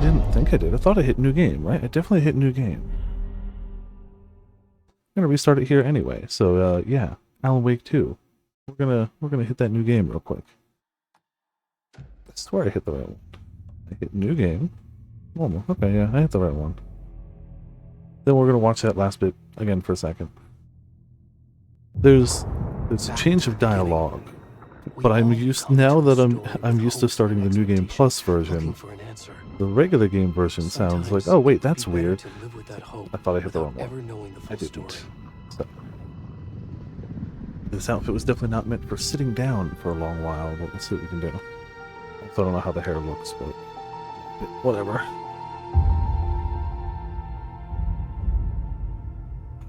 didn't think I did. I thought I hit new game, right? I definitely hit new game. I'm gonna restart it here anyway. So yeah, Alan Wake 2. We're gonna hit that new game real quick. I swear I hit the right one. I hit new game. Normal. Okay, yeah, I hit the right one. Then we're gonna watch that last bit again for a second. There's a change of dialogue, but I'm used now that I'm used to starting the New Game Plus version. The regular game version sounds like, oh wait, that's weird. I thought I hit the wrong one. I didn't. So, this outfit was definitely not meant for sitting down for a long while, but let's see what we can do. So I don't know how the hair looks, but whatever.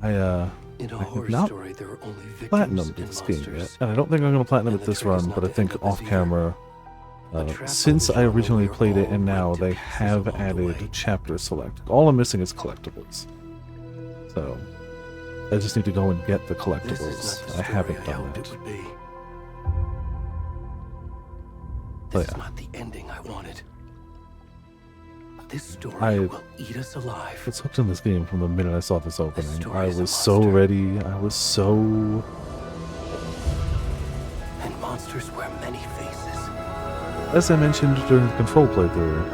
I have not platinumed this game yet, and I don't think I'm going to platinum it this run, but I think off-camera, since I originally played it and now, they have added chapter select. All I'm missing is collectibles. So, I just need to go and get the collectibles. I haven't done that. This is not the ending I wanted. This story will eat us alive. I was hooked in this game from the minute I saw this opening. I was so ready. I was so... And monsters wear many faces. As I mentioned during the Control playthrough,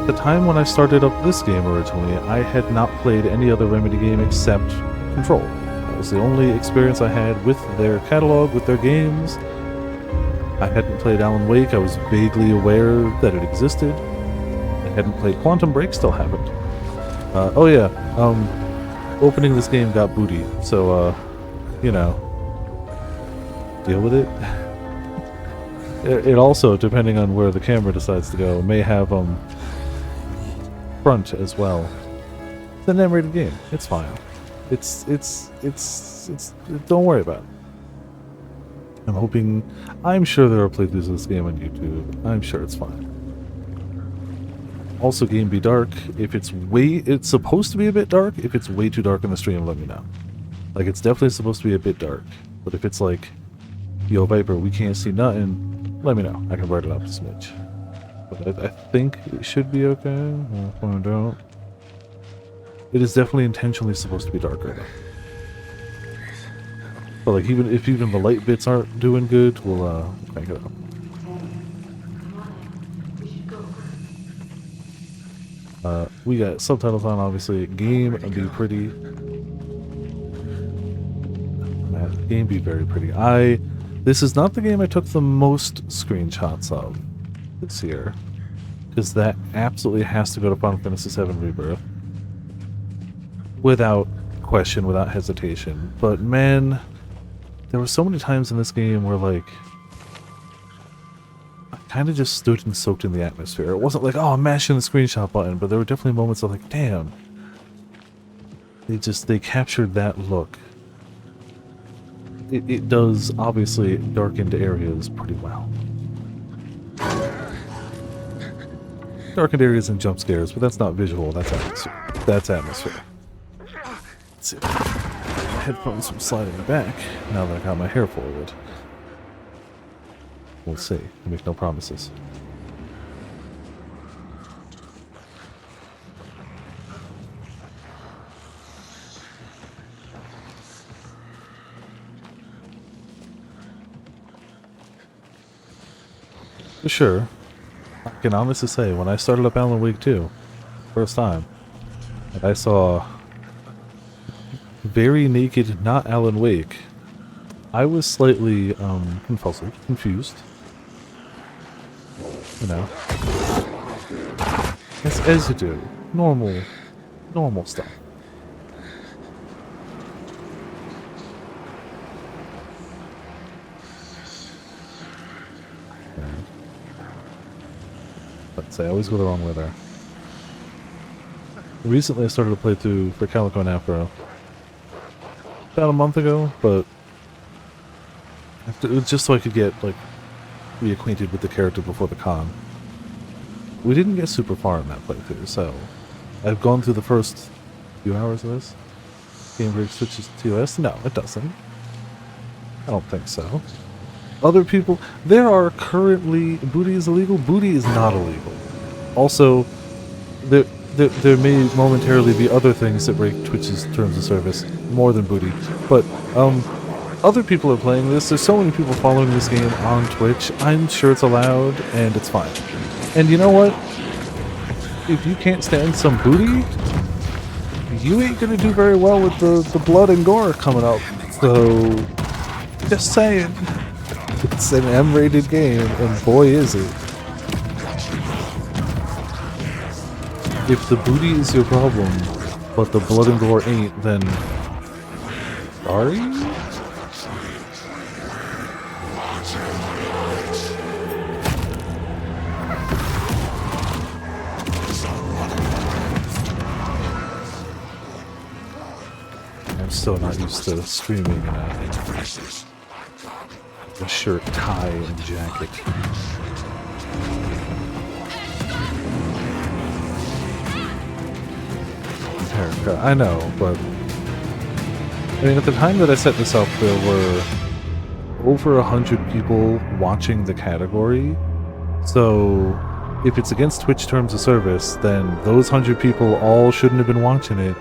at the time when I started up this game originally, I had not played any other Remedy game except Control. That was the only experience I had with their catalog, with their games. I hadn't played Alan Wake. I was vaguely aware that it existed. I hadn't played Quantum Break, still haven't. Oh yeah, opening this game got booty, so, you know, deal with it. It also, depending on where the camera decides to go, may have, front as well. It's an M-rated game. It's fine. It's, don't worry about it. I'm sure there are playthroughs of this game on YouTube. I'm sure it's fine. Also, game be dark. If it's supposed to be a bit dark. If it's way too dark in the stream, let me know. Like, it's definitely supposed to be a bit dark. But if it's like, yo, Viper, we can't see nothing, let me know. I can brighten it up a smidge. But I think it should be okay. I'll find out. It is definitely intentionally supposed to be darker, though. But like, even if the light bits aren't doing good, we'll crank it up. We got subtitles on, obviously. Game be pretty. Man, game be very pretty. This is not the game I took the most screenshots of this year, because that absolutely has to go to Final Fantasy VII Rebirth. Without question, without hesitation. But man, there were so many times in this game where, like, I kind of just stood and soaked in the atmosphere. It wasn't like, oh, I'm mashing the screenshot button, but there were definitely moments of like, damn. They captured that look. It does, obviously, darkened areas pretty well. Darkened areas and jump scares, but that's not visual, that's atmosphere. That's atmosphere. Let's see. My headphones from sliding back now that I got my hair forward. We'll see. I make no promises. For sure, I can honestly say, when I started up Alan Wake 2, first time, and I saw very naked, not Alan Wake, I was slightly, confused. You know. As you do. Normal stuff. I always go the wrong way there. Recently I started to play through for Calico and Afro. About a month ago, but it was just so I could get, like, reacquainted with the character before the con. We didn't get super far in that playthrough, so I've gone through the first few hours of this. Game Break switches to TOS? No, it doesn't. I don't think so. Other people, there are currently, booty is illegal? Booty is not illegal. Also, there, there may momentarily be other things that break Twitch's terms of service more than booty, but other people are playing this. There's so many people following this game on Twitch. I'm sure it's allowed and it's fine. And you know what? If you can't stand some booty, you ain't gonna do very well with the blood and gore coming up. So, just saying. It's an M-rated game, and boy is it. If the booty is your problem, but the blood and gore ain't, then... sorry? I'm still not used to streaming in a shirt, tie, and jacket. Haircut, I know, but I mean, at the time that I set this up, there were over 100 people watching the category. So, if it's against Twitch terms of service, then those 100 people all shouldn't have been watching it.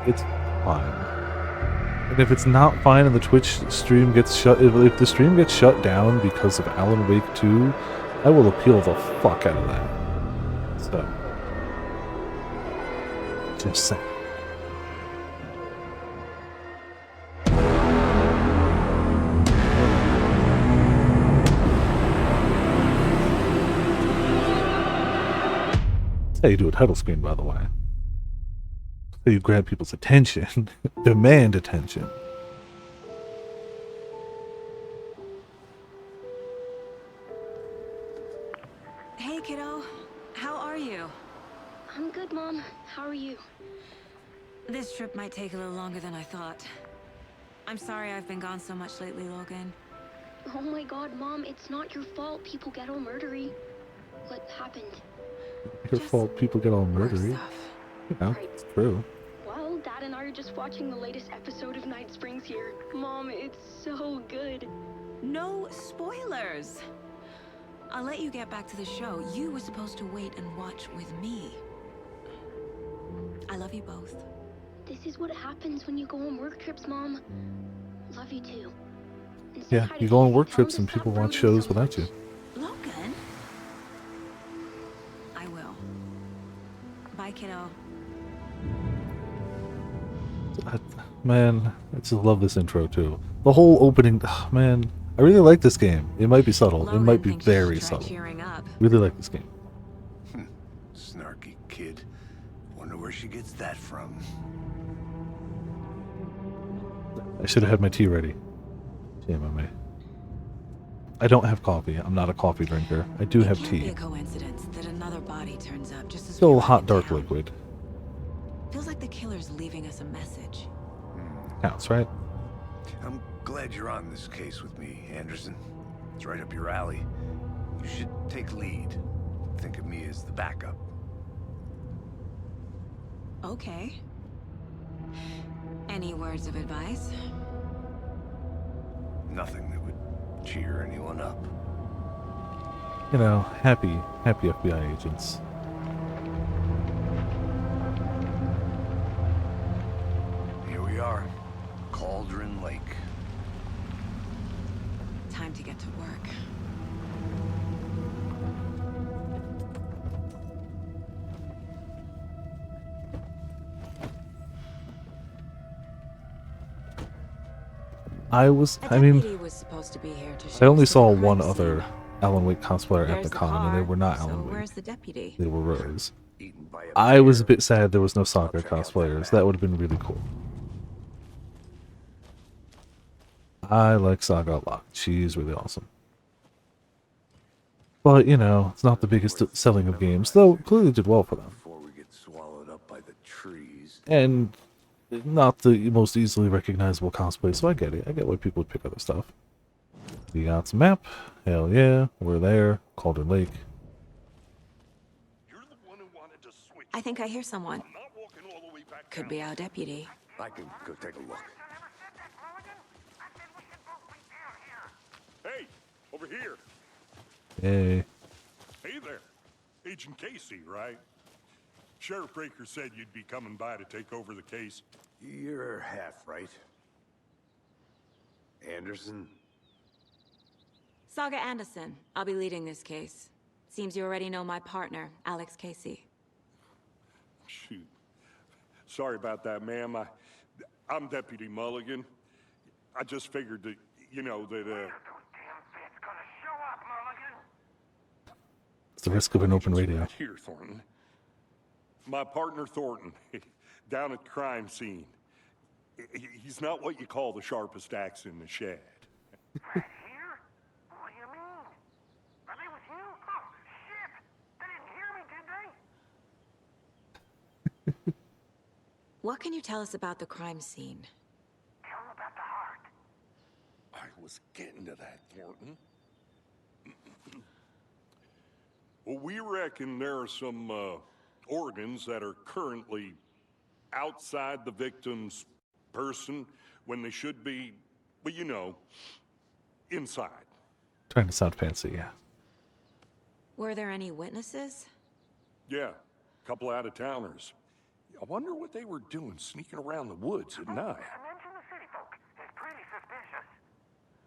It's fine. And if it's not fine and the Twitch stream gets shut, if the stream gets shut down because of Alan Wake 2, I will appeal the fuck out of that. So, just saying. That's how you do a title screen, by the way. So you grab people's attention, demand attention. Hey, kiddo. How are you? I'm good, Mom. How are you? This trip might take a little longer than I thought. I'm sorry I've been gone so much lately, Logan. Oh my god, Mom, it's not your fault people get all murdery. What happened? Your Just fault people get all work murdery. stuff. Yeah, it's true. Well, Dad and I are just watching the latest episode of Night Springs here. Mom, it's so good. No spoilers. I'll let you get back to the show. You were supposed to wait and watch with me. I love you both. This is what happens when you go on work trips, Mom. Love you too. And say Yeah, hi to you go on Casey. work Tell him trips to and stop people watch brooding shows so without you. much. Logan? I will. Bye, kiddo. Man, I just love this intro too. The whole opening, man, I really like this game. It might be subtle. Logan It might be thinks you should very try subtle. cheering up. Really like this game. Snarky kid. Wonder where she gets that from. I should have had my tea ready. Shame on me. I don't have coffee. I'm not a coffee drinker. I do have It can't be tea. a coincidence that another body turns up just as we Still write hot it dark down. liquid. Feels like the killer's leaving us a message. Counts, right? I'm glad you're on this case with me, Anderson. It's right up your alley. You should take lead. Think of me as the backup. Okay. Any words of advice? Nothing that would cheer anyone up. You know, happy FBI agents. Here we are. Cauldron Lake. Time to get to work. I mean, Deputy was supposed to be here to I show only us the saw crime one scene. other Alan Wake cosplayer at There's the the con, and they car, were not so Alan Wake. where's the deputy? They were Rose. Eaten by a I was a bear. bit sad there was no Saga I'll check out that cosplayers. map. That would have been really cool. I like Saga a lot. She's really awesome. But, you know, it's not the biggest selling of games, though clearly did well for them. Before we get swallowed up by the trees. And not the most easily recognizable cosplay, so I get it. I get why people would pick other stuff. The Yachts map. Hell yeah. We're there. Cauldron Lake. You're the one who wanted to switch. I think I hear someone. I'm not walking all the way back Could down. be our deputy. I can go take a look. Hey, over here. Hey. Hey there. Hey, Agent Casey, right? Sheriff Breaker said you'd be coming by to take over the case. You're half right. Anderson? Saga Anderson. I'll be leading this case. Seems you already know my partner, Alex Casey. Shoot. Sorry about that, ma'am. I'm Deputy Mulligan. I just figured that, you know, that, It's the risk of an open radio. Right here, Thornton. My partner, Thornton, down at the crime scene. He's not what you call the sharpest axe in the shed. Right here? What do you mean? Are they with you? Oh, shit! They didn't hear me, did they? What can you tell us about the crime scene? Tell them about the heart. I was getting to that, Thornton. Well, we reckon there are some organs that are currently outside the victim's person when they should be, well, you know, inside. Trying to sound fancy, yeah. Were there any witnesses? Yeah, a couple out-of-towners. I wonder what they were doing sneaking around the woods at night. Mention the city folk. It's pretty suspicious.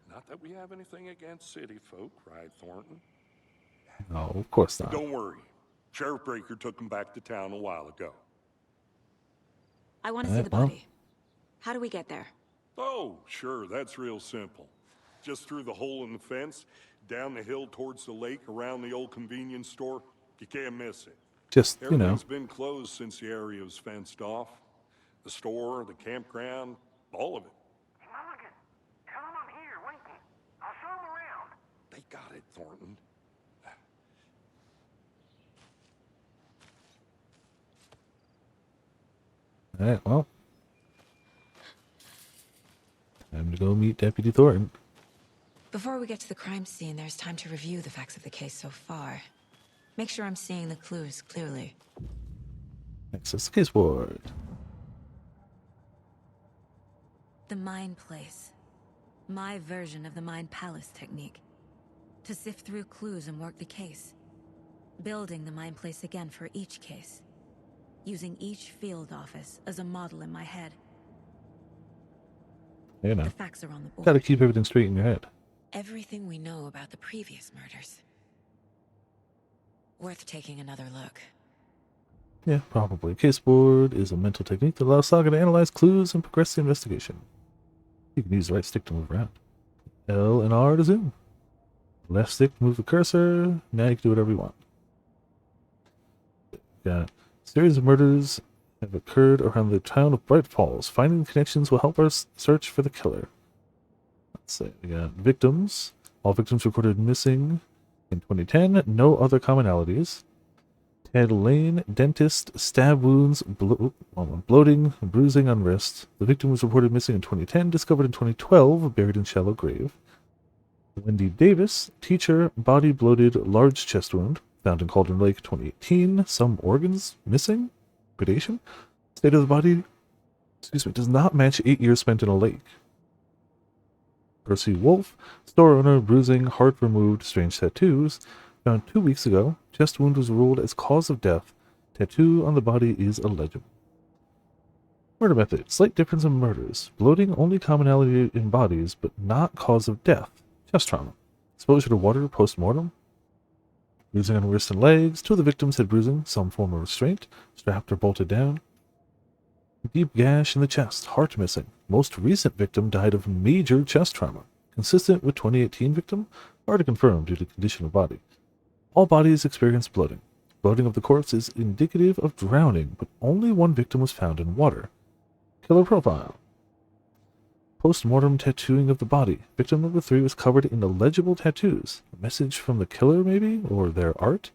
Not that we have anything against city folk, right, Thornton? No, of course not. Don't worry. Sheriff Breaker took them back to town a while ago. I want to see the well. body. How do we get there? Oh, sure, that's real simple. Just through the hole in the fence, down the hill towards the lake, around the old convenience store. You can't miss it. Just, you know, Everything's been closed since the area was fenced off. The store, the campground, all of it. Hey, Mulligan, tell them I'm here, waiting. I'll show them around. They got it, Thornton. alright, well. Time to go meet Deputy Thornton. Before we get to the crime scene, there's time to review the facts of the case so far. Make sure I'm seeing the clues clearly. Access the case board. The Mind Place. My version of the Mind Palace technique. To sift through clues and work the case. Building the Mind Place again for each case. Using each field office as a model in my head. You know, The facts are on the board. gotta keep everything straight in your head. Everything we know about the previous murders. Worth taking another look. Yeah, probably. Case board is a mental technique that allows Saga to analyze clues and progress the investigation. You can use the right stick to move around. L and R to zoom. Left stick to move the cursor. Now you can do whatever you want. Got a series of murders have occurred around the town of Bright Falls. Finding connections will help us search for the killer. Let's see. We got victims. All victims recorded missing in 2010. No other commonalities. Ted Lane, dentist, stab wounds, bloating, bruising on wrist. The victim was reported missing in 2010, discovered in 2012, buried in shallow grave. Wendy Davis, teacher, body bloated, large chest wound, found in Cauldron Lake 2018. Some organs missing? Predation? State of the body, does not match 8 years spent in a lake. Percy Wolf, store owner, bruising, heart removed, strange tattoos. Found 2 weeks ago. Chest wound was ruled as cause of death. Tattoo on the body is illegible. Murder method. Slight difference in murders. Bloating only commonality in bodies, but not cause of death. Chest trauma. Exposure to water post-mortem. Bruising on wrist and legs. 2 of the victims had bruising, some form of restraint. Strapped or bolted down. Deep gash in the chest. Heart missing. Most recent victim died of major chest trauma. Consistent with 2018 victim. Hard to confirm due to condition of body. All bodies experience bloating. Bloating of the corpse is indicative of drowning, but only 1 victim was found in water. Killer profile. Post-mortem tattooing of the body. Victim number 3 was covered in illegible tattoos. A message from the killer, maybe? Or their art?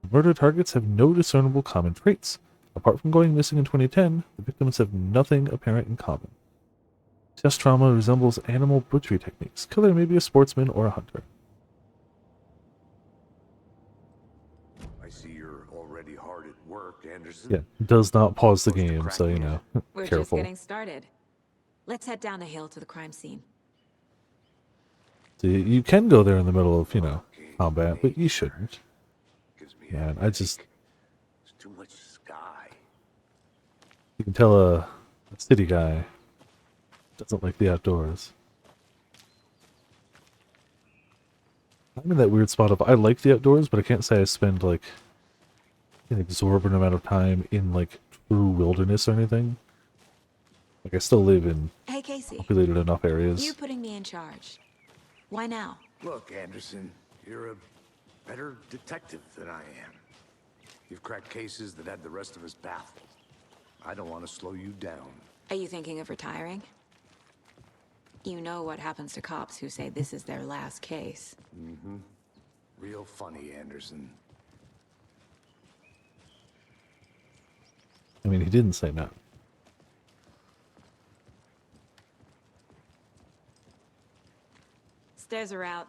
Murder targets have no discernible common traits. Apart from going missing in 2010, the victims have nothing apparent in common. Chest trauma resembles animal butchery techniques. Killer may be a sportsman or a hunter. I see you're already hard at work, Anderson. Yeah, does not pause the game, so you know, We're just careful. getting started. Let's head down the hill to the crime scene. So you can go there in the middle of, you know, combat, but you shouldn't. Can gives me Man, a I just... There's too much sky. You can tell a city guy doesn't like the outdoors. I'm in that weird spot of I like the outdoors, but I can't say I spend like an exorbitant amount of time in like true wilderness or anything. Like I still live in Hey, Casey. populated enough areas. You putting me in charge. Why now? Look, Anderson, you're a better detective than I am. You've cracked cases that had the rest of us baffled. I don't want to slow you down. Are you thinking of retiring? You know what happens to cops who say this is their last case. Real funny, Anderson. I mean, he didn't say no. Stairs are out.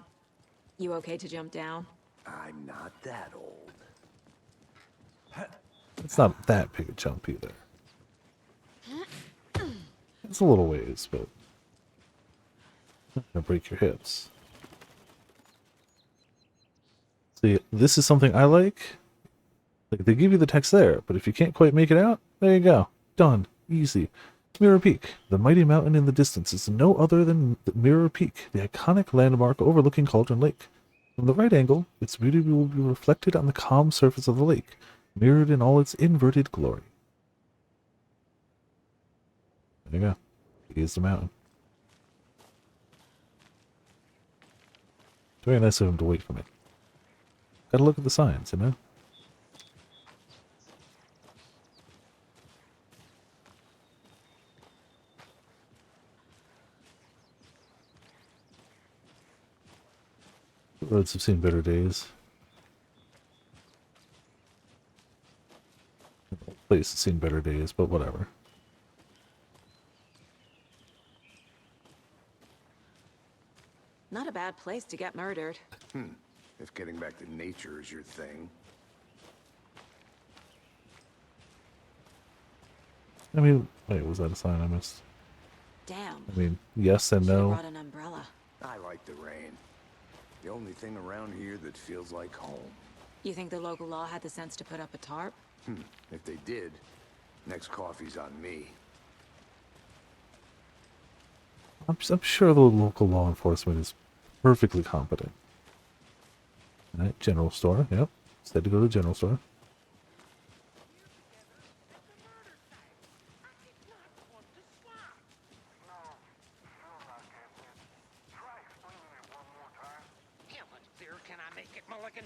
You okay to jump down? I'm not that old. It's not that big a jump either. It's a little ways, but not gonna break your hips. See, this is something I like. Like they give you the text there, but if you can't quite make it out, there you go. Done. Easy. Mirror Peak. The mighty mountain in the distance is no other than Mirror Peak, the iconic landmark overlooking Cauldron Lake. From the right angle, its beauty will be reflected on the calm surface of the lake, mirrored in all its inverted glory. There you go. Here's the mountain. It's very nice of him to wait for me. Gotta look at the signs, you know? The roads have seen better days. The place has seen better days, but whatever. Not a bad place to get murdered. If getting back to nature is your thing. I mean, wait, was that a sign I missed? Damn. I mean, yes and Should've no. brought an umbrella. I like the rain. The only thing around here that feels like home. You think the local law had the sense to put up a tarp? If they did, next coffee's on me. I'm sure the local law enforcement is perfectly competent. Alright, general store, yep. Said to go to the general store. Try explaining it one more time. How much clearer can I make it, Mulligan?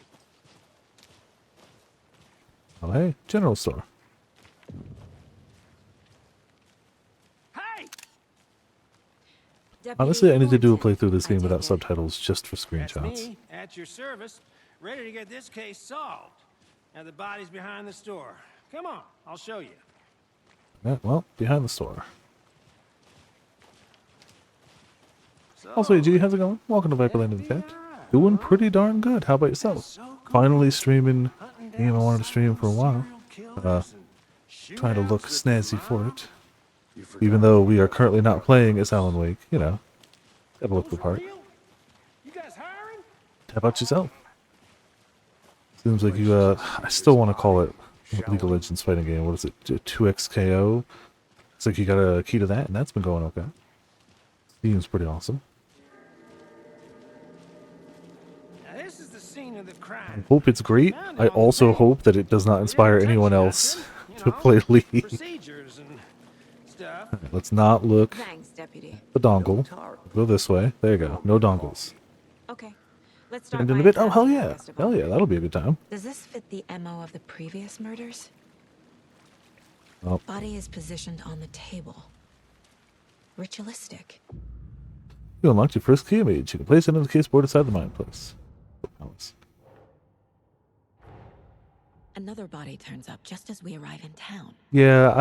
Oh, hey, general store. Hey! Honestly, I need to do a Deputy playthrough of this game Thornton, I without take it. subtitles just for That's screenshots. me, at your service, ready to get this case solved. Now the body's behind the store. Come on, I'll show you. Yeah, well, behind the store. So, Also, G, how's it going? Welcome to Viperland of the Cat. Doing pretty darn good. How about yourself? so cool. Finally streaming Hunting a game I down wanted to stream for a while. serial killers and Trying to look shootouts snazzy that for come it. You forgot Even though we are currently not playing as Alan Wake, you know. Gotta look out. the part. For real? You guys hiring? How about yourself? Seems like you, I still want to call it League of Legends fighting game. What is it? 2XKO? Looks like you got a key to that, and that's been going okay. Seems pretty awesome. Now this is the scene of the I crime. hope it's great. I also hope that it does not inspire anyone else to play League. Procedures and stuff. Let's not look Thanks, Deputy. the dongle. Go this way. There you go. No dongles. Okay, let's start And in by a bit. Oh, hell examining the yeah. rest of Hell all. yeah. That'll be a good time. Does this fit the MO of the previous murders? Well, Body is positioned on the table. Ritualistic. you unlocked your first key image. You can place it on the case board inside the mine place. Another body turns up just as we arrive in town. Yeah,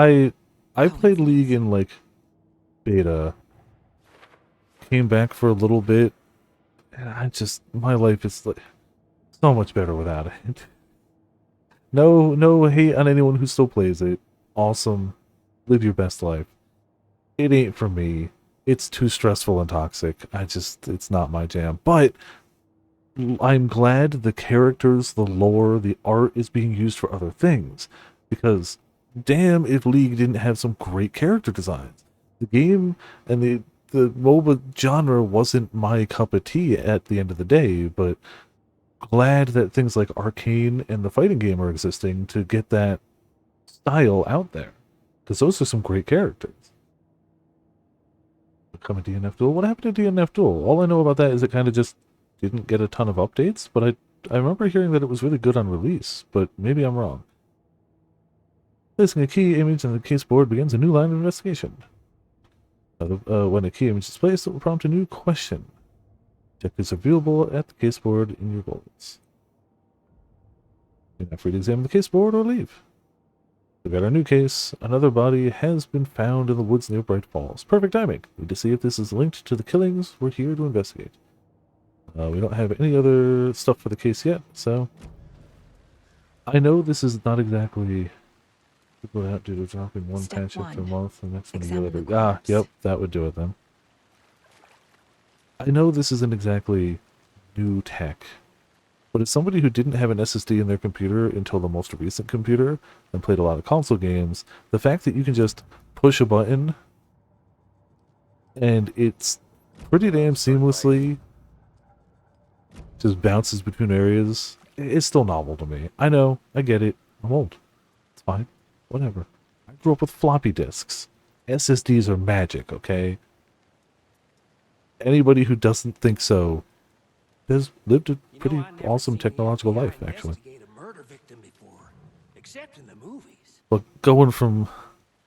I played League in like beta. Came back for a little bit, and I just my life is like so much better without it. No hate on anyone who still plays it. Awesome. Live your best life. It ain't for me. It's too stressful and toxic. It's not my jam. But I'm glad the characters, the lore, the art is being used for other things. Because damn if League didn't have some great character designs. The game and the MOBA genre wasn't my cup of tea at the end of the day, but glad that things like Arcane and the fighting game are existing to get that style out there. Because those are some great characters. Become a DNF Duel. What happened to DNF Duel? All I know about that is it kind of just didn't get a ton of updates, but I remember hearing that it was really good on release, but maybe I'm wrong. Placing a key image on the case board begins a new line of investigation. When a key image is placed, it will prompt a new question. Objectives are viewable at the case board in your goals. You're now free to examine the case board or leave. We got our new case. Another body has been found in the woods near Bright Falls. Perfect timing. Need to see if this is linked to the killings. We're here to investigate. We don't have any other stuff for the case yet, so I know this is not exactly go out due to dropping one Step patch after a 1. month, the next one a year Examine the later. Ah, corpse. yep, that would do it then. I know this isn't exactly new tech, but as somebody who didn't have an SSD in their computer until the most recent computer and played a lot of console games, the fact that you can just push a button and it's pretty damn seamlessly just bounces between areas, it's still novel to me. I know, I get it. I'm old. It's fine. Whatever. I grew up with floppy disks. SSDs are magic, okay? Anybody who doesn't think so has lived a pretty awesome technological life, actually. A murder victim before, except in the movies. But going from,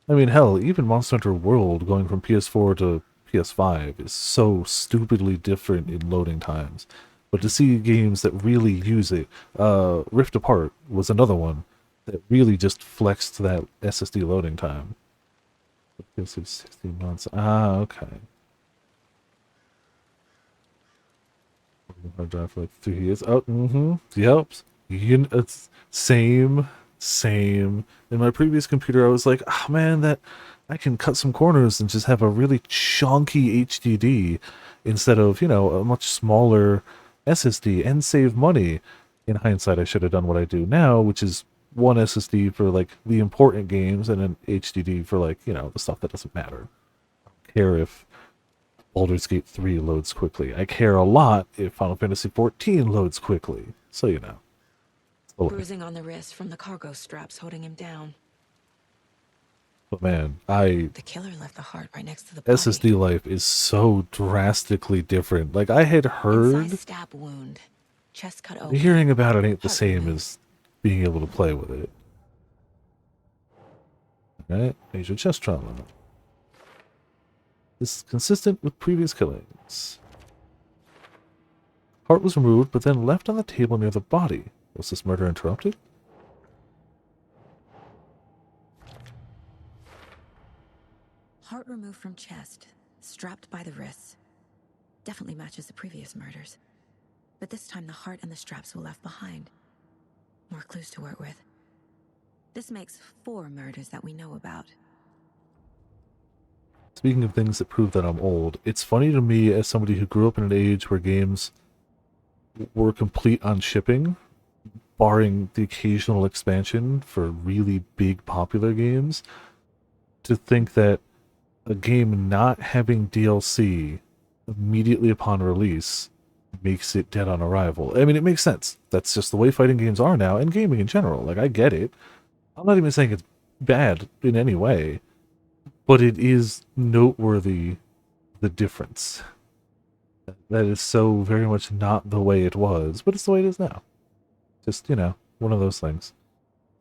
I mean, hell, even Monster Hunter World going from PS4 to PS5 is so stupidly different in loading times. But to see games that really use it, Rift Apart was another one that really just flexed that SSD loading time. This is 16 months. Ah, okay. Hard drive for like 3 years. Oh, yep. It's same. In my previous computer, I was like, ah, man, that I can cut some corners and just have a really chunky HDD instead of, you know, a much smaller SSD and save money. In hindsight, I should have done what I do now, which is one SSD for like the important games and an HDD for like, you know, the stuff that doesn't matter. I don't care if Baldur's Gate 3 loads quickly. I care a lot if Final Fantasy 14 loads quickly. So, you know. Bruising on the wrist from the cargo straps holding him down. But man, The killer left the heart right next to the body. SSD life is so drastically different. Like, I had heard... Incised stab wound. Chest cut open. Hearing about it ain't the Heart same removed. as being able to play with it. Alright, major chest trauma. This is consistent with previous killings. Heart was removed, but then left on the table near the body. Was this murder interrupted? Heart removed from chest, strapped by the wrists. Definitely matches the previous murders. But this time the heart and the straps were left behind. More clues to work with. This makes 4 murders that we know about. Speaking of things that prove that I'm old, it's funny to me as somebody who grew up in an age where games were complete on shipping, barring the occasional expansion for really big popular games, to think that a game not having DLC immediately upon release makes it dead on arrival. I mean, it makes sense. That's just the way fighting games are now, and gaming in general. Like, I get it. I'm not even saying it's bad in any way, but it is noteworthy, the difference. That is so very much not the way it was, but it's the way it is now. Just, you know, one of those things.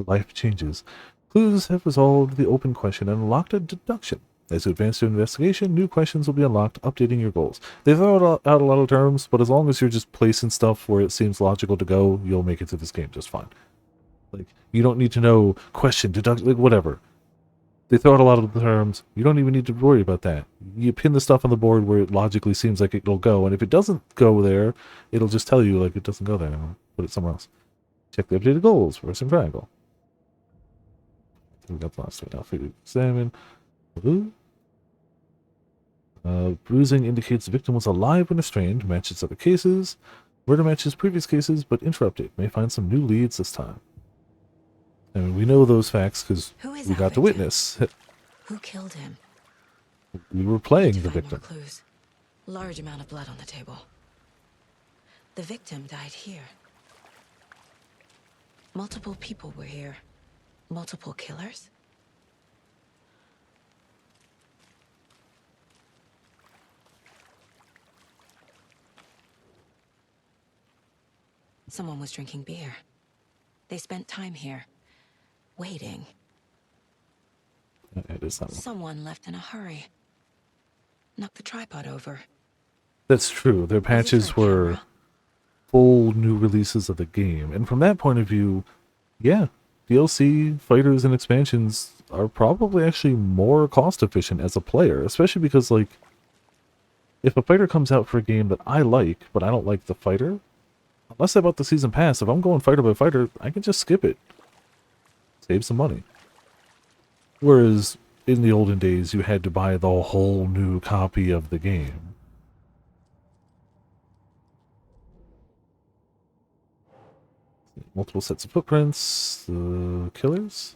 Life changes. Clues have resolved the open question and unlocked a deduction. As you advance your investigation, new questions will be unlocked, updating your goals. They throw out a lot of terms, but as long as you're just placing stuff where it seems logical to go, you'll make it through this game just fine. Like, you don't need to know question, deduction, like, whatever. They throw out a lot of the terms. You don't even need to worry about that. You pin the stuff on the board where it logically seems like it'll go, and if it doesn't go there, it'll just tell you, like, it doesn't go there, and I'll put it somewhere else. Check the updated goals, reverse and triangle. We got the last one now. Free to examine. Bruising indicates the victim was alive when restrained, matches other cases. Murder matches previous cases, but interrupted. May find some new leads this time. I mean, we know those facts because Who is we our got to victim? witness. Who killed him? We were playing To the find victim. more clues. Large amount of blood on the table. The victim died here. Multiple people were here. Multiple killers? Someone was drinking beer. They spent time here, waiting. It is not. Someone left in a hurry. Knocked the tripod over. That's true. Their Was it patches for a were camera? full new releases of the game. And from that point of view, yeah, DLC, fighters, and expansions are probably actually more cost efficient as a player, especially because, like, if a fighter comes out for a game that I like, but I don't like the fighter, unless I bought the season pass, if I'm going fighter by fighter, I can just skip it. Save some money. Whereas in the olden days, you had to buy the whole new copy of the game. Multiple sets of footprints. The killers.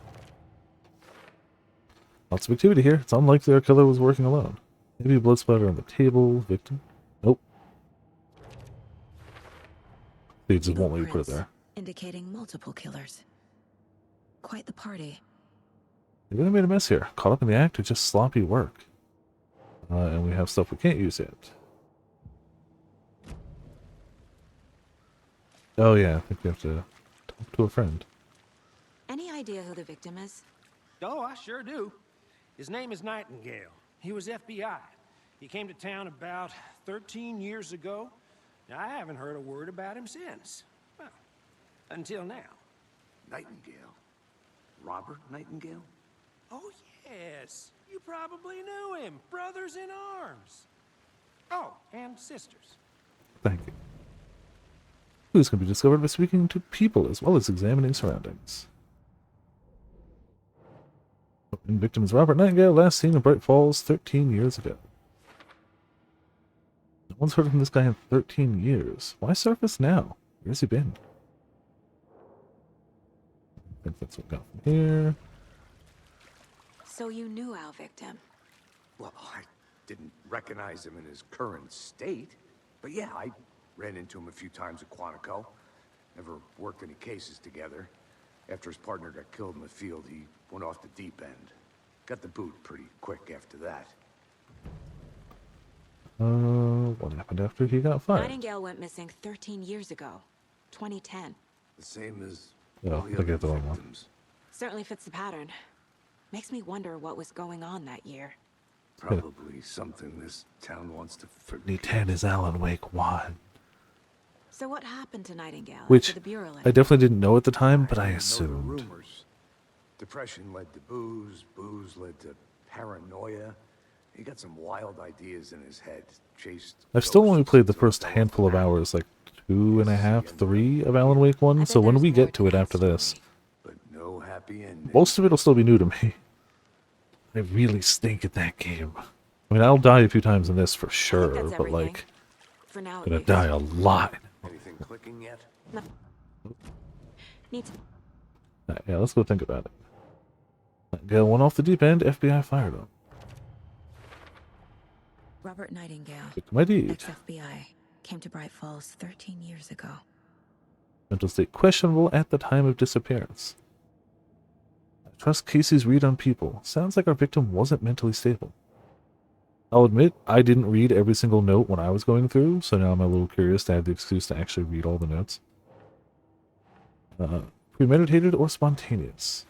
Lots of activity here. It's unlikely our killer was working alone. Maybe a blood splatter on the table. Victim. Nope. They just won't let you put it Footprints there. indicating multiple killers. Quite the party. They really made a mess here. Caught up in the act of just sloppy work. And we have stuff we can't use yet. Oh yeah, I think we have to talk to a friend. Any idea who the victim is? Oh, I sure do. His name is Nightingale. He was FBI. He came to town about 13 years ago. Now, I haven't heard a word about him since. Well, until now. Nightingale? Robert Nightingale? Oh, yes. You probably knew him. Brothers in arms. Oh, and sisters. Thank you. Clues can be discovered by speaking to people as well as examining surroundings. And victim is Robert Nightingale, last seen in Bright Falls 13 years ago. No one's heard from this guy in 13 years. Why surface now? Where's he been? I think that's what we got from here. So you knew our victim. Well, I didn't recognize him in his current state. But yeah, I ran into him a few times at Quantico. Never worked any cases together. After his partner got killed in the field, he went off the deep end. Got the boot pretty quick after that. What happened after he got fired? Nightingale went missing 13 years ago. 2010. The same as Oh, all the I other get the wrong one. victims. Certainly fits the pattern. Makes me wonder what was going on that year. Probably something this town wants to forget. 2010 is Alan Wake 1. So what happened to Nightingale Which after the Bureau I left? definitely didn't know at the time, but I know the assumed. rumors. Depression led to booze, booze led to paranoia. He got some wild ideas in his head. Chased. I've still only ghosts played the until first fell handful of off the hours, like 2.5, 3 of Alan Wake 1, I so bet when there's we more get to it that after this, story. But no happy ending. most of it will still be new to me. I really stink at that game. I mean, I'll die a few times in this for I think sure, that's but everything. like, For now, at gonna least. die a lot. Anything clicking yet? Need to Yeah, let's go think about it. Nightingale went off the deep end, FBI fired him. Robert Nightingale, Took my deed. ex-FBI, came to Bright Falls 13 years ago. Mental state questionable at the time of disappearance. I trust Casey's read on people. Sounds like our victim wasn't mentally stable. I'll admit, I didn't read every single note when I was going through, so now I'm a little curious to have the excuse to actually read all the notes. Premeditated or spontaneous?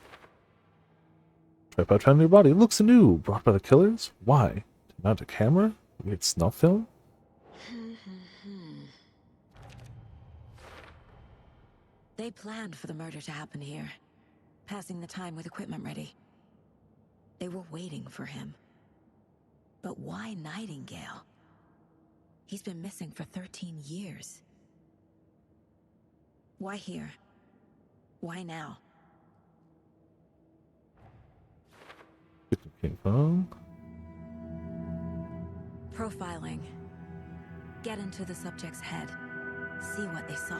Tripod found in your body. Looks new. Brought by the killers? Why? To mount a camera? Weird snuff film? They planned for the murder to happen here, passing the time with equipment ready. They were waiting for him. But why Nightingale? He's been missing for 13 years. Why here? Why now? King Kong. Profiling. Get into the subject's head. See what they saw.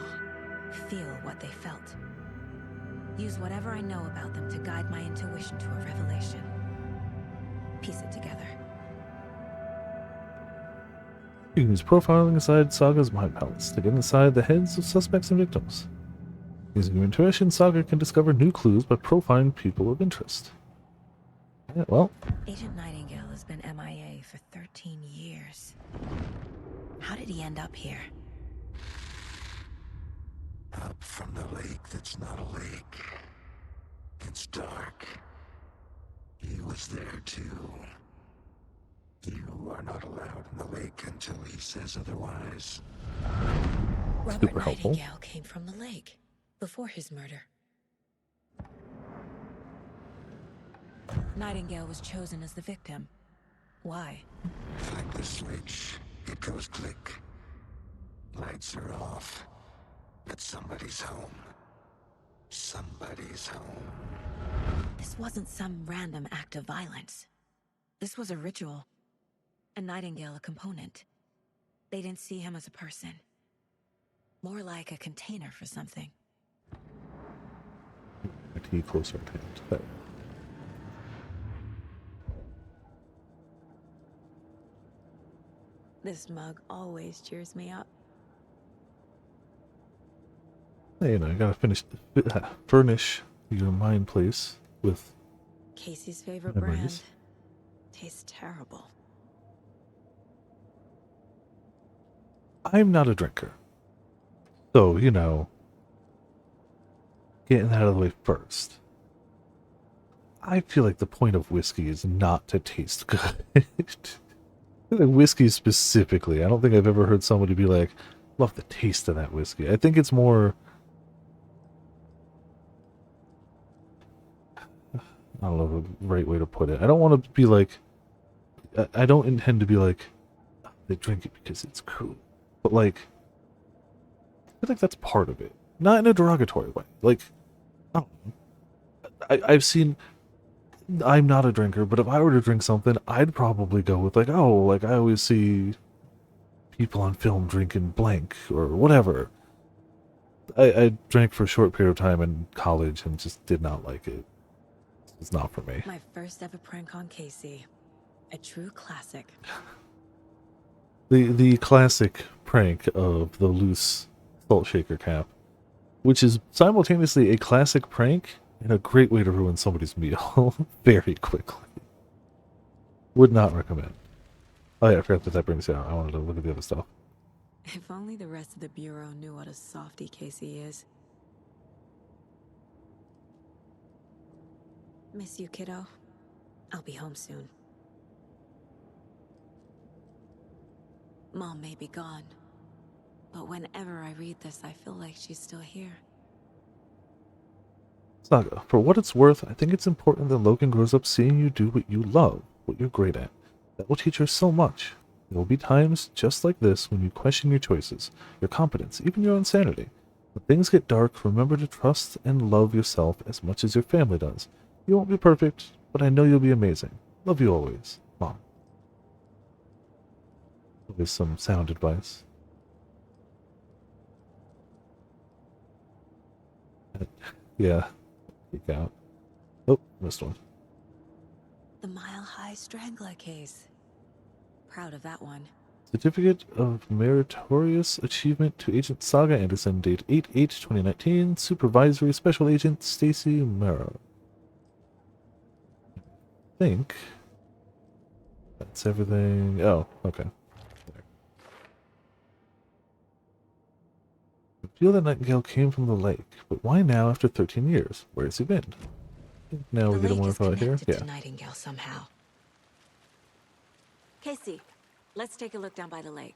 Feel what they felt. Use whatever I know about them to guide my intuition to a revelation. Piece it together. You can use profiling inside Saga's mind palace to get inside the heads of suspects and victims. Using your intuition, Saga can discover new clues by profiling people of interest. Yeah, well, Agent Nightingale has been MIA for 13 years. How did he end up here? Up from the lake that's not a lake. It's dark. He was there too. You are not allowed in the lake until he says otherwise. Robert Super helpful. Nightingale came from the lake before his murder. Nightingale was chosen as the victim. Why? Like the switch, it goes click. Lights are off. But somebody's home. Somebody's home. This wasn't some random act of violence. This was a ritual. And Nightingale a component. They didn't see him as a person. More like a container for something. IT closer at hand. There. This mug always cheers me up. Hey, you know, you gotta furnish your mind place with Casey's favorite memories. brand. Tastes terrible. I'm not a drinker. So, you know, getting that out of the way first. I feel like the point of whiskey is not to taste good. Like whiskey specifically. I don't think I've ever heard somebody be like, love the taste of that whiskey. I think it's more... I don't know the right way to put it. I don't want to be like... I don't intend to be like, they drink it because it's cool. But like, I feel like that's part of it. Not in a derogatory way. Like, I don't know. I've seen... I'm not a drinker, but if I were to drink something, I'd probably go with like, oh, like I always see people on film drinking blank or whatever. I drank for a short period of time in college and just did not like it. It's not for me. My first ever prank on Casey. A true classic. The classic prank of the loose salt shaker cap, which is simultaneously a classic prank and a great way to ruin somebody's meal very quickly. Would not recommend. Oh yeah, I forgot that brings you out. I wanted to look at the other stuff. If only the rest of the Bureau knew what a softie Casey is. Miss you, kiddo. I'll be home soon. Mom may be gone, but whenever I read this, I feel like she's still here. Saga, for what it's worth, I think it's important that Logan grows up seeing you do what you love, what you're great at. That will teach her so much. There will be times just like this when you question your choices, your competence, even your own sanity. When things get dark, remember to trust and love yourself as much as your family does. You won't be perfect, but I know you'll be amazing. Love you always, Mom. There's some sound advice. Yeah. Peek out. Oh, missed one. The Mile High Strangler case. Proud of that one. Certificate of Meritorious Achievement to Agent Saga Anderson, date 8/8/2019. Supervisory Special Agent Stacy Merrow. I think that's everything. Oh, okay. I feel that Nightingale came from the lake, but why now after 13 years? Where has he been? Now we The get lake more is info here. connected Yeah. to Nightingale somehow. Casey, let's take a look down by the lake.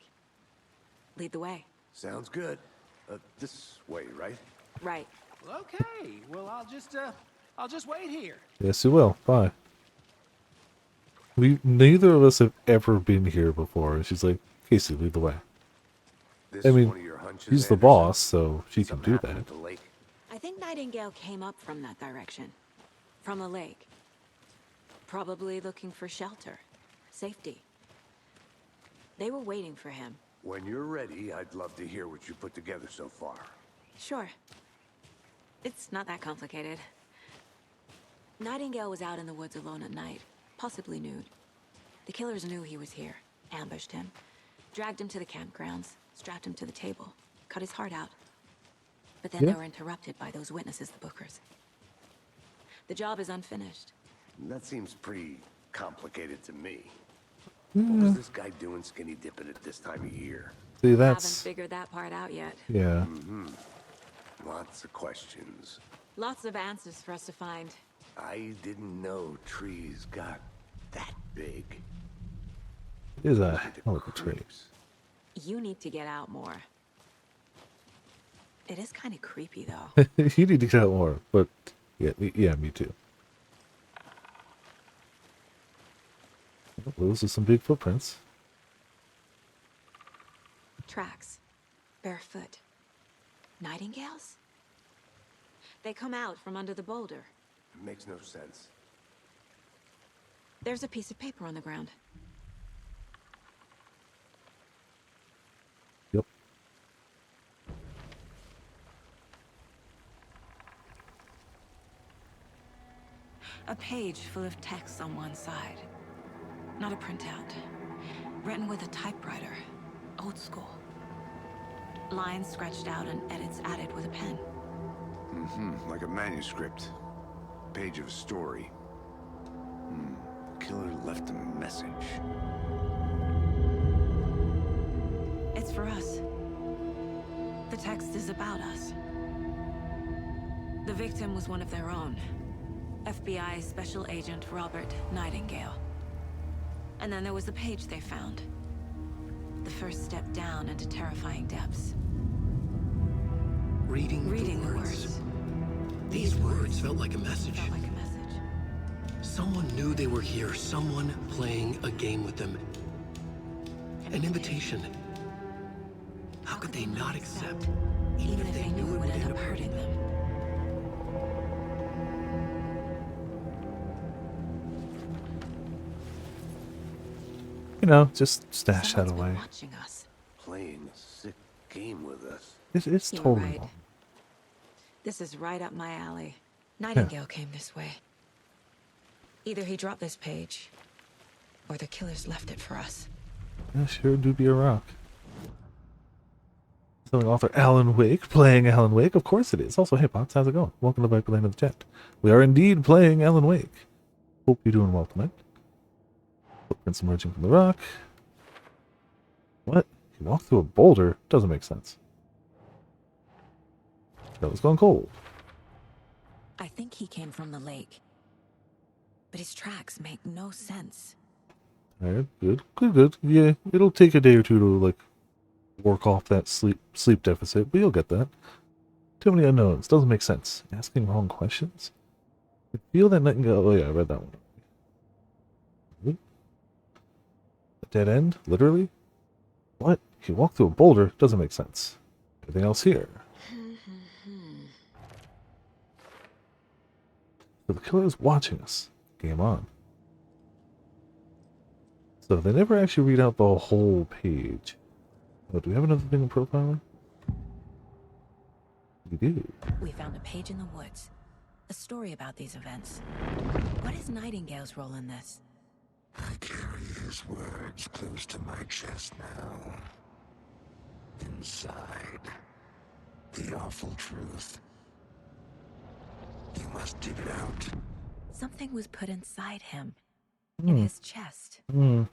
Lead the way. Sounds good. This way, right? Right. Well, okay. Well, I'll just wait here. Yes, you will. Bye. Neither of us have ever been here before. And she's like, Casey, lead the way. This I mean, one of your hunches, she's the Anderson? boss, so she can Something do happened that. at the lake? I think Nightingale came up from that direction. From the lake. Probably looking for shelter. Safety. They were waiting for him. When you're ready, I'd love to hear what you put together so far. Sure. It's not that complicated. Nightingale was out in the woods alone at night, possibly nude. The killers knew he was here, ambushed him, dragged him to the campgrounds, strapped him to the table, cut his heart out. But then they were interrupted by those witnesses, the Bookers. The job is unfinished. That seems pretty complicated to me. What was this guy doing skinny dipping at this time of year? See, Haven't that's figured that part out yet. yeah. Lots of questions. Lots of answers for us to find. I didn't know trees got that big. It is a hell of a tree. You need to get out more. It is kind of creepy, though. You need to get out more, but yeah, me too. Well, those are some big footprints. Tracks. Barefoot. Nightingales? They come out from under the boulder. It makes no sense. There's a piece of paper on the ground. Yep. A page full of text on one side. Not a printout. Written with a typewriter. Old school. Lines scratched out and edits added with a pen. Like a manuscript. Page of a story. Killer left a message. It's for us. The text is about us. The victim was one of their own. FBI Special Agent Robert Nightingale. And then there was the page they found. The first step down into terrifying depths. Reading the words. These words felt like a message. Felt like a message. Someone knew they were here. Someone playing a game with them. An invitation. How could they not accept? Even if they knew it would end up hurting them. You know, just stash that Someone's been away. watching us. Playing a sick game with us. It's You're totally right. wrong. This is right up my alley. Nightingale came this way. Either he dropped this page, or the killers left it for us. Yeah, sure do be a rock. Selling author Alan Wake, playing Alan Wake, of course it is. Also, hey Pops, how's it going? Welcome to Viperland of the Chat. We are indeed playing Alan Wake. Hope you're doing well tonight. Footprints emerging from the rock. What? He walked through a boulder? Doesn't make sense. That was gone cold. I think he came from the lake. But his tracks make no sense. Alright, good. Yeah, it'll take a day or two to, like, work off that sleep deficit, but you'll get that. Too many unknowns. Doesn't make sense. Asking wrong questions? I feel that Nightingale... Oh yeah, I read that one. A dead end? Literally? What? He walked through a boulder? Doesn't make sense. Anything else here? So the killer is watching us. Game on. So they never actually read out the whole page. Oh, do we have another thing in profiling? We do. We found a page in the woods. A story about these events. What is Nightingale's role in this? I carry his words close to my chest now. Inside, the awful truth. You must dig it out. Something was put inside him. In his chest. I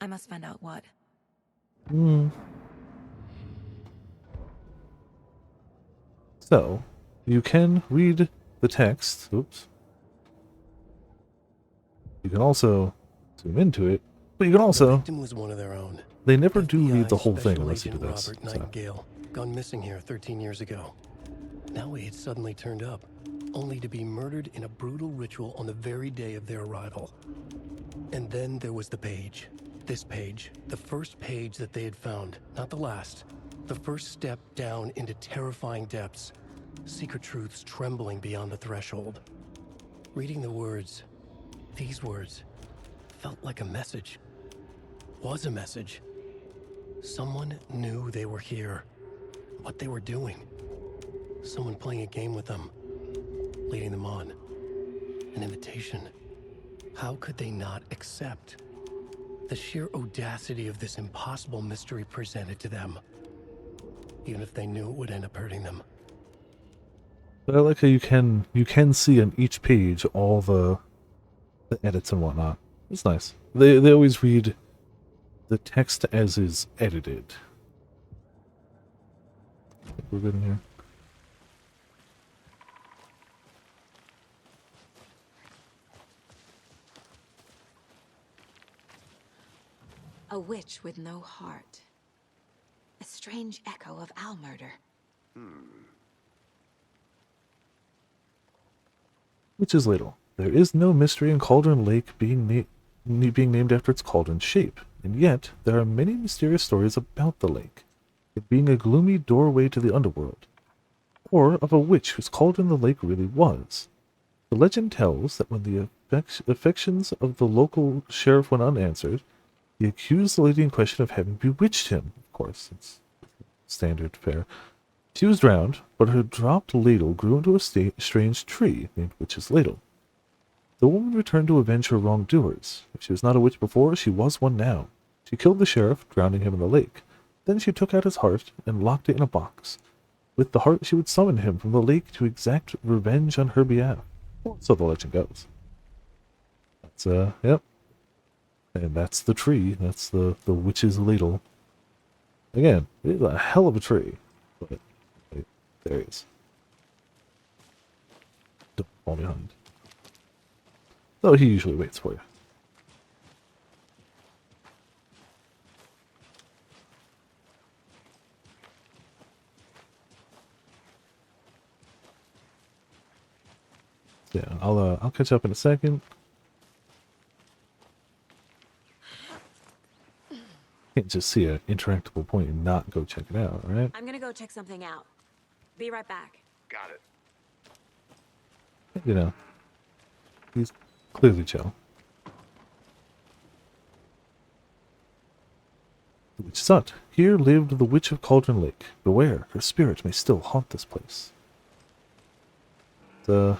must find out what. So, you can read the text. Oops. You can also zoom into it, but you can The also... victim was one of their own. They never do FBI read the whole thing Special unless you do Agent this. Robert So. Nightingale, gone missing here 13 years ago. Now he had suddenly turned up, only to be murdered in a brutal ritual on the very day of their arrival. And then there was the page. This page, the first page that they had found, not the last. The first step down into terrifying depths. Secret truths trembling beyond the threshold. Reading the words, these words, felt like a message. Was a message. Someone knew they were here, what they were doing. Someone playing a game with them, leading them on. An invitation. How could they not accept? The sheer audacity of this impossible mystery presented to them, even if they knew it would end up hurting them. But I like how you can see on each page all the edits and whatnot. It's nice. They always read the text as is edited. I think we're good in here. A witch with no heart. A strange echo of owl murder. Which is Ladle. There is no mystery in Cauldron Lake being named after its cauldron shape, and yet there are many mysterious stories about the lake, it being a gloomy doorway to the underworld, or of a witch whose cauldron the lake really was. The legend tells that when the affections of the local sheriff went unanswered, he accused the lady in question of having bewitched him. Of course, it's standard fare. She was drowned, but her dropped ladle grew into a strange tree named Witch's Ladle. The woman returned to avenge her wrongdoers. If she was not a witch before, she was one now. She killed the sheriff, drowning him in the lake. Then she took out his heart and locked it in a box. With the heart, she would summon him from the lake to exact revenge on her behalf. So the legend goes. That's, yep. And that's the tree. That's the Witch's Ladle. Again, it is a hell of a tree. But there he is. Don't fall behind. Though he usually waits for you. Yeah, I'll catch up in a second. Can't just see an interactable point and not go check it out, right? I'm gonna go check something out. Be right back. Got it. You know, he's clearly chill. The witch's hut. Here lived the Witch of Cauldron Lake. Beware, her spirit may still haunt this place. Sure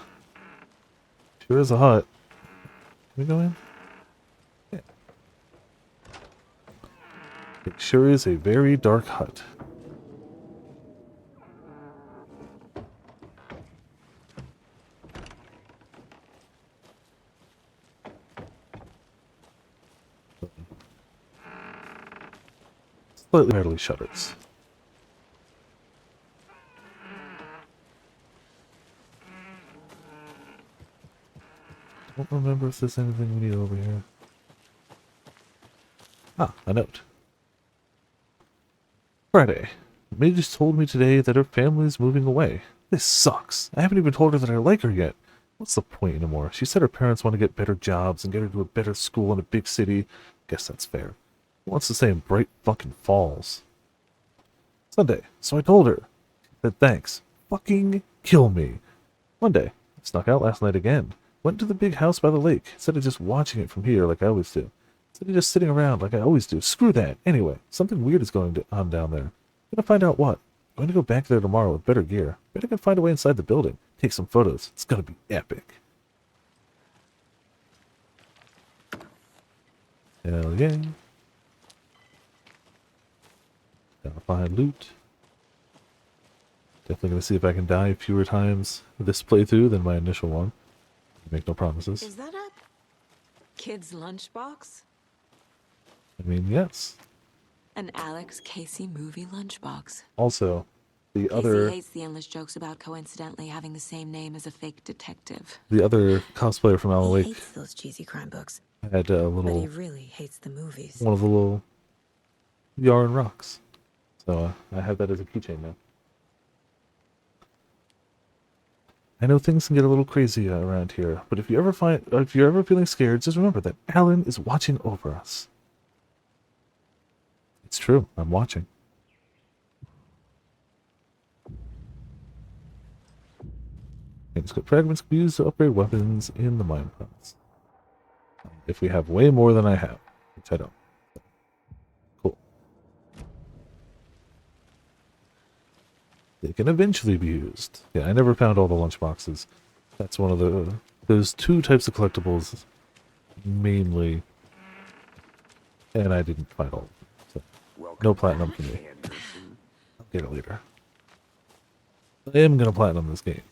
is a hut. Can we go in? Yeah. It sure is a very dark hut. Slightly readily shutters. Don't remember if there's anything we need over here. Ah, a note. Friday. Midge told me today that her family's moving away. This sucks. I haven't even told her that I like her yet. What's the point anymore? She said her parents want to get better jobs and get her to a better school in a big city. Guess that's fair. Who wants to stay in Bright fucking Falls? Sunday. So I told her. She said thanks. Fucking kill me. Monday. I snuck out last night again. Went to the big house by the lake, instead of just watching it from here like I always do. Instead of just sitting around like I always do. Screw that. Anyway, something weird is going on down there. I'm gonna find out what. I'm going to go back there tomorrow with better gear. Bet I can find a way inside the building. Take some photos. It's gonna be epic. Hell yeah. Gotta find loot. Definitely gonna see if I can die fewer times this playthrough than my initial one. Make no promises. Is that a kid's lunchbox? I mean, yes. An Alex Casey movie lunchbox. Also, the Casey other hates the endless jokes about coincidentally having the same name as a fake detective. cosplayer from Alan He Wake hates those cheesy crime books, had a but he little really hates the movies. one of the little yarn rocks. So I have that as a keychain now. I know things can get a little crazy around here, but if you're ever feeling scared, just remember that Alan is watching over us. It's true. I'm watching. Manuscript fragments can be used to upgrade weapons in the mine pots. If we have way more than I have, which I don't. Cool. they can eventually be used. Yeah, I never found all the lunchboxes. That's one of the... There's two types of collectibles, mainly, and I didn't find all of them. So, no platinum for me. I'll get it later. I am going to platinum this game.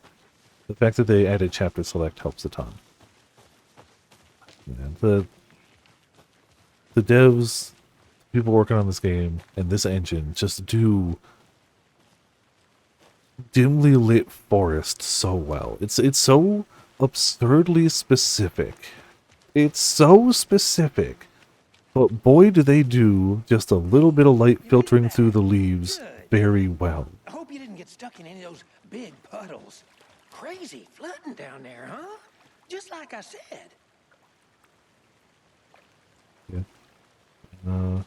The fact that they added chapter select helps a ton. And the devs, people working on this game, and this engine just do dimly lit forest so well. It's so absurdly specific. It's so specific. But boy, do they do just a little bit of light filtering through the leaves very well. I hope you didn't get stuck in any of those big puddles. Crazy flooding down there, huh? Just like I said. Yeah. I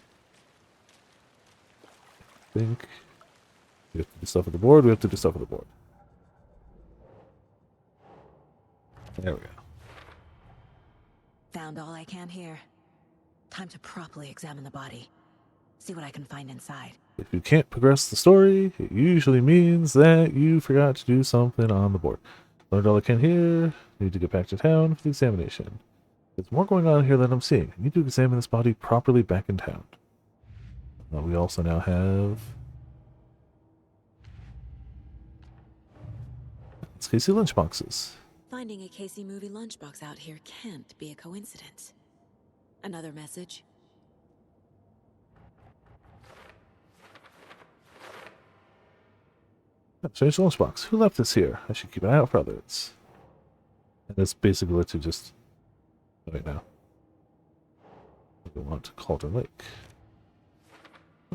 think we have to do stuff at the board. We have to do stuff at the board. There we go. Found all I can here. Time to properly examine the body. See what I can find inside. If you can't progress the story, it usually means that you forgot to do something on the board. Learned all I can here. Need to get back to town for the examination. There's more going on here than I'm seeing. I need to examine this body properly back in town. We also now have... It's Casey lunchboxes. Finding a Casey movie lunchbox out here can't be a coincidence. Another message. Strange lunchbox. Who left this here? I should keep an eye out for others. And this basically lets you just... Wait now. We want to Cauldron Lake.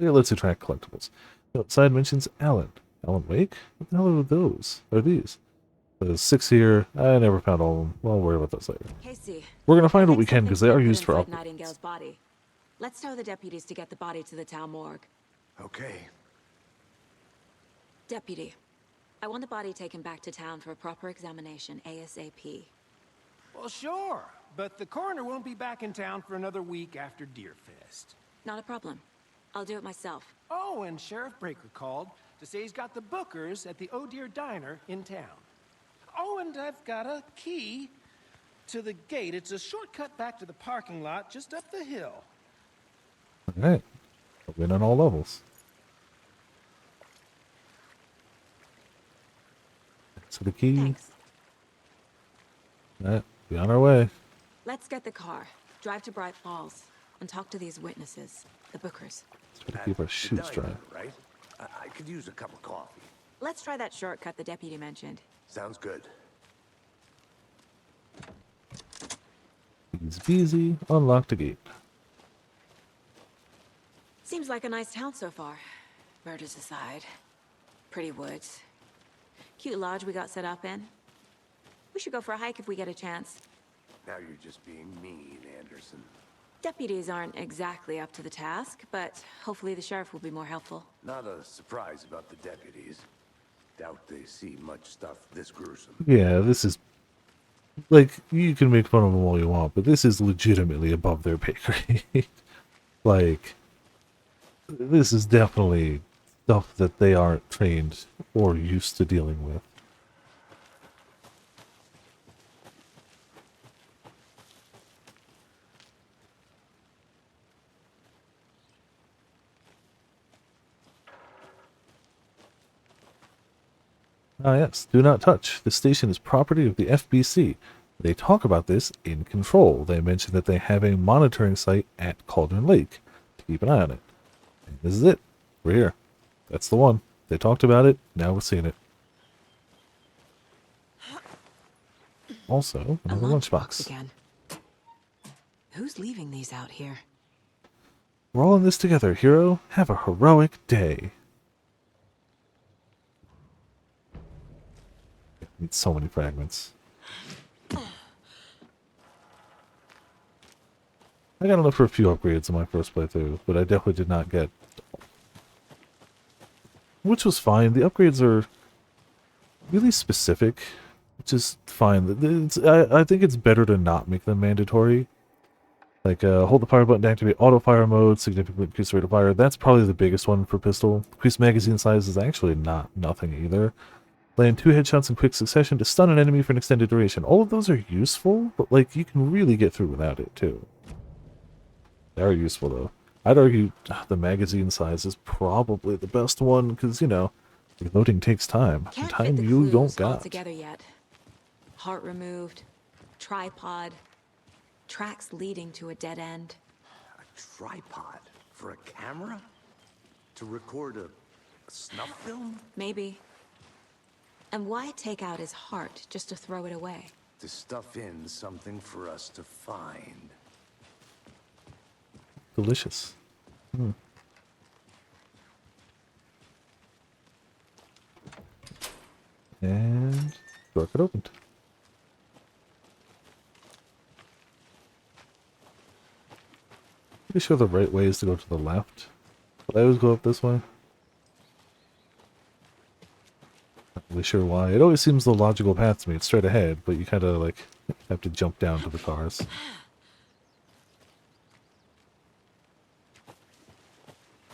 Yeah, let's track collectibles. Outside mentions Alan. Alan Wake? What the hell are those? Are these? There's 6 here. I never found all of them. Well, I'll worry about those later. Casey, we're gonna find what we can because they are used for upgrades. Nightingale's body. Let's tell the deputies to get the body to the town morgue. Okay. Deputy, I want the body taken back to town for a proper examination ASAP. Well, sure, but the coroner won't be back in town for another week after Deerfest. Not a problem. I'll do it myself. Oh, and Sheriff Breaker called to say he's got the Bookers at the Oh Dear Diner in town. Oh, and I've got a key to the gate. It's a shortcut back to the parking lot just up the hill. Alright. I'll win on all levels. So the key. Thanks. Alright, be on our way. Let's get the car, drive to Bright Falls, and talk to these witnesses, the Bookers. Let's try to keep our shoes dry. Right? I could use a cup of coffee. Let's try that shortcut the deputy mentioned. Sounds good. Easy peasy, unlock the gate. Seems like a nice town so far. Murders aside. Pretty woods. Cute lodge we got set up in. We should go for a hike if we get a chance. Now you're just being mean, Anderson. Deputies aren't exactly up to the task, but hopefully the sheriff will be more helpful. Not a surprise about the deputies. Doubt they see much stuff this gruesome. Yeah, this is... Like, you can make fun of them all you want, but this is legitimately above their pay grade. Like, this is definitely stuff that they aren't trained or used to dealing with. Ah yes, do not touch. This station is property of the FBC. They talk about this in Control. They mention that they have a monitoring site at Cauldron Lake. To keep an eye on it. And this is it. We're here. That's the one. They talked about it, now we're seeing it. Also, another lunchbox. Again. Who's leaving these out here? We're all in this together, hero. Have a heroic day. Need so many fragments. I got enough for a few upgrades in my first playthrough, but I definitely did not get... Which was fine. The upgrades are really specific, which is fine. I think it's better to not make them mandatory. Like, hold the fire button to activate auto fire mode, significantly increase the rate of fire. That's probably the biggest one for pistol. Increased magazine size is actually not nothing either. Land 2 headshots in quick succession to stun an enemy for an extended duration. All of those are useful, but like you can really get through without it too. They are useful though. I'd argue the magazine size is probably the best one because, you know, reloading takes time. And Can't time fit the you clues don't all got. together yet. Heart removed, tripod, tracks leading to a dead end. A tripod for a camera? To record a snuff film? Maybe. And why take out his heart just to throw it away? To stuff in something for us to find. Delicious. And door got opened. Pretty sure the right way is to go to the left. But I always go up this way. Not really sure why. It always seems the logical path to me. It's straight ahead, but you kind of like have to jump down to the cars.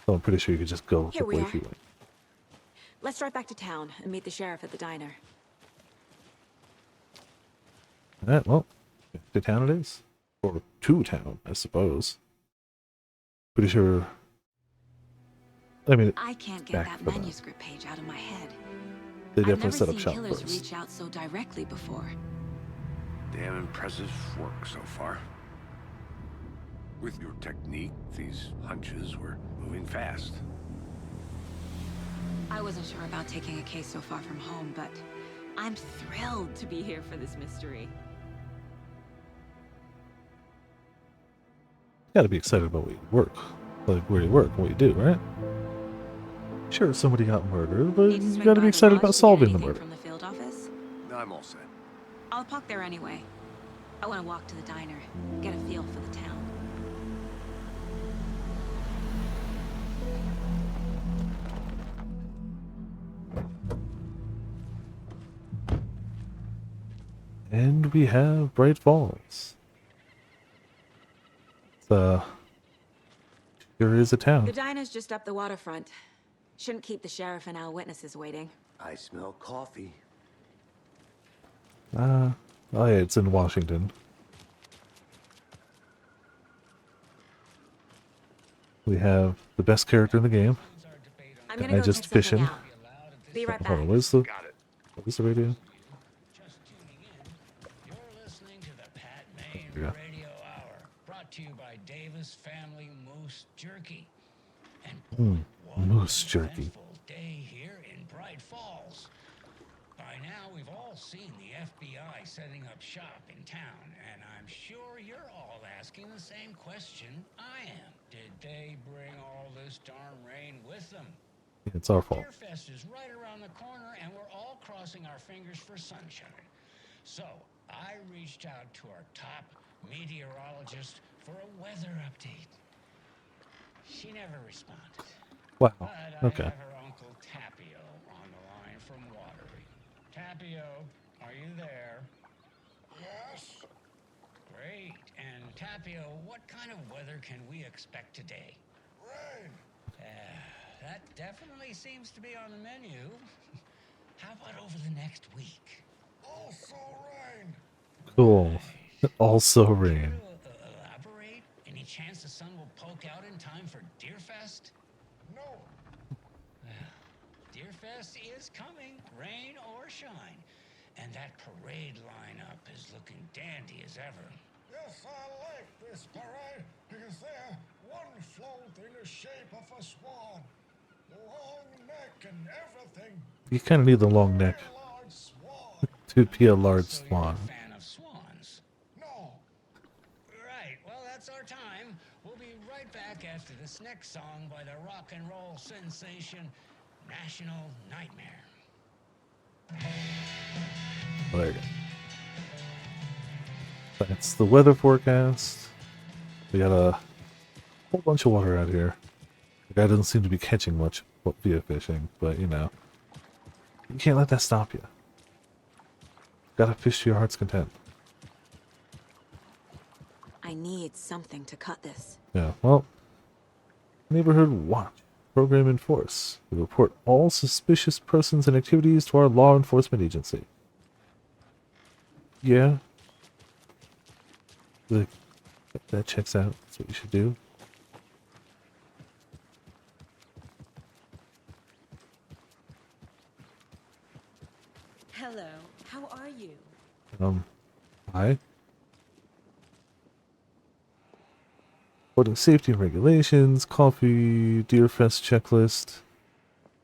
So I'm pretty sure you could just go Here the we way are. you went. Let's drive back to town and meet the sheriff at the diner. Alright, well, to town it is. Or to town, I suppose. Pretty sure. I mean, I can't get back that for that. manuscript page out of my head. They I've definitely never set up seen shop killers first. reach out so directly before. Damn impressive work so far. With your technique, these hunches were moving fast. I wasn't sure about taking a case so far from home, but I'm thrilled to be here for this mystery. You gotta be excited about where you work. Like, where you work and what you do, right? Sure, somebody got murdered, but Need to you swing gotta by be the excited lodge about to get solving the anything murder. from the field office? I'm all set. I'll park there anyway. I want to walk to the diner, get a feel for the town. And we have Bright Falls. Here is a town. The diner's just up the waterfront. Shouldn't keep the sheriff and our witnesses waiting. I smell coffee. Oh yeah, it's in Washington. We have the best character in the game. I'm Guy gonna go just check something fishing. out. Be right back. Hold on, where's the radio? Just tuning in. You're listening to the Pat Maine There you go. Radio Hour, brought to you by Davis Family Moose Jerky. And what moose an jerky. eventful day here in Bright Falls. By now, we've all seen the FBI setting up shop in town, and I'm sure you're all asking the same question I am. Did they bring all this darn rain with them? Yeah, it's our fault. Deerfest is right around the corner, and we're all crossing our fingers for sunshine. So I reached out to our top meteorologist for a weather update. She never responded. Wow. But I Okay. have her uncle Tapio on the line from Watery. Tapio, are you there? Yes? Great. And Tapio, what kind of weather can we expect today? Rain. That definitely seems to be on the menu. How about over the next week? Also rain. Cool. Also rain. Care to elaborate? Any chance the sun will poke out in time for Deerfest? No. Deerfest is coming, rain or shine. And that parade lineup is looking dandy as ever. Yes, I like this parade because they're one float in the shape of a swan. Long neck and everything. You kind of need the long neck Very large swan. to be a large So you're swan. a fan of swans? No. Right, well, that's our time. We'll be right back after this next song by the rock and roll sensation, National Nightmare. Oh, there you go. That's the weather forecast. We got a whole bunch of water out here. The guy doesn't seem to be catching much via fishing, but you know. You can't let that stop you. Gotta fish to your heart's content. I need something to cut this. Yeah, well, Neighborhood Watch. Program in force. We report all suspicious persons and activities to our law enforcement agency. Yeah. That checks out. That's what you should do. Hello, how are you? Hi. Boarding safety and regulations, coffee, Deerfest checklist,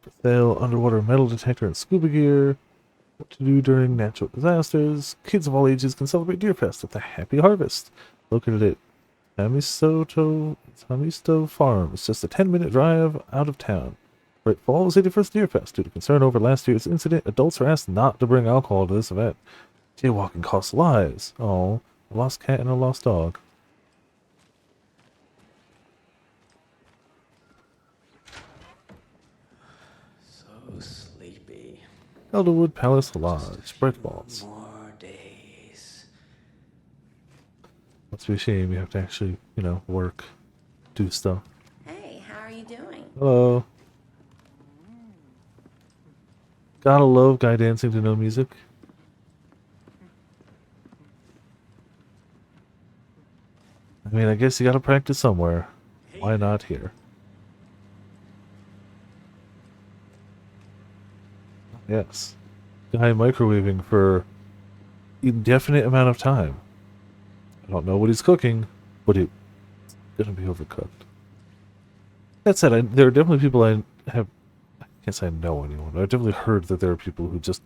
for sale, underwater metal detector and scuba gear, what to do during natural disasters. Kids of all ages can celebrate Deerfest with a happy harvest. Located at Tamisto Farm. It's just a 10-minute drive out of town. Bright Falls 81st Deerfest. Due to concern over last year's incident, adults are asked not to bring alcohol to this event. Jaywalking costs lives. Oh, a lost cat and a lost dog. So sleepy. Elderwood Palace Lodge. Bright Falls. More days. Must be a shame you have to actually, work, do stuff. Hey, how are you doing? Hello. Gotta love guy dancing to no music. I mean, I guess you gotta practice somewhere. Why not here? Yes. Guy microwaving for indefinite amount of time. I don't know what he's cooking, but it's gonna be overcooked. That said, there are definitely people I can't say I know anyone. I've definitely heard that there are people who just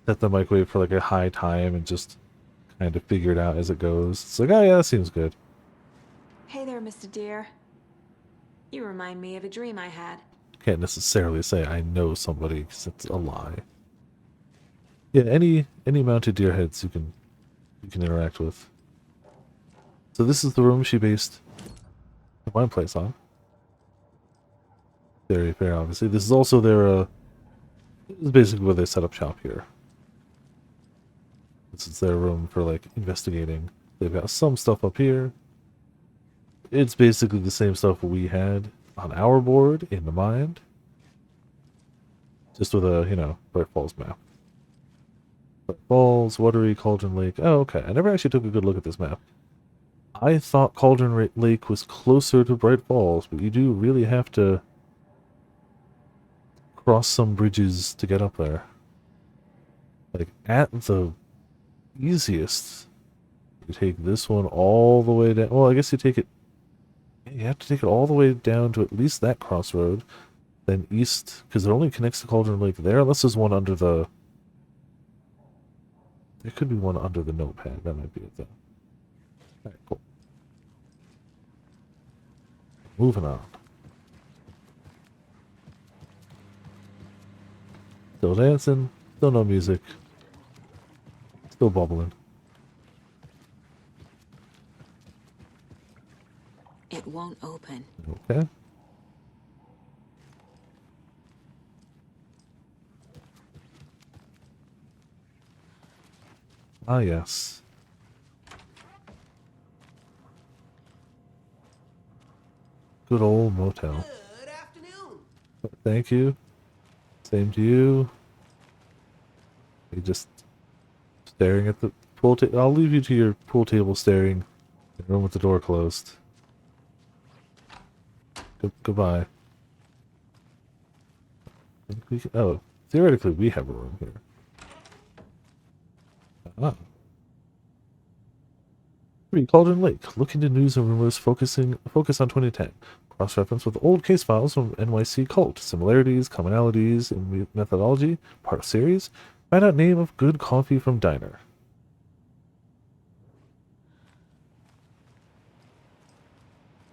set the microwave for like a high time and just kind of figure it out as it goes. It's like, oh yeah, that seems good. Hey there, Mr. Deer. You remind me of a dream I had. Can't necessarily say I know somebody because it's a lie. Yeah, any mounted deer heads you can interact with. So this is the room she based the wine place on. Very fair, obviously. This is also their, this is basically where they set up shop here. This is their room for, like, investigating. They've got some stuff up here. It's basically the same stuff we had on our board in the mind. Just with a, Bright Falls map. Bright Falls, Watery, Cauldron Lake. Oh, okay. I never actually took a good look at this map. I thought Cauldron Lake was closer to Bright Falls, but you do really have to cross some bridges to get up there. Like, at the easiest, you take this one all the way down. Well, I guess you take it... You have to take it all the way down to at least that crossroad. Then east, because it only connects to Cauldron Lake there, unless there's one under the... There could be one under the notepad. That might be it, though. Alright, cool. Moving on. Still dancing, still no music, still bubbling. It won't open. Okay. Ah, yes. Good old motel. Good afternoon. Thank you. Same to you. You just staring at the pool table. I'll leave you to your pool table staring in the room with the door closed. Goodbye. Oh, theoretically we have a room here. Ah. Cauldron Lake. Look into news and rumors. Focus on 2010. Cross-reference with old case files from NYC Cult. Similarities, commonalities in methodology. Part of series. Find out name of good coffee from diner.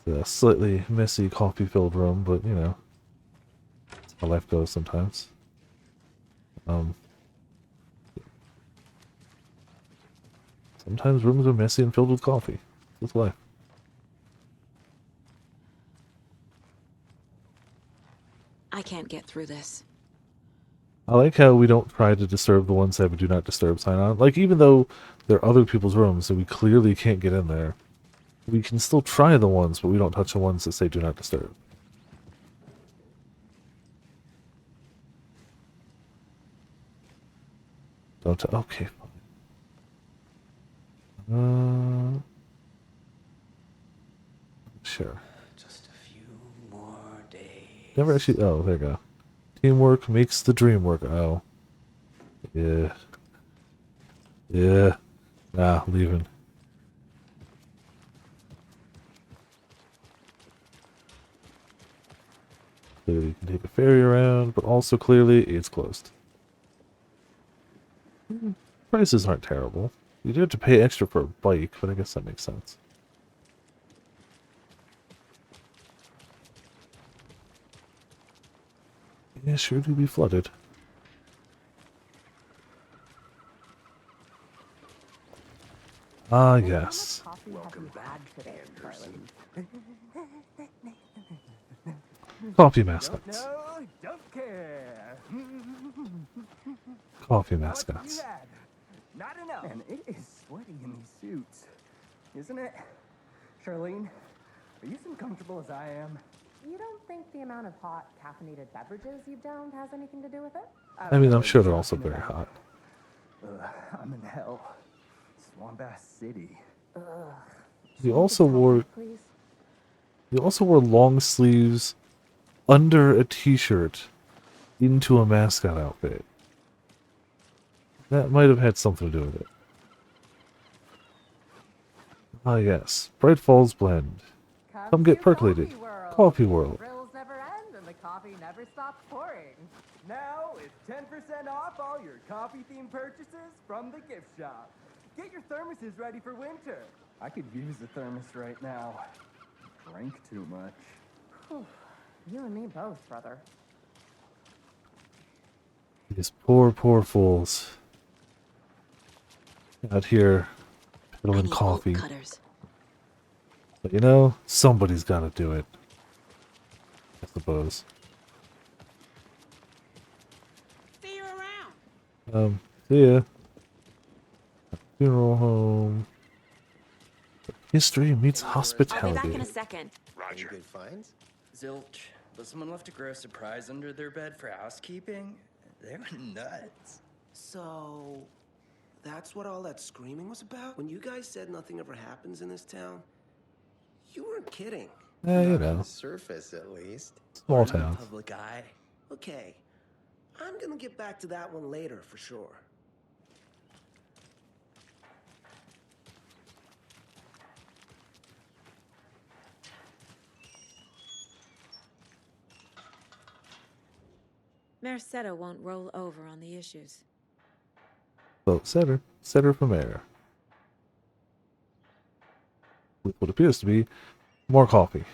It's a slightly messy coffee-filled room, but that's how life goes sometimes. Sometimes rooms are messy and filled with coffee. That's life. I can't get through this. I like how we don't try to disturb the ones that have a do not disturb sign on. Like, even though they're other people's rooms, so we clearly can't get in there. We can still try the ones, but we don't touch the ones that say do not disturb. Don't okay, fine. Sure. Just a few more days. Never actually. Oh, there you go. Teamwork makes the dream work. Oh. Yeah. Yeah. Nah, leaving. Clearly you can take a ferry around, but also clearly it's closed. Prices aren't terrible. You do have to pay extra for a bike, but I guess that makes sense. Yeah, sure do be flooded. Ah, yes. Welcome back, Anderson. Coffee mascots. No, don't care. Coffee mascots. Not enough. And it is sweaty in these suits, isn't it? Charlene, are you as comfortable as I am? You don't think the amount of hot caffeinated beverages you've downed has anything to do with it? I mean, I'm sure they're also very hot. I'm in hell. Swamp Ass City. You also wore long sleeves under a t-shirt into a mascot outfit. That might have had something to do with it. Ah yes, Bright Falls Blend. Come get percolated. Coffee World. Thrills never end and the coffee never stops pouring. Now it's 10% off all your coffee-themed purchases from the gift shop. Get your thermoses ready for winter. I could use a thermos right now. Drank too much. Whew. You and me both, brother. These poor, poor fools. Out here peddling coffee. But you know, somebody's gotta do it. I suppose. See you around. See ya. Funeral home. History meets hospitality. I'll be back in a second. Roger. Any good finds? Zilch, but someone left a gross surprise under their bed for housekeeping. They were nuts. So, that's what all that screaming was about? When you guys said nothing ever happens in this town, you weren't kidding. You On know. the surface, at least. Small Or in the town. Public eye. Okay, I'm gonna get back to that one later for sure. Merced won't roll over on the issues. Vote Setter. Setter for mayor. With what appears to be more coffee.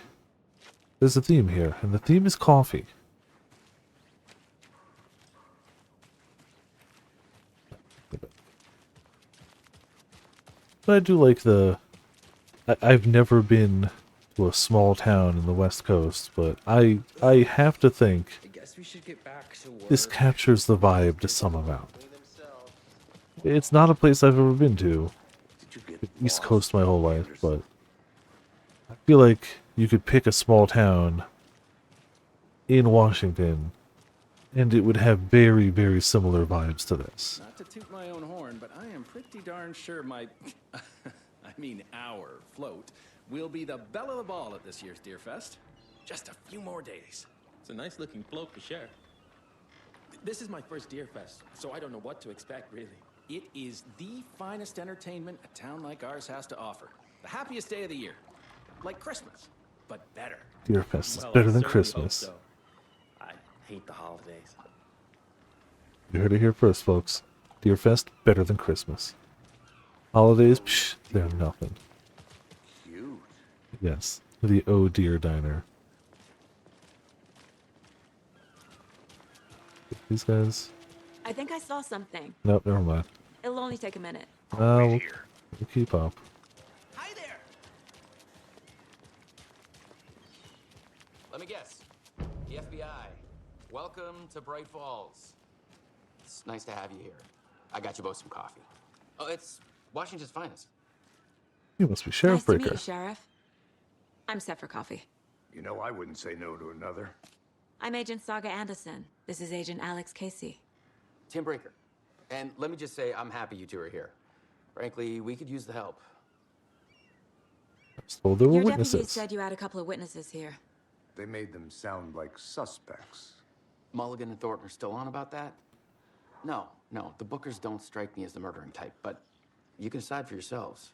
There's a theme here, and the theme is coffee. But I do like the... I've never been to a small town in the West Coast, but I have to think I guess we should get back to work. this captures the vibe to some amount. It's not a place I've ever been to. East Coast my whole life, but I feel like you could pick a small town in Washington and it would have very, very similar vibes to this. Not to toot my own horn, but I am pretty darn sure my, our float will be the belle of the ball at this year's Deer Fest. Just a few more days. It's a nice looking float for sure. This is my first Deer Fest, so I don't know what to expect, really. It is the finest entertainment a town like ours has to offer. The happiest day of the year. Like Christmas, but better. Deer Fest is Well, I better than certainly Christmas. hope so. I hate the holidays. You heard it here first, folks. Deer Fest better than Christmas. Holidays, psh, they're nothing. Cute. Yes, the Oh Deer Diner. These guys. I think I saw something. Nope, never mind. It'll only take a minute. We'll keep up. Hi there! Let me guess. The FBI. Welcome to Bright Falls. It's nice to have you here. I got you both some coffee. Oh, it's Washington's finest. You must be Sheriff Nice to meet Breaker. you, Sheriff. I'm set for coffee. You know, I wouldn't say no to another. I'm Agent Saga Anderson. This is Agent Alex Casey. Tim Brinker. And let me just say, I'm happy you two are here. Frankly, we could use the help. I was told there were Your deputy witnesses. said you had a couple of witnesses here. They made them sound like suspects. Mulligan and Thornton are still on about that? No, the Bookers don't strike me as the murdering type, but you can decide for yourselves.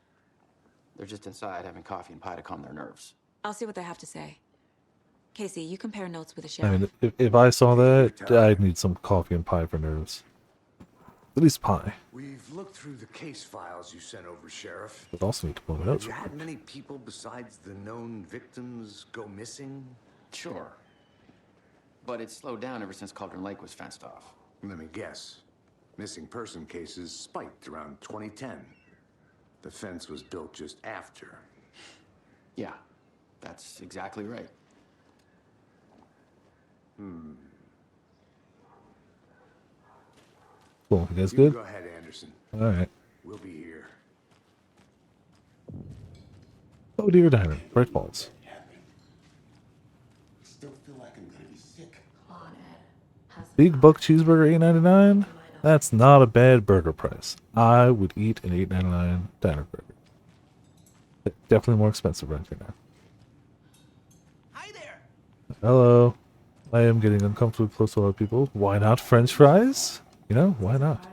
They're just inside having coffee and pie to calm their nerves. I'll see what they have to say. Casey, you compare notes with the I sheriff. mean, if I saw that, I'd need some coffee and pie for nerves. At least pie. We've looked through the case files you sent over, Sheriff. But also need to pull my Have notes. you had many people besides the known victims go missing? Sure. But it's slowed down ever since Cauldron Lake was fenced off. Let me guess. Missing person cases spiked around 2010. The fence was built just after. Yeah, that's exactly right. Cool. You guys You good? go ahead, Anderson. All right. We'll be here. Oh dear diner, Bright Falls. Still feel like I'm gonna be sick. Big Buck Cheeseburger, $8.99. That's not a bad burger price. I would eat an $8.99 diner burger. But definitely more expensive right here now. Hi there. Hello. I am getting uncomfortably close to a lot of people. Why not French fries? You know, why not?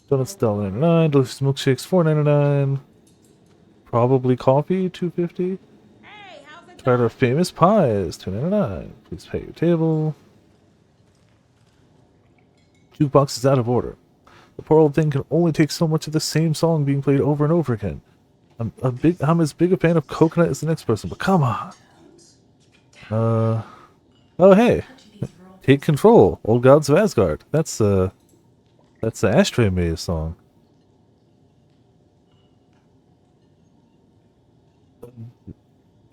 Donuts $1.99, delicious milkshakes $4.99. Probably coffee $2.50. Tried our famous pies $2.99. Please pay your table. Jukebox is out of order. The poor old thing can only take so much of the same song being played over and over again. I'm as big a fan of Coconut as the next person, but come on. Oh hey. Take Control, Old Gods of Asgard. That's the Ashtray Maze song.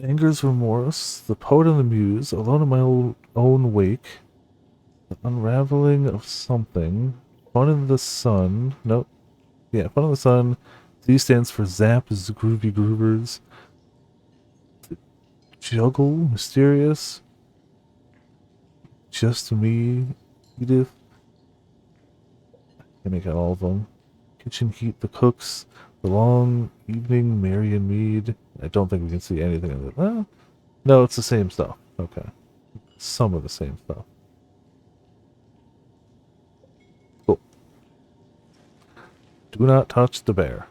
Anger's Remorse, The Poet and the Muse, Alone in My Own Wake, The Unraveling of Something, Fun in the Sun, nope, yeah, Fun in the Sun, Z stands for Zap's Groovy Groovers, Juggle, Mysterious, Just Me, Edith, I can make out all of them, Kitchen Heat, The Cooks, The Long Evening, Mary and Mead. I don't think we can see anything of it. Well, no, it's the same stuff. Okay. Some of the same stuff. Cool. Do not touch the bear.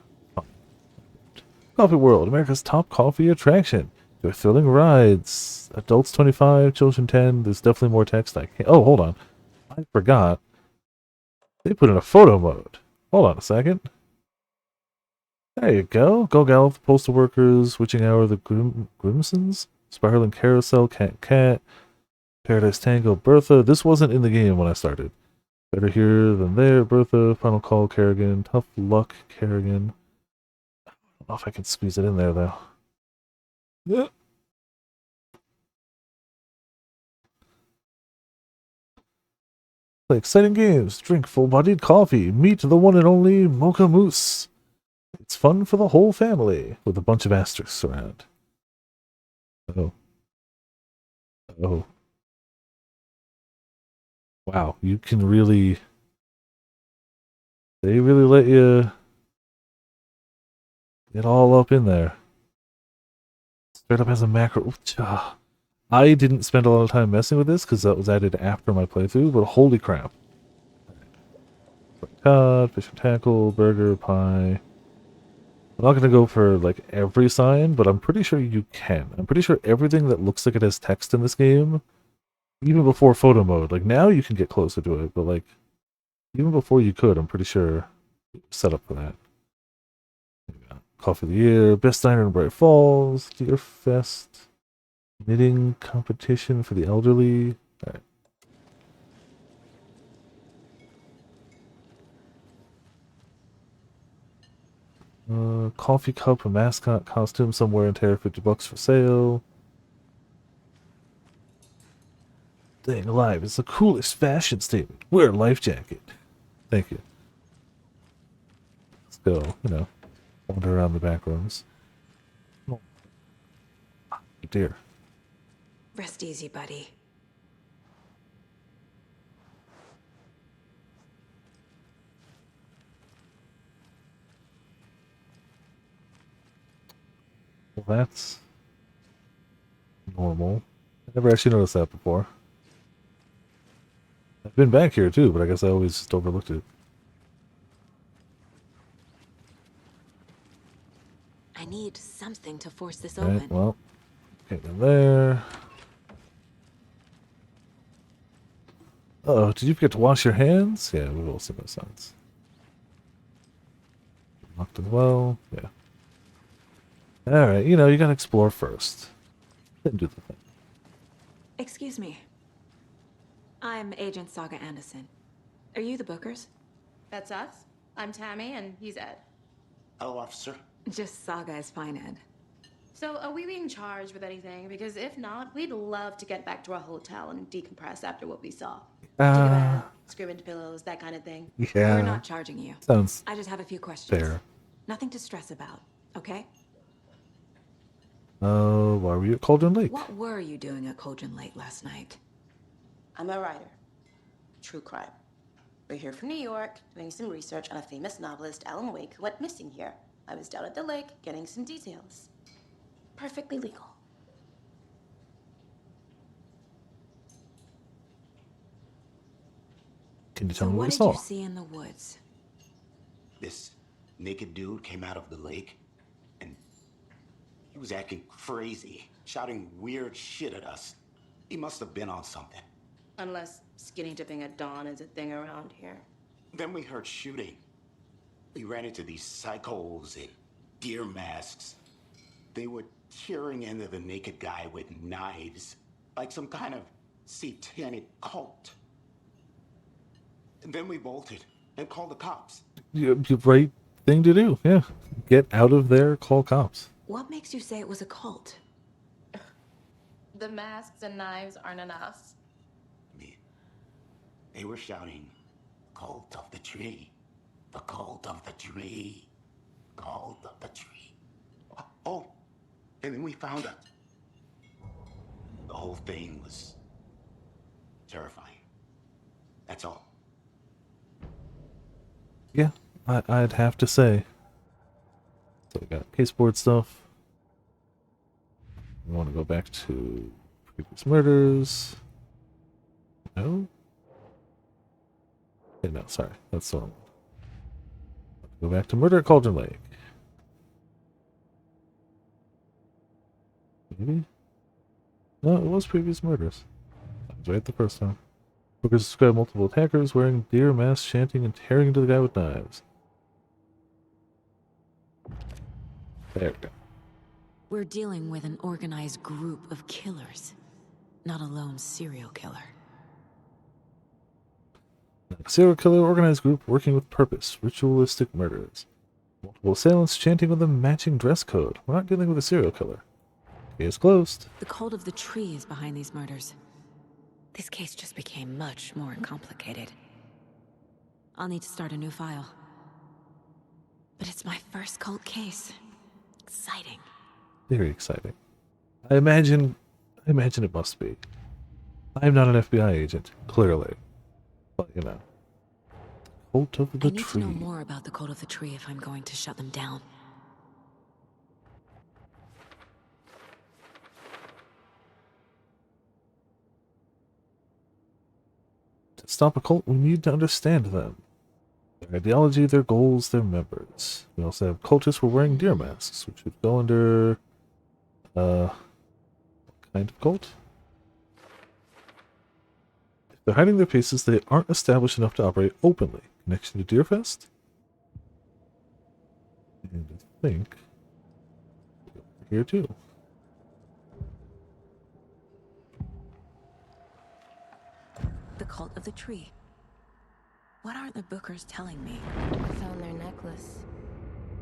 Coffee World, America's top coffee attraction. There are thrilling rides. Adults 25, children 10. There's definitely more text. I can't. Oh, hold on. I forgot. They put in a photo mode. Hold on a second. There you go. Go Gallop, the Postal Workers, Witching Hour, the Grimsons, Spiraling Carousel, Cat, Paradise Tango, Bertha. This wasn't in the game when I started. Better Here Than There, Bertha, Final Call, Kerrigan, Tough Luck, Kerrigan. I don't know if I can squeeze it in there, though. Yeah. Play exciting games, drink full-bodied coffee, meet the one and only Mocha Moose. It's fun for the whole family, with a bunch of asterisks around. Oh. Oh. Wow, you can really... They really let you get all up in there. Straight up has a macro... I didn't spend a lot of time messing with this, because that was added after my playthrough, but holy crap. Cod, fish and tackle, burger, pie... I'm not going to go for, like, every sign, but I'm pretty sure you can. I'm pretty sure everything that looks like it has text in this game, even before photo mode, like, now you can get closer to it, but, like, even before you could, I'm pretty sure set up for that. Coffee of the Year, Best Diner in Bright Falls, Deer Fest, Knitting Competition for the Elderly. All right. Coffee cup, a mascot costume somewhere in Terra, $50 for sale. Staying alive is the coolest fashion statement. Wear a life jacket. Thank you. Let's go, wander around the back rooms. deer. Rest easy, buddy. Well, that's normal. I never actually noticed that before. I've been back here too, but I guess I always just overlooked it. I need something to force this Right, open. well, okay, then there. Uh-oh, did you forget to wash your hands? Yeah, we've all seen those signs. Locked as well, yeah. Alright, you know, you gotta explore first. Then do the thing. Excuse me. I'm Agent Saga Anderson. Are you the Bookers? That's us. I'm Tammy, and he's Ed. Hello, officer. Just Saga is fine, Ed. So, are we being charged with anything? Because if not, we'd love to get back to our hotel and decompress after what we saw. Take a bath, scream into pillows, that kind of thing. Yeah. We're not charging you. Sounds I just have a few questions. fair. Nothing to stress about, okay? Why were you at Cauldron Lake? What were you doing at Cauldron Lake last night? I'm a writer. True crime. We're here from New York, doing some research on a famous novelist, Alan Wake, who went missing here. I was down at the lake, getting some details. Perfectly legal. Can you So tell me what what you did saw? you see in the woods? This naked dude came out of the lake, and he was acting crazy, shouting weird shit at us. He must have been on something. Unless skinny dipping at dawn is a thing around here. Then we heard shooting. We ran into these psychos in deer masks. They were tearing into the naked guy with knives, like some kind of satanic cult. And then we bolted and called the cops. You right thing to do, yeah. Get out of there, call cops. What makes you say it was a cult? The masks and knives aren't enough. They were shouting, "Cult of the tree, the cult of the tree, cult of the tree." Oh, and then we found it. The whole thing was terrifying. That's all. Yeah, I'd have to say. So we got caseboard stuff. We want to go back to previous murders. No? Okay, no, sorry. That's the wrong one. Go back to Murder at Cauldron Lake. Maybe? No, it was previous murders. I was right the first time. Bookers described multiple attackers wearing deer masks, chanting and tearing into the guy with knives. There we go. We're dealing with an organized group of killers, not a lone serial killer. A serial killer organized group working with purpose, ritualistic murders. Multiple assailants chanting with a matching dress code. We're not dealing with a serial killer. Case closed. The cult of the tree is behind these murders. This case just became much more complicated. I'll need to start a new file. But it's my first cult case. Exciting. Very exciting. I imagine it must be. I'm not an FBI agent, clearly. But, you know. Cult of the I need Tree. to know more about the cult of the tree if I'm going to shut them down. To stop a cult, we need to understand them. Their ideology, their goals, their members. We also have cultists who are wearing deer masks, which would go under... what kind of cult? If they're hiding their pieces, they aren't established enough to operate openly. Connection to Deerfest? And I think... here too. The cult of the tree. What aren't the Bookers telling me? I found their necklace.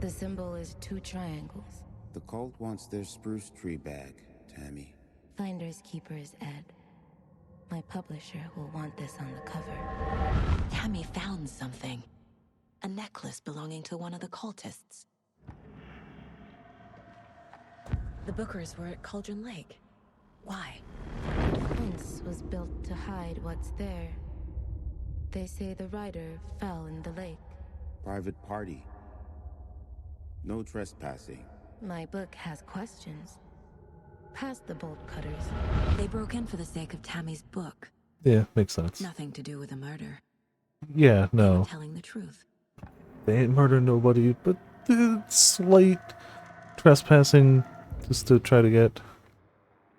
The symbol is 2 triangles. The cult wants their spruce tree back, Tammy. Finders keepers, Ed. My publisher will want this on the cover. Tammy found something. A necklace belonging to one of the cultists. The Bookers were at Cauldron Lake. Why? The defense was built to hide what's there. They say the rider fell in the lake. Private party. No trespassing. My book has questions. Past the bolt cutters. They broke in for the sake of Tammy's book. Yeah, makes sense. Nothing to do with a murder. Yeah, They were no. telling the truth. They ain't murdered nobody, but slight trespassing just to try to get,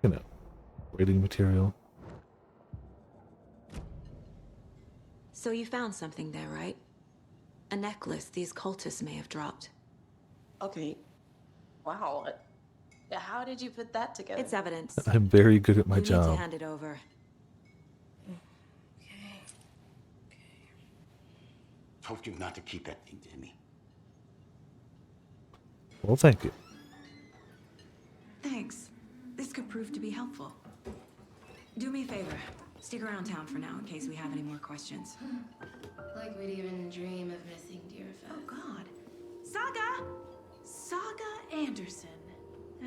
you know, rating material. So you found something there, right? A necklace these cultists may have dropped. Okay. Wow. How did you put that together? It's evidence. I'm very good at my You need to job. hand it over. Told you not to keep that thing to me. Well, thank you. Thanks. This could prove to be helpful. Do me a favor. Stick around town for now in case we have any more questions. Like we'd even dream of missing Deerfest. Oh, God. Saga! Saga Anderson.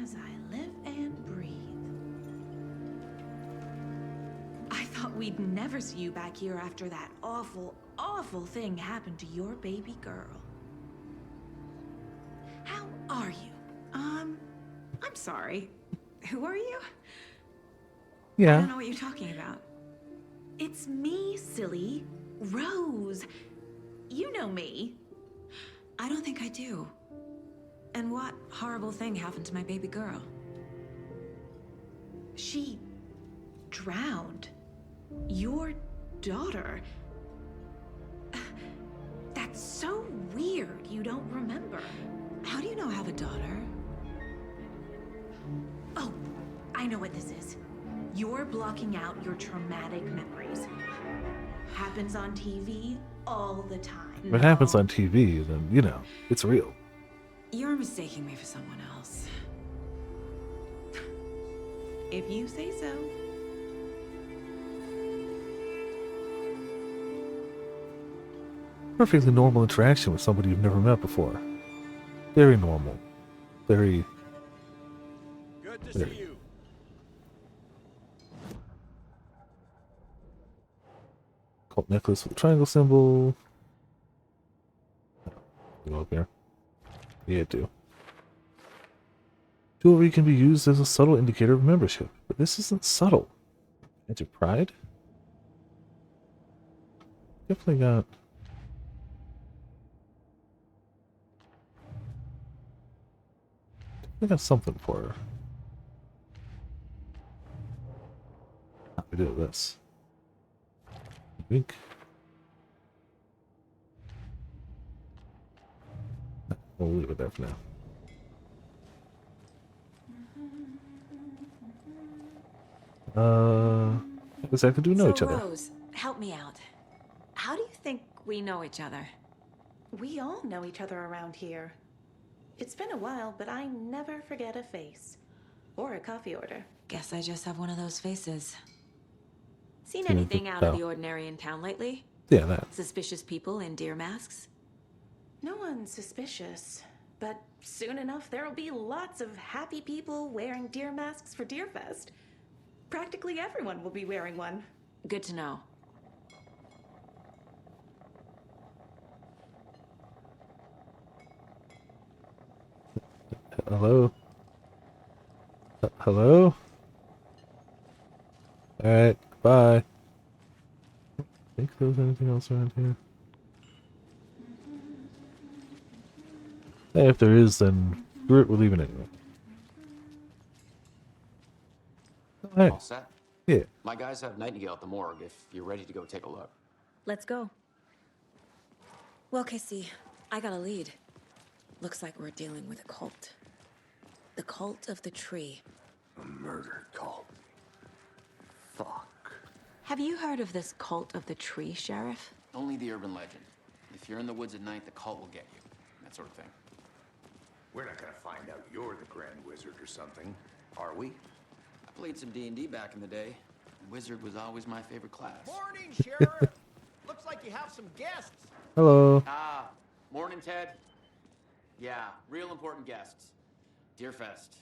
As I live and breathe. I thought we'd never see you back here after that awful, awful thing happened to your baby girl. How are you? I'm sorry. Who are you? I Yeah. don't know what you're talking about. It's me, silly. Rose. You know me. I don't think I do. And what horrible thing happened to my baby girl? She drowned. Your daughter. That's so weird you don't remember. How do you know I have a daughter? Oh, I know what this is. You're blocking out your traumatic memories. Happens on TV all the time. If it happens on TV, then, you know, it's real. You're mistaking me for someone else. If you say so. Perfectly normal interaction with somebody you've never met before. Very normal. Very... Good to very- see you. Cult necklace with a triangle symbol. Go up here. Yeah, do. Jewelry can be used as a subtle indicator of membership, but this isn't subtle. Magic Pride? Definitely got... I got something for her. Ah, we did this. Wink. We'll leave it there for now. I guess I could do know each other. Rose, help me out. How do you think we know each other? We all know each other around here. It's been a while, but I never forget a face. Or a coffee order. Guess I just have one of those faces. Seen Hmm, anything out of no. the ordinary in town lately? Yeah, that. Suspicious people in deer masks? No one's suspicious. But soon enough, there'll be lots of happy people wearing deer masks for Deerfest. Practically everyone will be wearing one. Good to know. Hello? Hello? Alright, bye. Think there was anything else around here? Hey, if there is, then screw it, we're leaving anyway. Hey. All set? Yeah. My guys have Nightingale at the morgue if you're ready to go take a look. Let's go. Well, Casey, I got a lead. Looks like we're dealing with a cult. The cult of the tree. A murder cult. Fuck. Have you heard of this cult of the tree, Sheriff? Only the urban legend. If you're in the woods at night, the cult will get you. That sort of thing. We're not gonna find out you're the Grand Wizard or something, are we? I played some D&D back in the day. Wizard was always my favorite class. Morning, Sheriff. Looks like you have some guests. Hello. Ah, morning, Ted. Yeah, real important guests. Deerfest.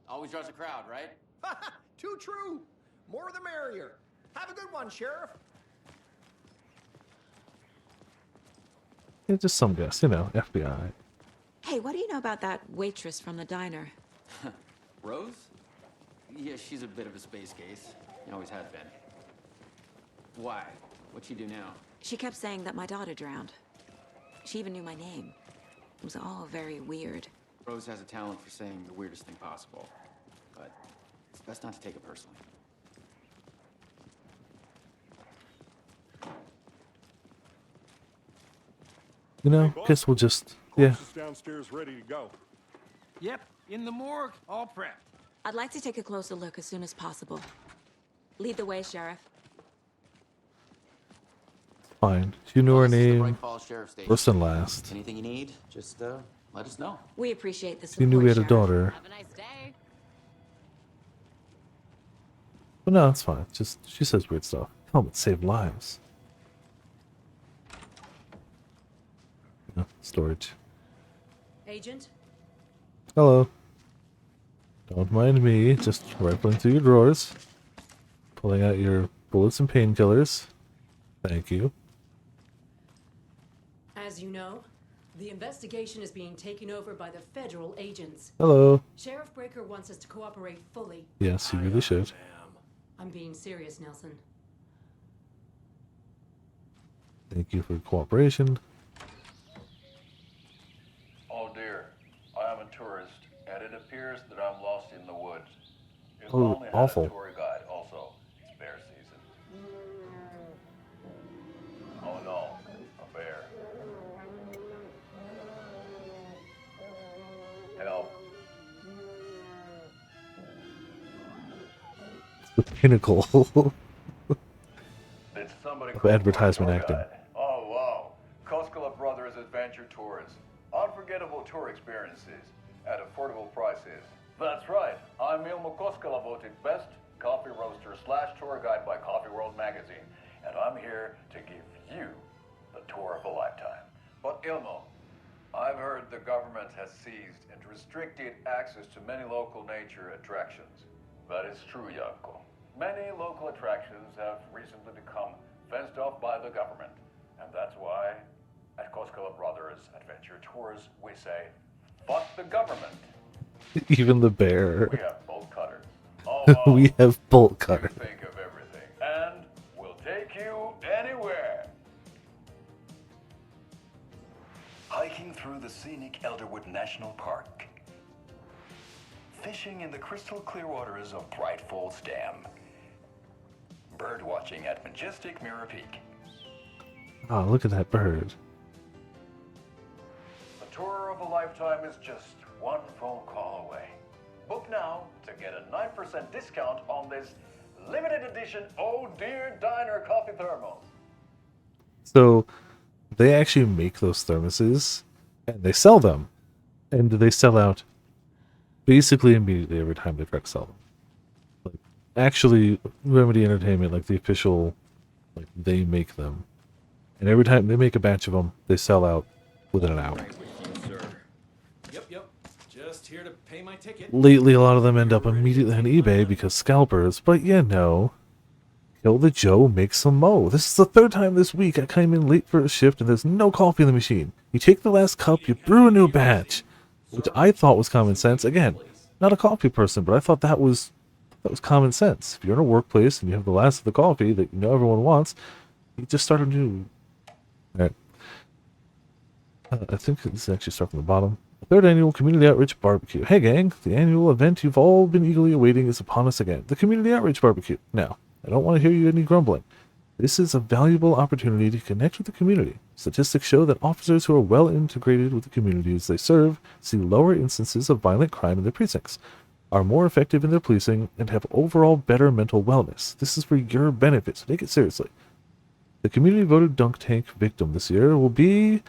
Always draws a crowd, right? Too true. More the merrier. Have a good one, Sheriff. Yeah, just some guess, you know, FBI. Hey, what do you know about that waitress from the diner? Rose? Yeah, she's a bit of a space case. Always has been. Why? What'd she do now? She kept saying that my daughter drowned. She even knew my name. It was all very weird. Rose has a talent for saying the weirdest thing possible. But it's best not to take it personally. You know, guess we'll just, yeah. Corpse is downstairs ready to go. Yep, in the morgue, all prepped. I'd like to take a closer look as soon as possible. Lead the way, Sheriff. Fine. You knew her This is the name. Bright Falls Sheriff Station. First and last. Anything you need, just let us know. We appreciate the support, You knew we had a Sheriff. daughter. Have a nice day. But no, it's fine. Just, she says weird stuff. Helmets save lives. No, storage. Agent? Hello. Don't mind me, just rifling through your drawers. Pulling out your bullets and painkillers. Thank you. As you know, the investigation is being taken over by the federal agents. Hello. Sheriff Breaker wants us to cooperate fully. Yes, you really should. I'm being serious, Nelson. Thank you for your cooperation. Oh dear, I am a tourist, and it appears that I'm lost in the woods. You Oh, only had awful. a tour guide also. It's bear season. Oh no, a bear. Help. The pinnacle Did somebody of call for a advertisement tour acting. guide? Oh wow, Koskela Brothers Adventure Tours. Unforgettable tour experiences at affordable prices. That's right, I'm Ilmo Koskela, voted best coffee roaster / tour guide by Coffee World magazine, and I'm here to give you the tour of a lifetime. But Ilmo, I've heard the government has seized and restricted access to many local nature attractions. That is true, Janko. Many local attractions have recently become fenced off by the government, and that's why at Koskela Brothers Adventure Tours we say, fuck the government. Even the bear. We have bolt cutters. Oh, We have bolt cutter. think of everything, and we'll take you anywhere. Hiking through the scenic Elderwood National Park. Fishing in the crystal clear waters of Bright Falls Dam. Bird watching at majestic Mirror Peak. Ah, look at that bird. The tour of a lifetime is just one phone call away. Book now to get a 9% discount on this limited edition Oh Dear Diner coffee thermos. So, they actually make those thermoses, and they sell them. And they sell out basically immediately every time they try to sell them. Like, actually, Remedy Entertainment, like the official, like, they make them. And every time they make a batch of them, they sell out within an hour. Yep. Just here to pay my ticket. Lately, a lot of them end up immediately on eBay because scalpers, but you know, Kill the Joe makes some mo. This is the third time this week I came in late for a shift and there's no coffee in the machine. You take the last cup, you brew a new batch, which I thought was common sense. Again, not a coffee person, but I thought that was common sense. If you're in a workplace and you have the last of the coffee that you know everyone wants, you just start a new. All right. I think this actually start from the bottom. Third annual Community Outreach Barbecue. Hey gang, the annual event you've all been eagerly awaiting is upon us again. The Community Outreach Barbecue. Now, I don't want to hear you any grumbling. This is a valuable opportunity to connect with the community. Statistics show that officers who are well integrated with the communities they serve see lower instances of violent crime in their precincts, are more effective in their policing, and have overall better mental wellness. This is for your benefit, so take it seriously. The community voted dunk tank victim this year will be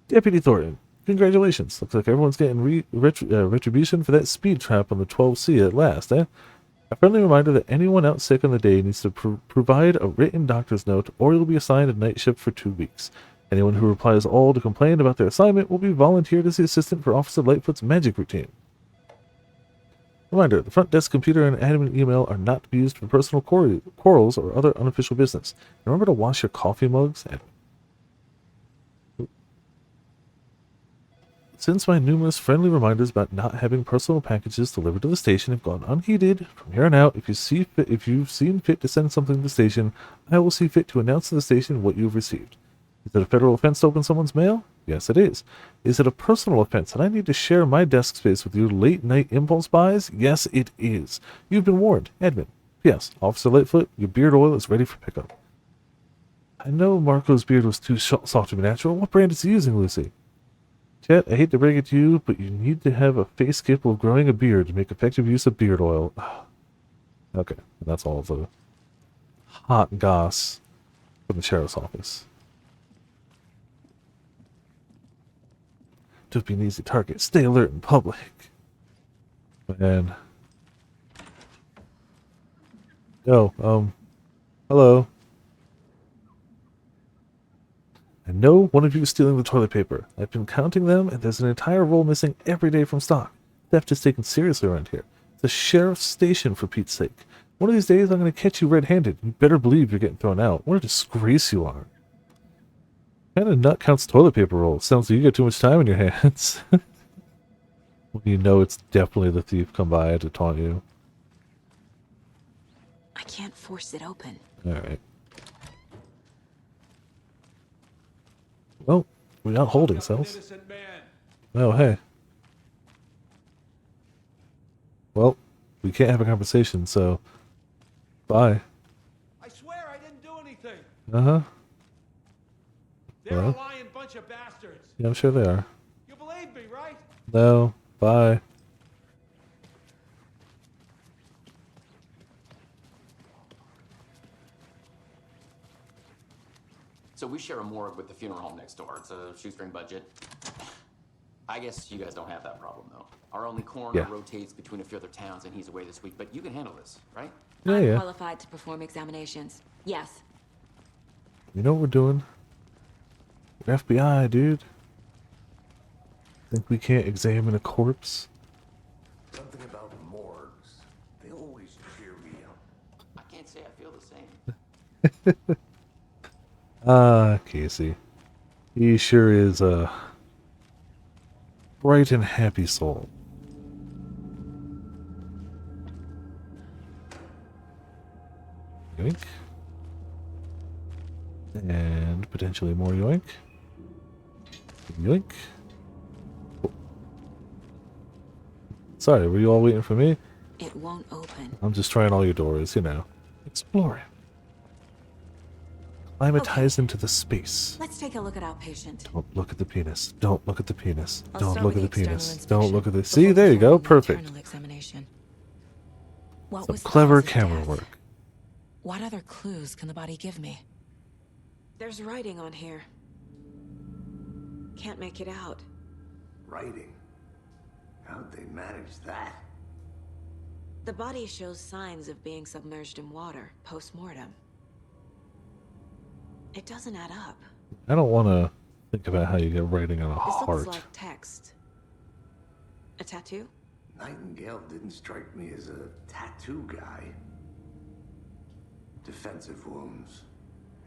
Deputy Thornton. Congratulations. Looks like everyone's getting retribution for that speed trap on the 12C at last, eh? A friendly reminder that anyone out sick on the day needs to provide a written doctor's note, or you'll be assigned a night shift for 2 weeks. Anyone who replies all to complain about their assignment will be volunteered as the assistant for Officer Lightfoot's magic routine. Reminder, the front desk computer and admin email are not to be used for personal quarrels or other unofficial business. Remember to wash your coffee mugs? Since my numerous friendly reminders about not having personal packages delivered to the station have gone unheeded, from here on out, if you've seen fit to send something to the station, I will see fit to announce to the station what you've received. Is it a federal offense to open someone's mail? Yes, it is. Is it a personal offense and I need to share my desk space with you late-night impulse buys? Yes, it is. You've been warned. Admin. P.S. Officer Lightfoot, your beard oil is ready for pickup. I know Marco's beard was too soft to be natural. What brand is he using, Lucy? Chet, I hate to break it to you, but you need to have a face capable of growing a beard to make effective use of beard oil. Okay, that's all of the hot goss from the sheriff's office. Don't be an easy target. Stay alert in public. Man. Oh, hello. I know one of you is stealing the toilet paper. I've been counting them, and there's an entire roll missing every day from stock. Theft is taken seriously around here. It's a sheriff's station, for Pete's sake. One of these days, I'm going to catch you red-handed. You better believe you're getting thrown out. What a disgrace you are. What kind of nut counts toilet paper rolls? Sounds like you got too much time in your hands. When you know it's definitely the thief come by to taunt you. I can't force it open. Alright. Well, we're not holding cells. Oh, hey. Well, we can't have a conversation, so... Bye. I swear I didn't do anything. Uh-huh. They're Well. a lying bunch of bastards. Yeah, I'm sure they are. You believe me, right? No. Bye. So we share a morgue with the funeral home next door. It's a shoestring budget. I guess you guys don't have that problem, though. Our only coroner Yeah. rotates between a few other towns, and he's away this week. But you can handle this, right? Yeah, I'm yeah. qualified to perform examinations. Yes. You know what we're doing? We're FBI, dude. Think we can't examine a corpse? Something about morgues. They always cheer me up. I can't say I feel the same. Casey. He sure is a bright and happy soul. Yoink. And potentially more yoink. Yoink. Oh. Sorry, were you all waiting for me? It won't open. I'm just trying all your doors, you know. Exploring. Climatize into the space. Let's take a look at outpatient. Don't look at the penis. Don't look at the penis. I'll Don't start look with at the the external penis. inspection Don't look at the... before See, there you go. performing the Perfect. internal examination. What Some was the clever cause of camera death? work. What other clues can the body give me? There's writing on here. Can't make it out. Writing? How'd they manage that? The body shows signs of being submerged in water post-mortem. It doesn't add up. I don't want to think about how you get writing on a This heart. looks like text. A tattoo? Nightingale didn't strike me as a tattoo guy. Defensive wounds.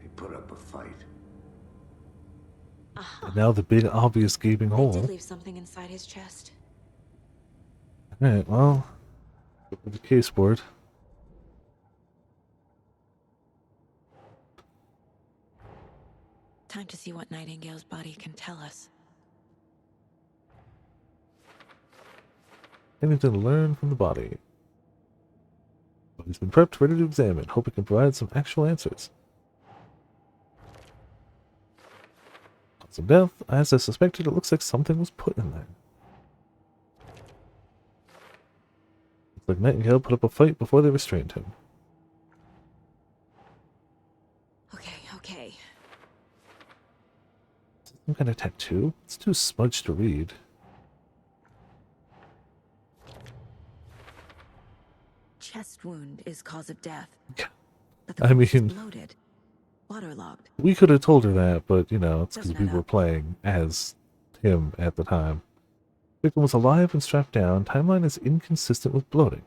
He put up a fight. And now the big obvious gaping They hole. did leave something inside his chest. Alright, well, the case board. Time to see what Nightingale's body can tell us. Anything to learn from the body. Body's been prepped, ready to examine. Hope it can provide some actual answers. Cause of death, as I suspected, it looks like something was put in there. Looks like Nightingale put up a fight before they restrained him. Okay. Some kind of tattoo? It's too smudged to read. Chest wound is cause of death. But I the corpse is mean- bloated, waterlogged. We could have told her that, but, you know, it's because Doesn't we add were up. playing as him at the time. Victim was alive and strapped down. Timeline is inconsistent with bloating.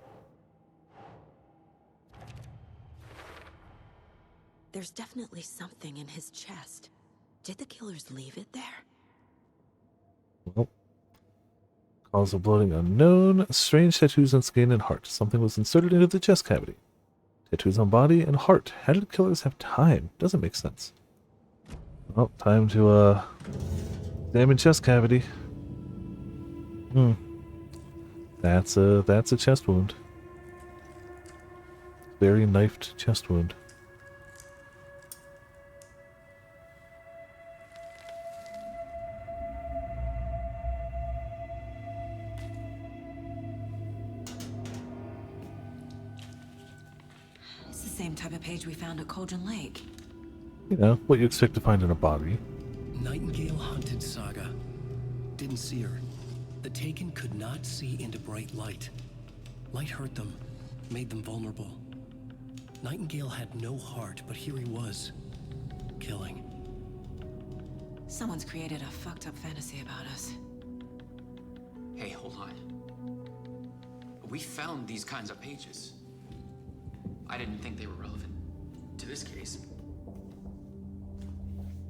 There's definitely something in his chest. Did the killers leave it there? Well, cause of bloating unknown. Strange tattoos on skin and heart. Something was inserted into the chest cavity. Tattoos on body and heart. How did killers have time? Doesn't make sense. Well, time to examine chest cavity. That's a chest wound. Very knifed chest wound. It's the same type of page we found at Cauldron Lake. You know, what you expect to find in a body. Nightingale hunted Saga. Didn't see her. The Taken could not see into bright light. Light hurt them, made them vulnerable. Nightingale had no heart, but here he was, killing. Someone's created a fucked up fantasy about us. Hey, hold on. We found these kinds of pages. I didn't think they were relevant to this case.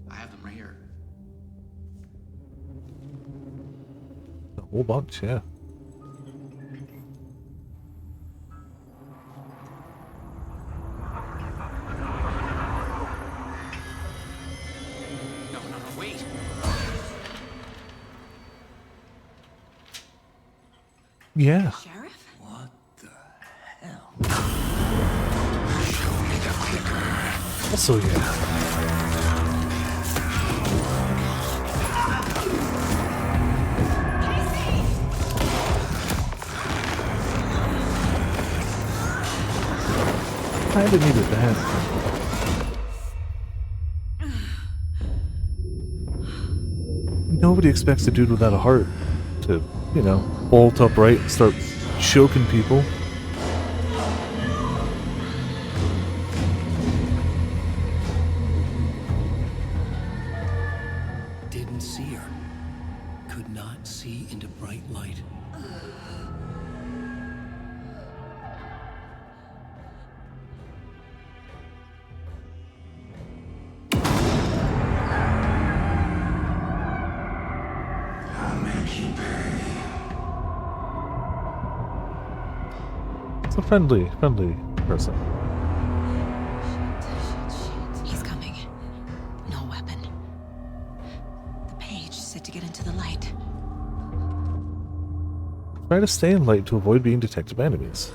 I have them right here. A whole bunch, yeah. No, wait. Yeah. Sheriff? What the hell? Show me the clicker. Also, yeah. Kinda needed that. Nobody expects a dude without a heart to, you know, bolt upright and start choking people. Didn't see her. Could not see into bright light. It's a friendly person. He's coming. No weapon. The page said to get into the light. Try to stay in light to avoid being detected by enemies.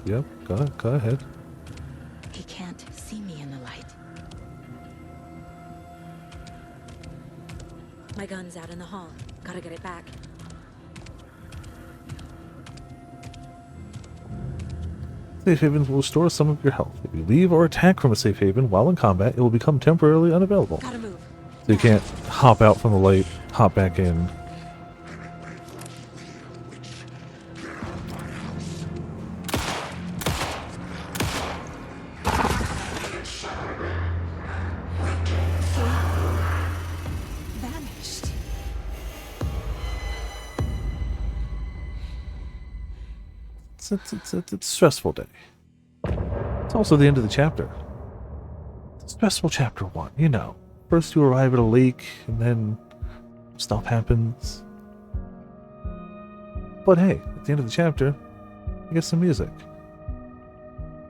Yep, go ahead. He can't see me in the light. My gun's out in the hall. Gotta get it back. Safe havens will restore some of your health. If you leave or attack from a safe haven while in combat, it will become temporarily unavailable. Gotta move. So you can't hop out from the light, hop back in. Vanished. It's a stressful day. It's also the end of the chapter. It's a stressful chapter 1, you know. First you arrive at a lake, and then stuff happens. But hey, at the end of the chapter, you get some music.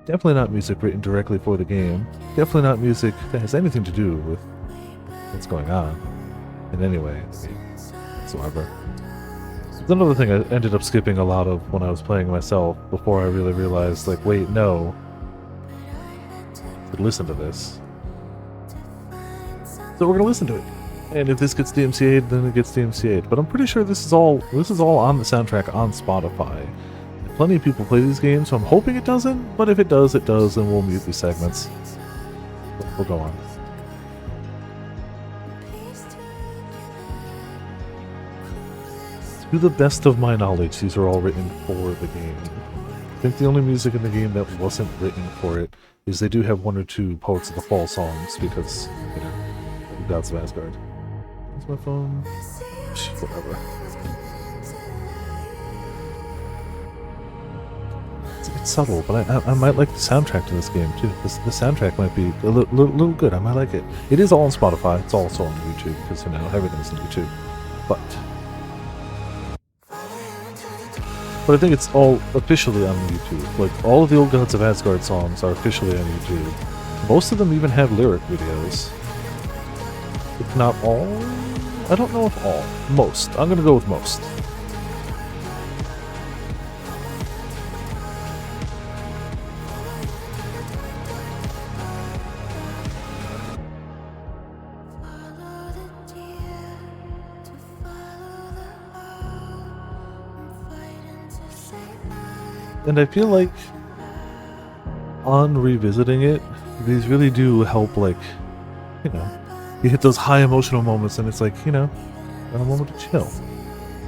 Definitely not music written directly for the game. Definitely not music that has anything to do with what's going on in any way whatsoever. It's another thing I ended up skipping a lot of when I was playing myself before I really realized, like, wait, no. I could listen to this. So we're gonna listen to it. And if this gets DMCA'd, then it gets DMCA'd. But I'm pretty sure this is all on the soundtrack on Spotify. And plenty of people play these games, so I'm hoping it doesn't, but if it does, and we'll mute these segments. We'll go on. To the best of my knowledge, these are all written for the game. I think the only music in the game that wasn't written for it is they do have one or two Poets of the Fall songs because, you know, Gods of Asgard. Where's my phone? Whatever. It's subtle, but I might like the soundtrack to this game too. The soundtrack might be a little good. I might like it. It is all on Spotify. It's also on YouTube because, you know, everything's on YouTube. But I think it's all officially on YouTube. Like, all of the old Gods of Asgard songs are officially on YouTube. Most of them even have lyric videos. If not all? I don't know if all. Most. I'm gonna go with most. And I feel like, on revisiting it, these really do help, like, you know, you hit those high emotional moments and it's like, you know, a moment to chill.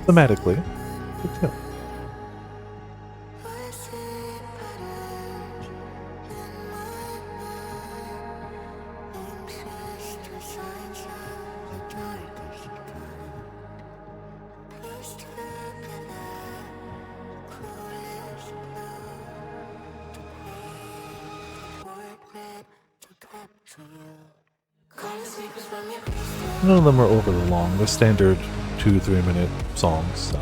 Thematically, to chill. None of them are overly long. They're standard 2-3 minute songs, so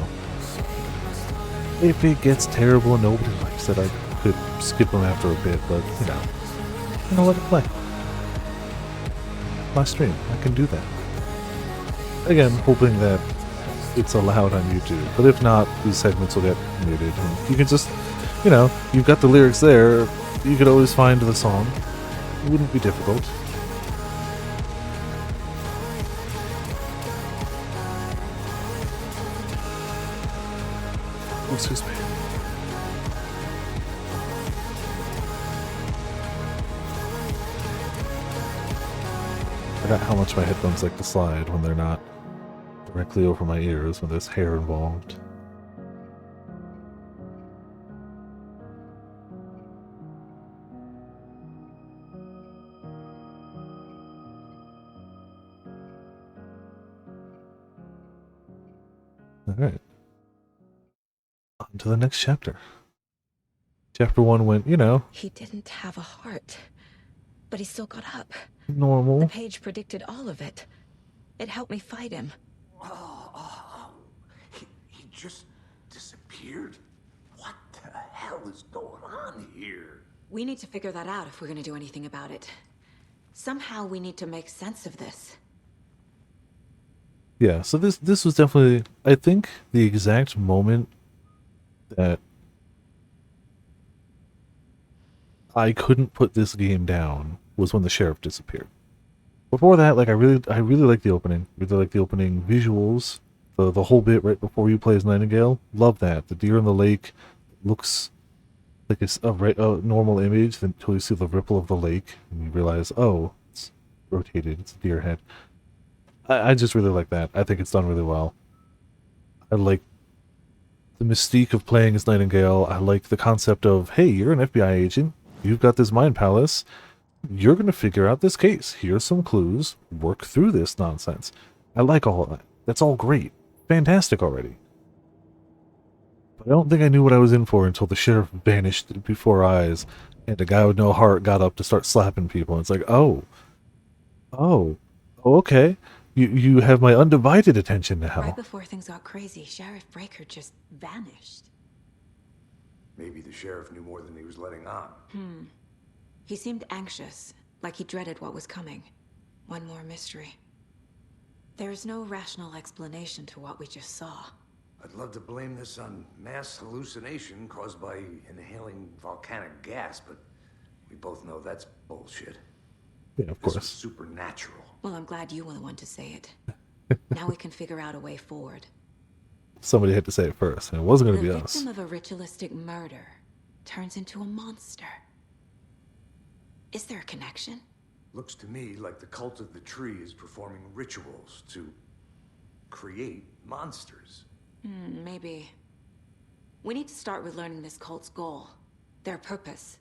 if it gets terrible and nobody likes it, I could skip them after a bit, but you know, let it play. My stream, I can do that. Again, hoping that it's allowed on YouTube, but if not, these segments will get muted. And you can just, you know, you've got the lyrics there, you could always find the song. It wouldn't be difficult. Excuse me. I forgot how much my headphones like to slide when they're not directly over my ears, when there's hair involved. Alright. On to the next chapter. Chapter 1 went, you know... He didn't have a heart, but he still got up. Normal. The page predicted all of it. It helped me fight him. He just disappeared? What the hell is going on here? We need to figure that out if we're gonna do anything about it. Somehow we need to make sense of this. Yeah, so this was definitely, I think, the exact moment that I couldn't put this game down was when the sheriff disappeared. Before that, like, I really like the opening. Really like the opening visuals. The whole bit right before you play as Nightingale. Love that. The deer in the lake looks like it's a normal image until you see the ripple of the lake and you realize, oh, it's rotated. It's a deer head. I just really like that. I think it's done really well. I like the mystique of playing as Nightingale. I like the concept of, hey, you're an FBI agent. You've got this mind palace. You're going to figure out this case. Here's some clues. Work through this nonsense. I like all of that. That's all great. Fantastic already. But I don't think I knew what I was in for until the sheriff vanished before our eyes and a guy with no heart got up to start slapping people. And it's like, oh, okay. You have my undivided attention now. Right before things got crazy, Sheriff Breaker just vanished. Maybe the sheriff knew more than he was letting on. He seemed anxious, like he dreaded what was coming. One more mystery. There's no rational explanation to what we just saw. I'd love to blame this on mass hallucination caused by inhaling volcanic gas, but we both know that's bullshit. Yeah, of course. This was supernatural. Well, I'm glad you were the one to say it. Now we can figure out a way forward. Somebody had to say it first, and it wasn't going to be us. The victim of a ritualistic murder turns into a monster. Is there a connection? Looks to me like the cult of the tree is performing rituals to create monsters. Maybe. We need to start with learning this cult's goal. Their purpose.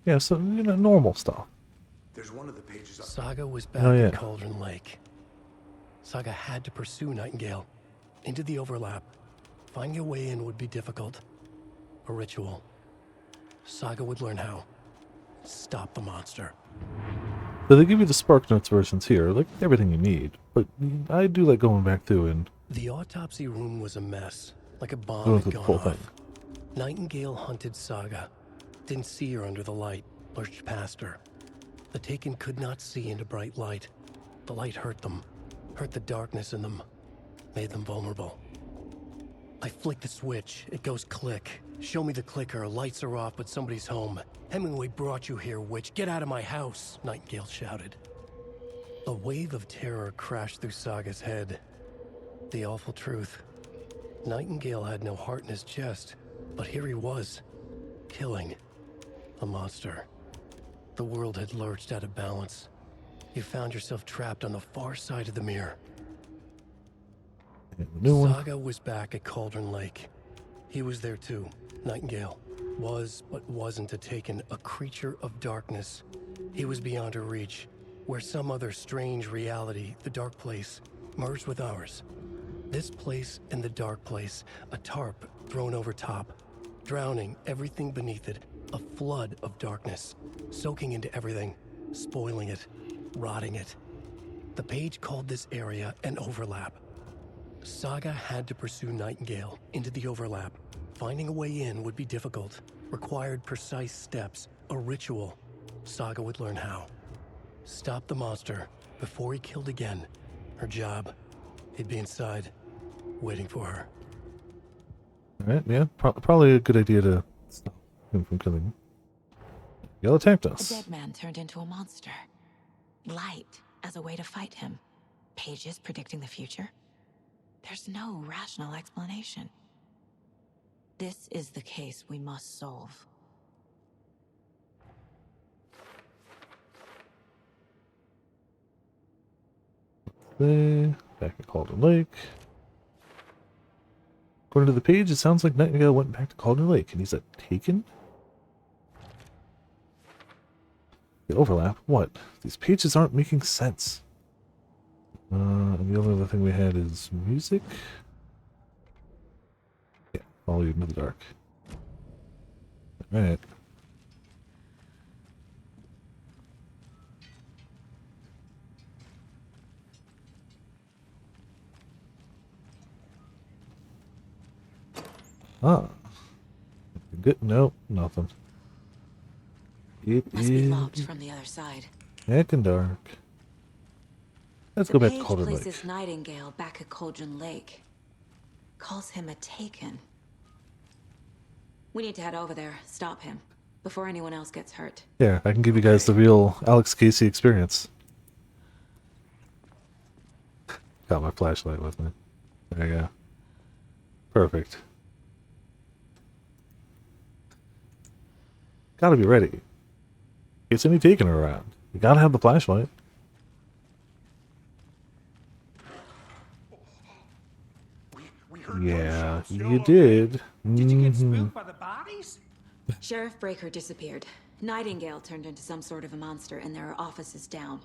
Yeah, so, normal stuff. There's one of the pages up. Saga was back Oh, yeah. at Cauldron Lake. Saga had to pursue Nightingale into the overlap. Finding a way in would be difficult. A ritual. Saga would learn how. Stop the monster. So they give you the Spark Notes versions here, like everything you need. But I do like going back through and The autopsy room was a mess, like a bomb going had through the gone whole off. thing. Nightingale hunted Saga. Didn't see her under the light, lurched past her. The Taken could not see into bright light. The light hurt them, hurt the darkness in them, made them vulnerable. I flick the switch, it goes click. Show me the clicker, lights are off, but somebody's home. Hemingway brought you here, witch. Get out of my house, Nightingale shouted. A wave of terror crashed through Saga's head. The awful truth. Nightingale had no heart in his chest, but here he was, killing a monster. The world had lurched out of balance. You found yourself trapped on the far side of the mirror. New one. Saga was back at Cauldron Lake. He was there too. Nightingale was, but wasn't a Taken, a creature of darkness. He was beyond her reach, where some other strange reality, the dark place, merged with ours. This place and the dark place, a tarp thrown over top, drowning everything beneath it, a flood of darkness, soaking into everything, spoiling it, rotting it. The page called this area an overlap. Saga had to pursue Nightingale into the overlap. Finding a way in would be difficult, required precise steps, a ritual. Saga would learn how. Stop the monster before he killed again. Her job, he'd be inside, waiting for her. Alright, yeah, probably a good idea to stop him from killing him. Y'all attacked A us. dead man turned into a monster. Light as a way to fight him. Pages predicting the future. There's no rational explanation. This is the case we must solve. Back at Cauldron Lake. According to the page, it sounds like Nightingale went back to Cauldron Lake, and he's a Taken? The overlap? What? These pages aren't making sense. And the only other thing we had is music. Yeah, follow you into the dark. Alright. Ah. Good. Nope, nothing. It Must be is locked from the other side. heckin' dark. Let's The go back to page Cauldron Lake. places Nightingale back at Cauldron Lake. Calls him a Taken. We need to head over there, stop him, before anyone else gets hurt. Yeah, I can give you guys the real Alex Casey experience. Got my flashlight with me. There you go. Perfect. Gotta be ready. Gets any taken around. You gotta have the flashlight. Yeah, you did. Mhm. By the bodies? Sheriff Breaker disappeared. Nightingale turned into some sort of a monster, and there are offices down.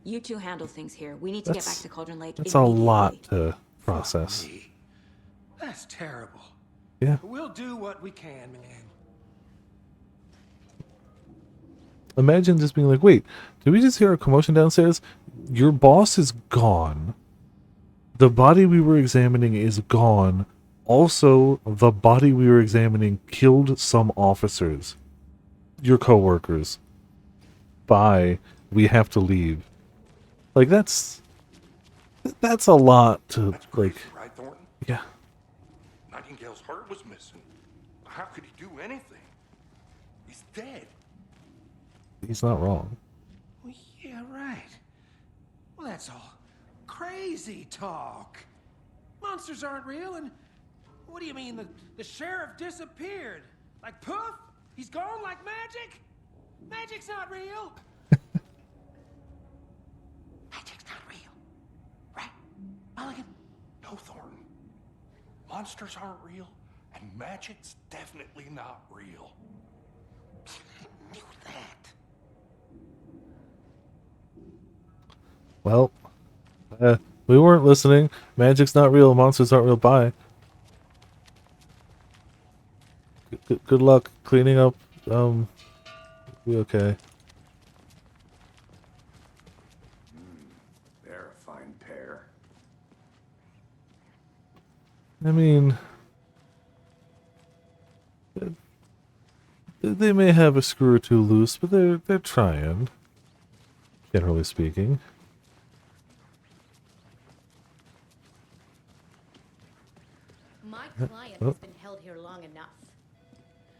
You two handle things here. We need to get back to Cauldron Lake. That's a lot to process. That's terrible. Yeah. We'll do what we can, man. Imagine just being like, wait, did we just hear a commotion downstairs? Your boss is gone. The body we were examining is gone. Also, the body we were examining killed some officers. Your coworkers. Bye. We have to leave. Like, that's a lot to, like, Right, Thornton? yeah. Nightingale's heart was missing. How could he do anything? He's dead. He's not wrong. Well, yeah, right. Well, that's all crazy talk. Monsters aren't real, and what do you mean the sheriff disappeared? Like poof? He's gone like magic? Magic's not real. Magic's not real, right? Mulligan? No, Thornton. Monsters aren't real, and magic's definitely not real. Knew that. Well, we weren't listening. Magic's not real. Monsters aren't real. Bye. Good luck cleaning up. Be okay. They're a fine pair. I mean, they may have a screw or two loose, but they're trying. Generally speaking. My client has been held here long enough.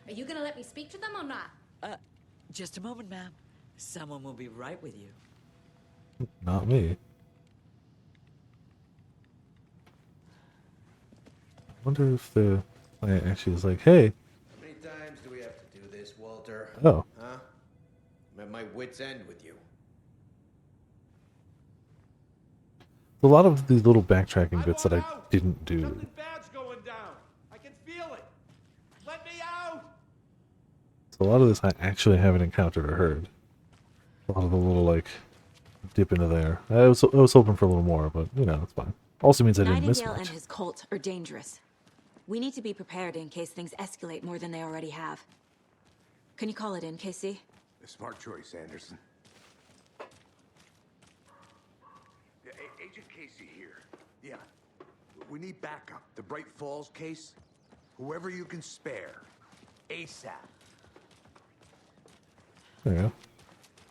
Are you gonna let me speak to them or not? Just a moment, ma'am. Someone will be right with you. Not me. I wonder if the client actually is like, hey. How many times do we have to do this, Walter? Oh. Huh? I'm at my wit's end with you. A lot of these little backtracking bits that I didn't do. Bad's going down. I can feel it. Let me out. So a lot of this I actually haven't encountered or heard. A lot of the little, like, dip into there. I was hoping for a little more, but, you know, it's fine. Also means I didn't miss Nightingale much. and his cult are dangerous. We need to be prepared in case things escalate more than they already have. Can you call it in, KC? A smart choice, Anderson. Yeah, Agent Casey here. Yeah. We need backup. The Bright Falls case. Whoever you can spare. ASAP. There you go.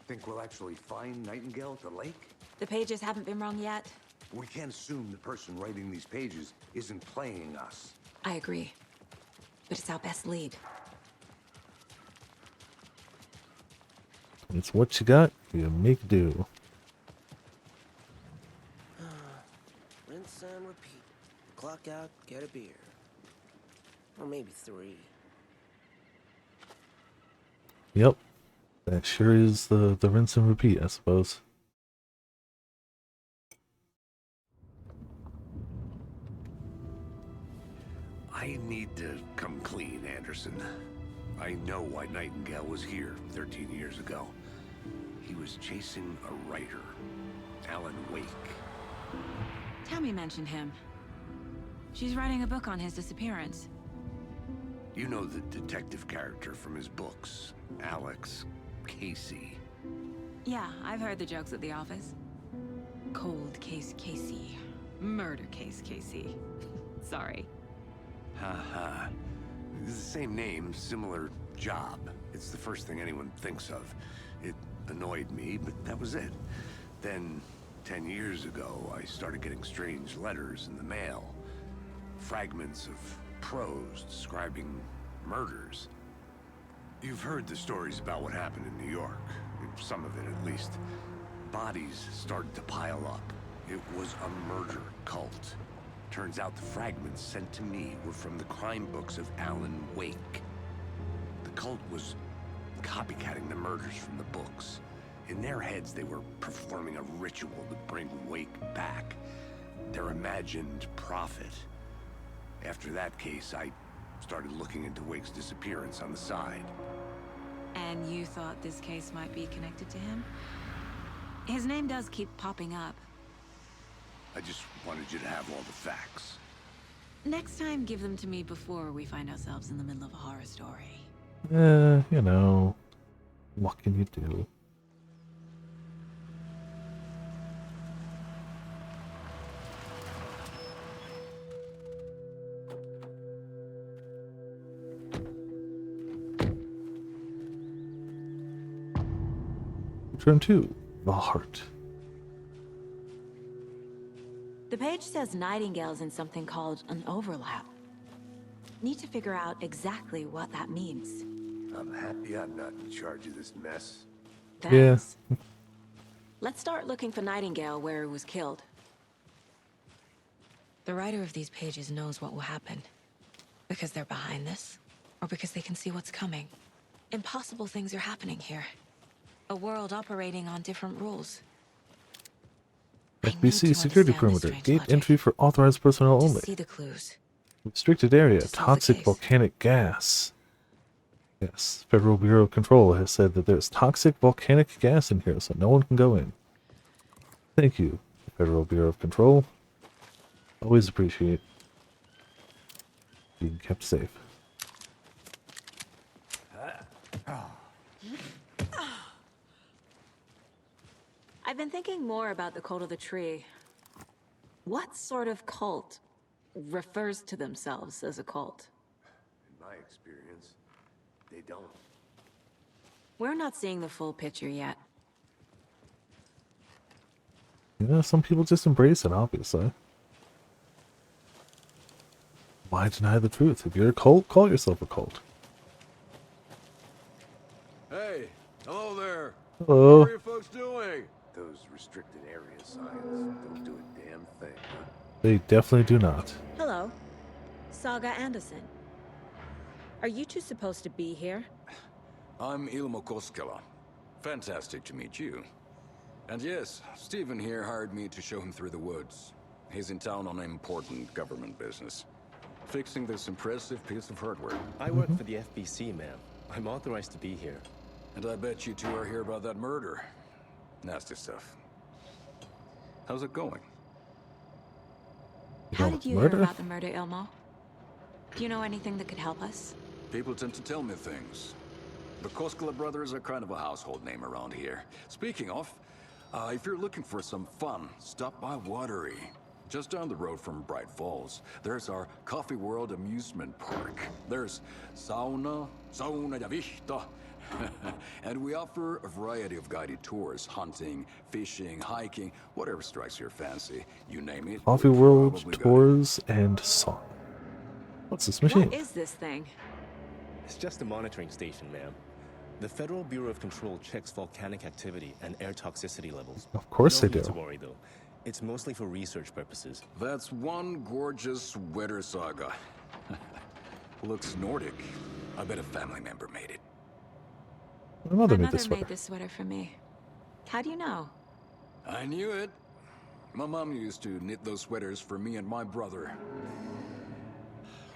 Think we'll actually find Nightingale at the lake? The pages haven't been wrong yet. We can't assume the person writing these pages isn't playing us. I agree. But it's our best lead. It's what you got, you make do. Rinse and repeat. Clock out, get a beer. Or maybe 3. Yep. That sure is the rinse and repeat, I suppose. I need to come clean, Anderson. I know why Nightingale was here 13 years ago. He was chasing a writer, Alan Wake. Tammy mentioned him. She's writing a book on his disappearance. You know the detective character from his books, Alex Casey. Yeah, I've heard the jokes at the office. Cold case Casey. Murder case Casey. Sorry. Haha. It's the same name, similar job. It's the first thing anyone thinks of. It annoyed me, but that was it. Then, 10 years ago, I started getting strange letters in the mail. Fragments of prose describing murders. You've heard the stories about what happened in New York. Some of it, at least. Bodies started to pile up. It was a murder cult. Turns out the fragments sent to me were from the crime books of Alan Wake. The cult was copycatting the murders from the books. In their heads, they were performing a ritual to bring Wake back. Their imagined prophet. After that case, I started looking into Wake's disappearance on the side. And you thought this case might be connected to him? His name does keep popping up. I just wanted you to have all the facts. Next time, give them to me before we find ourselves in the middle of a horror story. You know, what can you do? Turn 2, the heart. The page says Nightingale's in something called an overlap. Need to figure out exactly what that means. I'm happy I'm not in charge of this mess. Thanks. Yeah. Let's start looking for Nightingale where he was killed. The writer of these pages knows what will happen. Because they're behind this, or because they can see what's coming. Impossible things are happening here. A world operating on different rules. FBC security perimeter. Gate entry for authorized personnel only. See the clues. Restricted area. solve the Toxic case. volcanic gas. Yes, Federal Bureau of Control has said that there's toxic volcanic gas in here, so no one can go in. Thank you, Federal Bureau of Control. Always appreciate being kept safe. I've been thinking more about the cult of the tree. What sort of cult refers to themselves as a cult? In my experience, they don't. We're not seeing the full picture yet. Some people just embrace it, obviously. Why deny the truth? If you're a cult, call yourself a cult. Hey, hello there. Hello. What are you folks doing? Those restricted area signs don't do a damn thing, huh? They definitely do not. Hello. Saga Anderson. Are you two supposed to be here? I'm Ilmo Koskela. Fantastic to meet you. And yes, Stephen here hired me to show him through the woods. He's in town on important government business. Fixing this impressive piece of hardware. I work for the FBC, ma'am. I'm authorized to be here. And I bet you two are here about that murder. Nasty stuff. How's it going? How did you hear about the murder, Ilmo? Do you know anything that could help us? People tend to tell me things. The Koskela brothers are kind of a household name around here. Speaking of, if you're looking for some fun, stop by Watery. Just down the road from Bright Falls, there's our Coffee World amusement park. There's sauna ja vihta. And we offer a variety of guided tours, hunting, fishing, hiking, whatever strikes your fancy. You name it. Coffee World, tours, and song. What's this machine? What is this thing? It's just a monitoring station, ma'am. The Federal Bureau of Control checks volcanic activity and air toxicity levels. Of course No they need do. to worry, though. It's mostly for research purposes. That's one gorgeous sweater saga. Looks Nordic. I bet a family member made it. My mother My made this mother sweater. made this sweater for me. How do you know? I knew it. My mom used to knit those sweaters for me and my brother.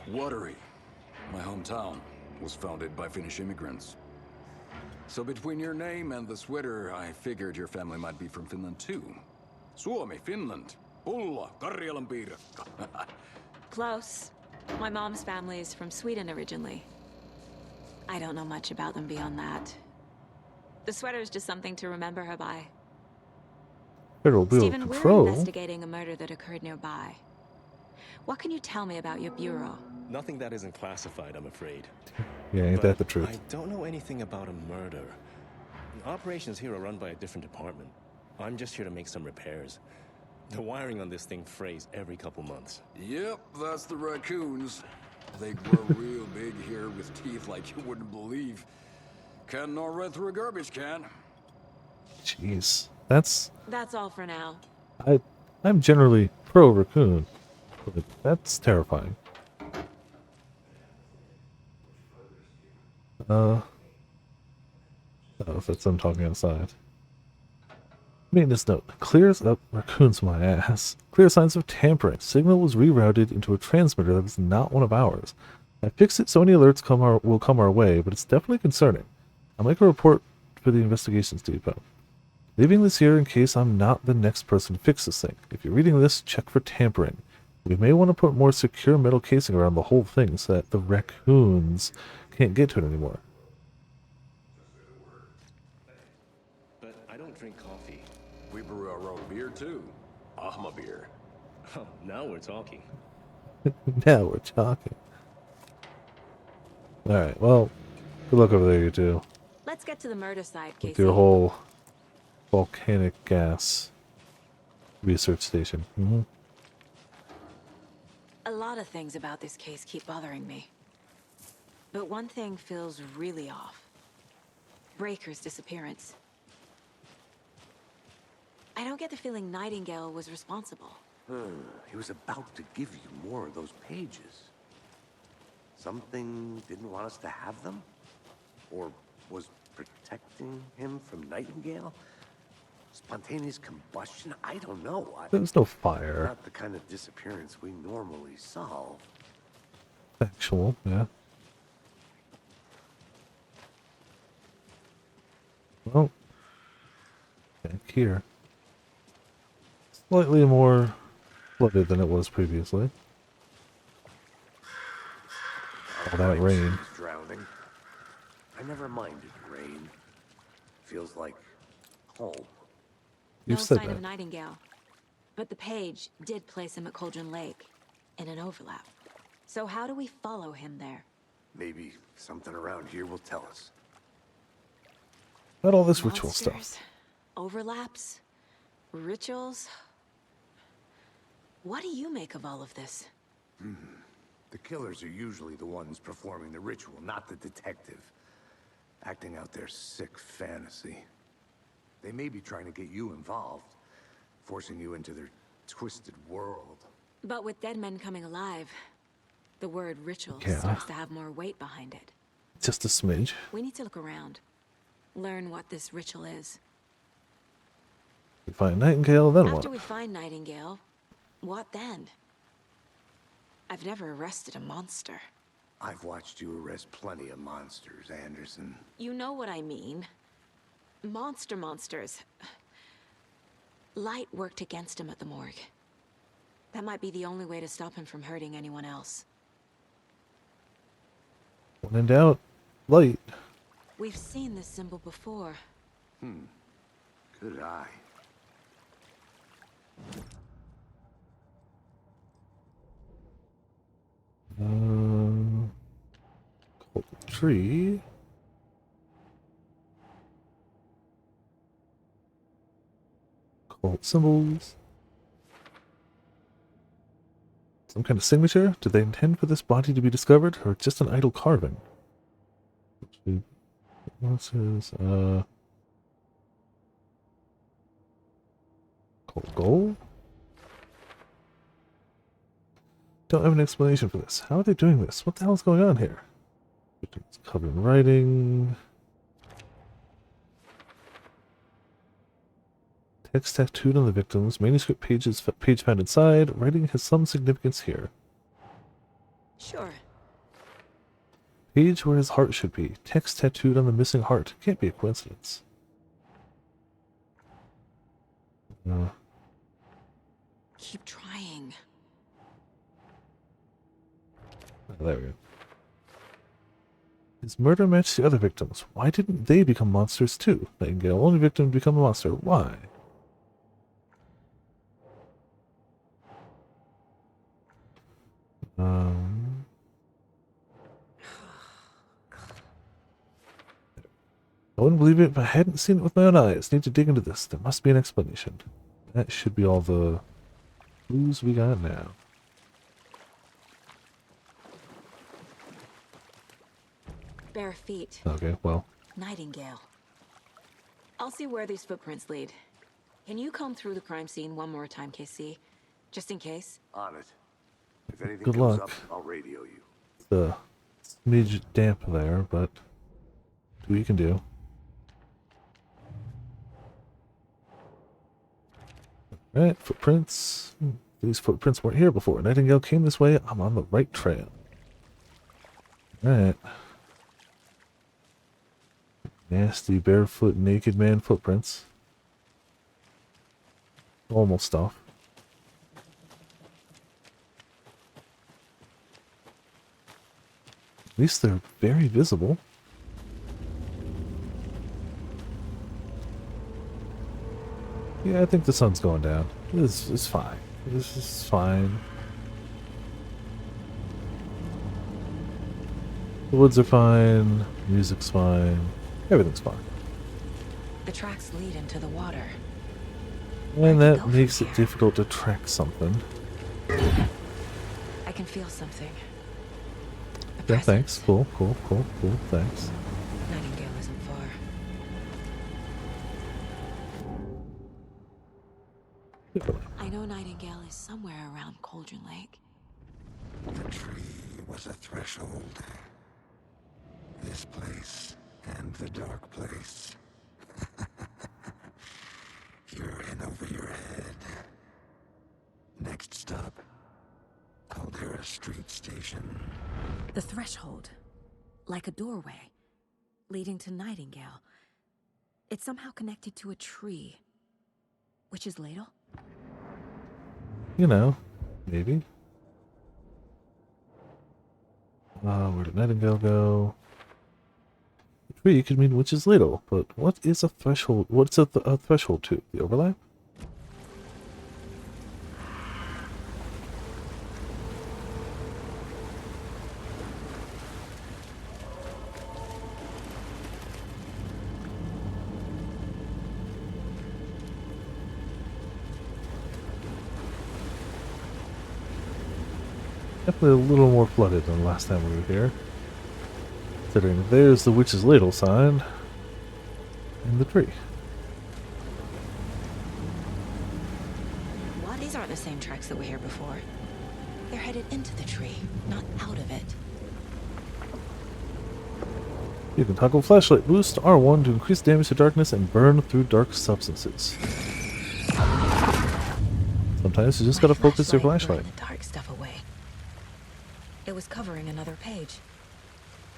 Watery, my hometown, was founded by Finnish immigrants. So between your name and the sweater, I figured your family might be from Finland too. Suomi, Finland. Pulla, Karjalan piirakka. Close. My mom's family is from Sweden originally. I don't know much about them beyond that. The sweater is just something to remember her by. Federal Bureau of Stephen, we're Control. investigating a murder that occurred nearby. What can you tell me about your bureau? Nothing that isn't classified, I'm afraid. Yeah, ain't But that the truth? I don't know anything about a murder. Operations here are run by a different department. I'm just here to make some repairs. The wiring on this thing frays every couple months. Yep, that's the raccoons. They grow real big here with teeth like you wouldn't believe. Can nor right through a garbage can. Jeez, that's That's all for now. I'm generally pro raccoon, but that's terrifying. Oh, that's them talking outside. Maintenance note. Clears up raccoons my ass. Clear signs of tampering. Signal was rerouted into a transmitter that is not one of ours. I fixed it so any alerts will come our way, but it's definitely concerning. I'll make a report for the investigations depot. Leaving this here in case I'm not the next person to fix this thing. If you're reading this, check for tampering. We may want to put more secure metal casing around the whole thing so that the raccoons can't get to it anymore. But I don't drink coffee. We brew our own beer too. Ahma beer. Oh, now we're talking. Now we're talking. Alright, well, good luck over there, you two. Let's get to the murder site, Casey. With your whole volcanic gas research station. A lot of things about this case keep bothering me. But one thing feels really off. Breaker's disappearance. I don't get the feeling Nightingale was responsible. He was about to give you more of those pages. Something didn't want us to have them? Or was protecting him from Nightingale? It's Spontaneous combustion? I don't know. There's no fire. Not the kind of disappearance we normally solve. Actual, yeah. Well, back here. Slightly more flooded than it was previously. All that rain. Drowning. I never minded rain. Feels like home. No You've said sign that. of Nightingale. But the page did place him at Cauldron Lake in an overlap. So how do we follow him there? Maybe something around here will tell us. Not all this ritual stuff. Monsters? Overlaps? Rituals? What do you make of all of this? The killers are usually the ones performing the ritual, not the detective. Acting out their sick fantasy. They may be trying to get you involved, forcing you into their twisted world. But with dead men coming alive, the word ritual Yeah. starts to have more weight behind it. Just a smidge. We need to look around. Learn what this ritual is. We find Nightingale, then After what? we find Nightingale, what then? I've never arrested a monster. I've watched you arrest plenty of monsters, Anderson. You know what I mean. Monsters. Light worked against him at the morgue. That might be the only way to stop him from hurting anyone else. When in doubt, light. We've seen this symbol before. Good eye. Cult tree. Cult symbols. Some kind of signature? Did they intend for this body to be discovered, or just an idle carving? What says, Cult goal? Don't have an explanation for this. How are they doing this? What the hell is going on here? It's covered in writing. Text tattooed on the victims. Manuscript page found inside. Writing has some significance here. Sure. Page where his heart should be. Text tattooed on the missing heart. Can't be a coincidence. Keep trying. Oh, there we go. His murder matched the other victims. Why didn't they become monsters too? Nightingale, only victim to become a monster. Why? I wouldn't believe it if I hadn't seen it with my own eyes. Need to dig into this. There must be an explanation. That should be all the clues we got now. Bare feet. Okay, well. Nightingale. I'll see where these footprints lead. Can you comb through the crime scene one more time, KC? Just in case? On it. If anything Good comes luck. up, I'll radio you. The smidge damp there, but do what you can do. Alright, footprints. These footprints weren't here before. Nightingale came this way. I'm on the right trail. Alright. Nasty, barefoot, naked man footprints. Normal stuff. At least they're very visible. Yeah, I think the sun's going down. This is fine. This is fine. The woods are fine. Music's fine. Everything's fine. The tracks lead into the water. And that makes it difficult to track something. I can feel something. Yeah, thanks. Cool, thanks. Nightingale isn't far. I know Nightingale is somewhere around Cauldron Lake. The tree was a threshold. This place and the dark place. You're over your head. Next stop, Caldera Street Station. The threshold. Like a doorway. Leading to Nightingale. It's somehow connected to a tree. Witch's Ladle? You know, maybe. Where did Nightingale go? The tree could mean Witch's Ladle, but what is a threshold? What's a threshold to? The overlap? Definitely a little more flooded than last time we were here. Considering there's the Witch's Ladle sign and the tree. Well, these aren't the same tracks that were here before. They're headed into the tree, not out of it. You can toggle flashlight boost R1 to increase damage to darkness and burn through dark substances. Sometimes you just gotta focus your flashlight. The dark stuff away. It was covering another page.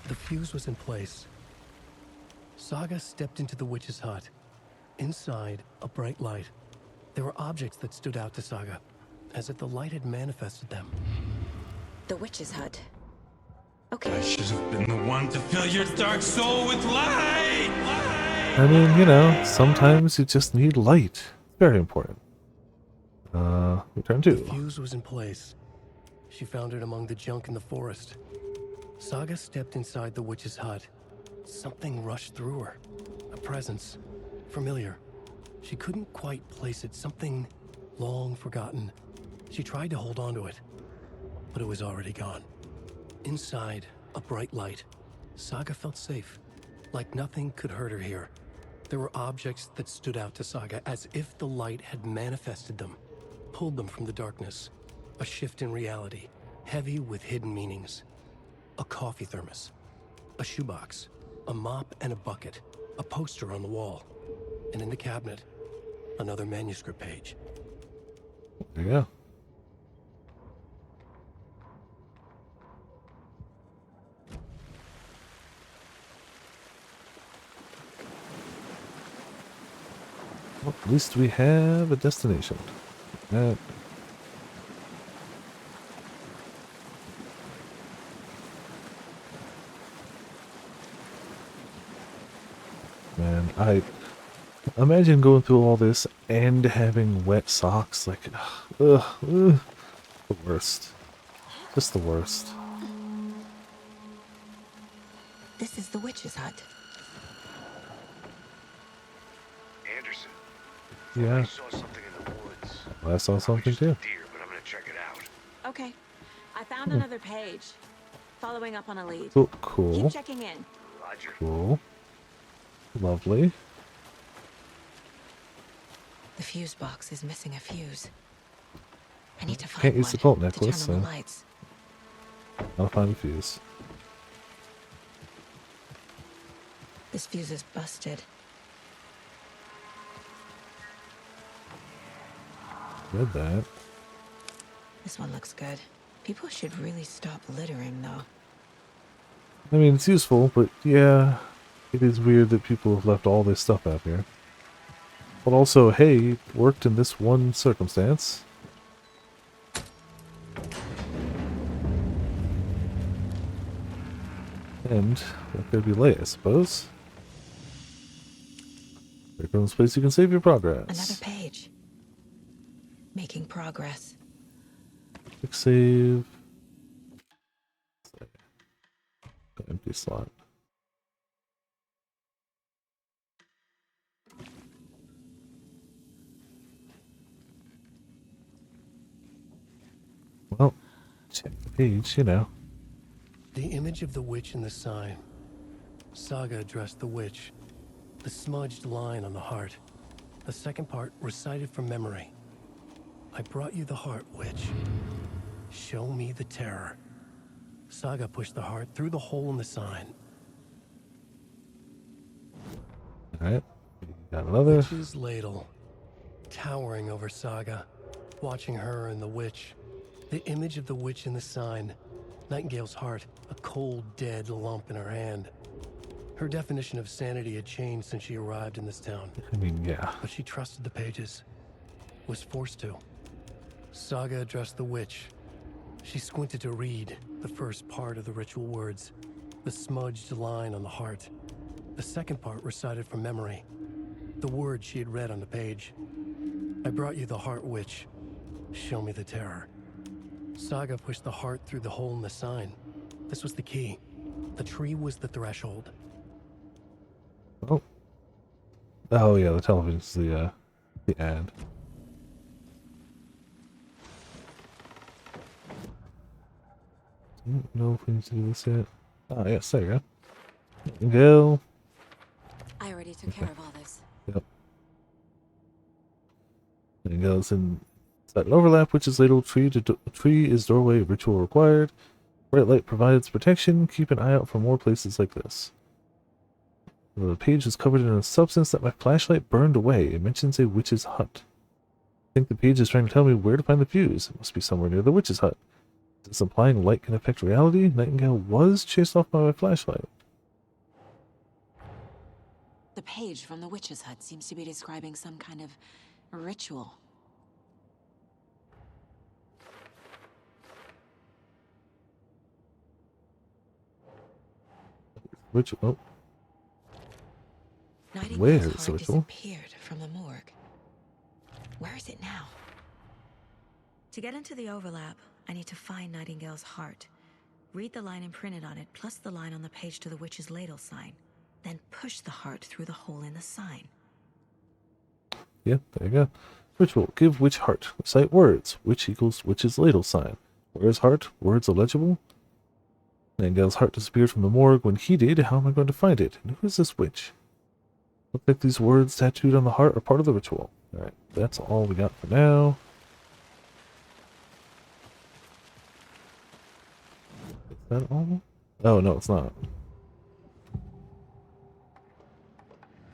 The fuse was in place. Saga stepped into the witch's hut. Inside, a bright light. There were objects that stood out to Saga, as if the light had manifested them. The witch's hut. Okay. I should have been the one to fill your dark soul with light! I mean, you know, sometimes you just need light. Very important. Return The 2. fuse was in place. She found it among the junk in the forest. Saga stepped inside the witch's hut. Something rushed through her. A presence. Familiar. She couldn't quite place it. Something long forgotten. She tried to hold on to it, but it was already gone. Inside, a bright light. Saga felt safe. Like nothing could hurt her here. There were objects that stood out to Saga as if the light had manifested them. Pulled them from the darkness. A shift in reality, heavy with hidden meanings. A coffee thermos, a shoebox, a mop and a bucket, a poster on the wall, and in the cabinet, another manuscript page. There you go. Well, at least we have a destination. Man, I imagine going through all this and having wet socks. Like, ugh, the worst. Just the worst. This is the witch's hut. Anderson. Yeah. I saw something in the woods. I saw something too. Deer, but I'm gonna check it out. Okay. I found another page. Following up on a lead. Oh, cool. Keep checking in. Roger. Cool. Lovely. The fuse box is missing a fuse. I need to find Can't use the cult one necklace, to turn on so the lights. I'll find the fuse. This fuse is busted. Read that. This one looks good. People should really stop littering, though. I mean, it's useful, but yeah, it is weird that people have left all this stuff out here. But also, hey, it worked in this one circumstance. And that could be late, I suppose. There comes a place you can save your progress. Another page. Making progress. Quick save. Empty slot. Well, check the page, you know. The image of the witch in the sign. Saga addressed the witch. The smudged line on the heart. The second part recited from memory. I brought you the heart, witch. Show me the terror. Saga pushed the heart through the hole in the sign. Alright. Got another. Witch's ladle. towering over Saga, watching her and the witch. The image of the witch in the sign. Nightingale's heart, a cold, dead lump in her hand. Her definition of sanity had changed since she arrived in this town. I mean, yeah. But she trusted the pages. Was forced to. Saga addressed the witch. She squinted to read the first part of the ritual words, the smudged line on the heart. The second part recited from memory, the words she had read on the page. I brought you the heart, witch. Show me the terror. Saga pushed the heart through the hole in the sign. This was the key. The tree was the threshold. Oh. Oh yeah, the television's the ad. Don't know if we need to do this yet. Ah, yes, there you go. Go. I already took care of all this. Yep. There you go. It's in that overlap, which is ladle. Tree is doorway. Ritual required. Bright light provides protection. Keep an eye out for more places like this. The page is covered in a substance that my flashlight burned away. It mentions a witch's hut. I think the page is trying to tell me where to find the fuse. It must be somewhere near the witch's hut. Is this implying light can affect reality? Nightingale was chased off by my flashlight. The page from the witch's hut seems to be describing some kind of ritual. Ritual? Oh. Nightingale's Where is heart the ritual? disappeared from the morgue. Where is it now? To get into the overlap, I need to find Nightingale's heart. Read the line imprinted on it, plus the line on the page to the witch's ladle sign. Then push the heart through the hole in the sign. Yep, there you go. Ritual. Give witch heart. Recite words. Witch equals witch's ladle sign. Where is heart? Words illegible? Nightingale's heart disappeared from the morgue. When he did, how am I going to find it? And who is this witch? Look like these words tattooed on the heart are part of the ritual. Alright, that's all we got for now. Is that all? Oh, no, it's not.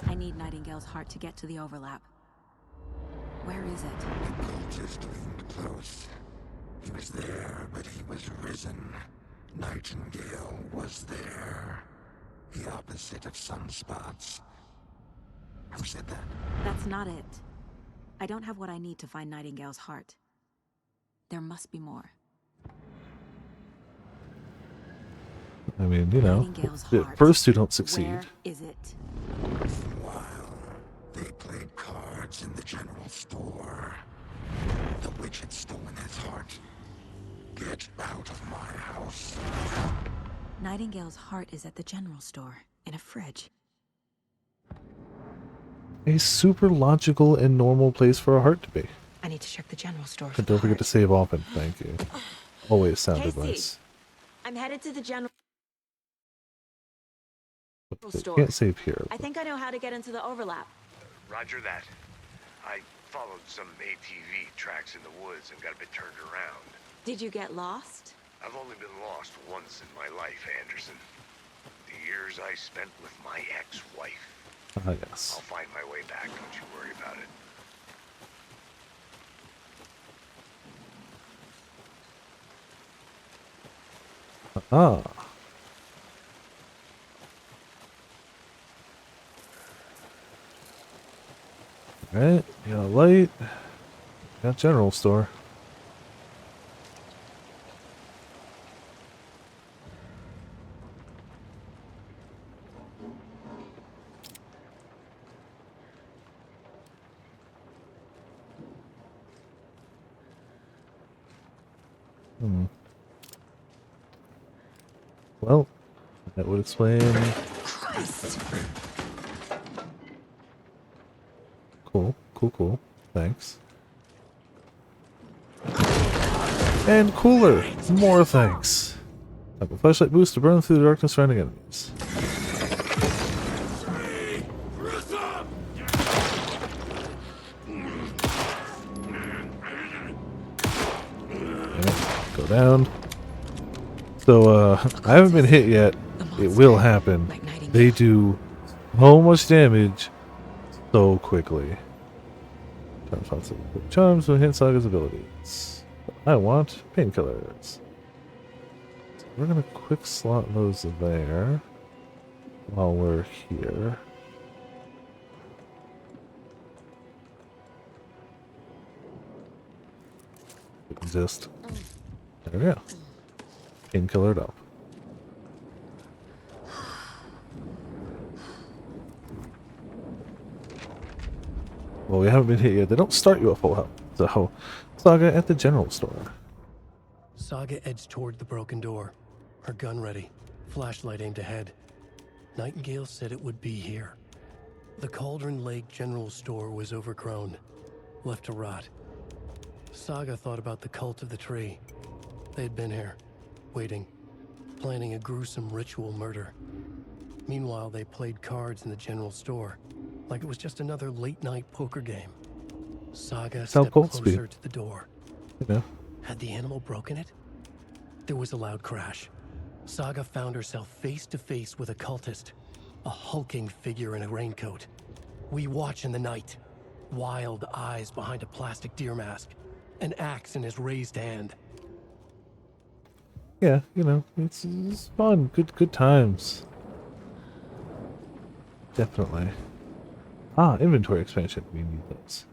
I need Nightingale's heart to get to the overlap. Where is it? The cultist wasn't close. He was there, but he was risen. Nightingale was there. The opposite of sunspots. Who said that? That's not it. I don't have what I need to find Nightingale's heart. There must be more. I mean, you know, Nightingale's the heart. first two don't succeed. Where is it? While they played cards in the general store, the witch had stolen his heart. Get out of my house. Nightingale's heart is at the general store, in a fridge. A super logical and normal place for a heart to be. I need to check the general store. And don't forget to save often. Thank you. Always sound Casey, advice. I'm headed to the general store. Can't save here. I think I know how to get into the overlap. Roger that. I followed some ATV tracks in the woods and got a bit turned around. Did you get lost? I've only been lost once in my life, Anderson. The years I spent with my ex-wife. Ah, yes. I'll find my way back, don't you worry about it. Ah. Alright, got a light. Got general store. Well, that would explain. Cool, cool, cool. Thanks. And cooler! More thanks. Have a flashlight boost to burn through the darkness surrounding enemies. Okay, go down. So, I haven't been hit yet. It will happen. They do so much damage so quickly. Charms to enhance Saga's abilities. I want painkillers. So we're gonna quick slot those there while we're here. Just there we go. Painkillered up. Well, we haven't been hit yet. They don't start you at full health. So, Saga at the general store. Saga edged toward the broken door, her gun ready, flashlight aimed ahead. Nightingale said it would be here. The Cauldron Lake General Store was overgrown, left to rot. Saga thought about the cult of the tree. They'd been here, waiting, planning a gruesome ritual murder. Meanwhile, they played cards in the general store, like it was just another late-night poker game. Saga stepped closer to the door. Yeah. Had the animal broken it? There was a loud crash. Saga found herself face to face with a cultist, a hulking figure in a raincoat. We watch in the night, wild eyes behind a plastic deer mask, an axe in his raised hand. Yeah, you know, it's fun. Good times. Definitely. Ah, inventory expansion. We need those.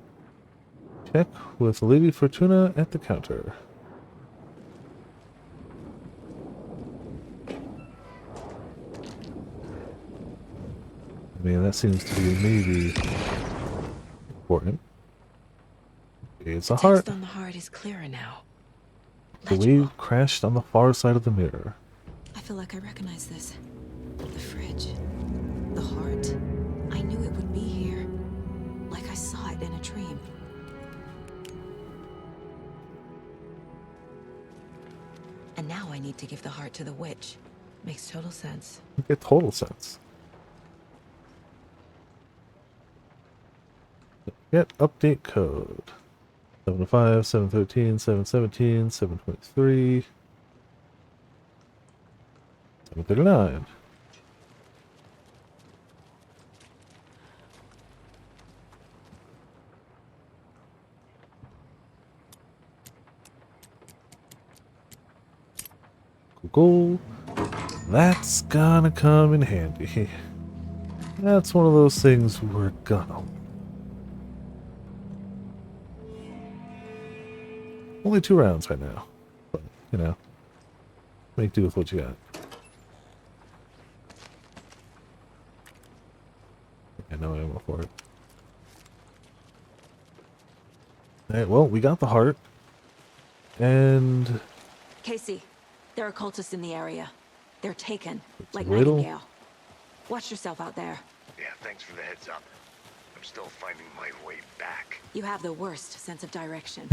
Check with Lady Fortuna at the counter. I mean, that seems to be maybe important. It's a heart. Text on the heart is clearer now. The wave crashed on the far side of the mirror. I feel like I recognize this. The fridge. The heart. I knew it would be here. Like I saw it in a dream. And now I need to give the heart to the witch. Makes total sense. It total sense. Get update code. 705, 713, 717, 723, 739. Cool. That's gonna come in handy. That's one of those things we're gonna. Only 2 rounds right now, but, you know, make do with what you got. Yeah, no ammo for it. Alright, well, we got the heart, and... Casey, there are cultists in the area. They're taken, like little. Nightingale. Watch yourself out there. Yeah, thanks for the heads up. I'm still finding my way back. You have the worst sense of direction.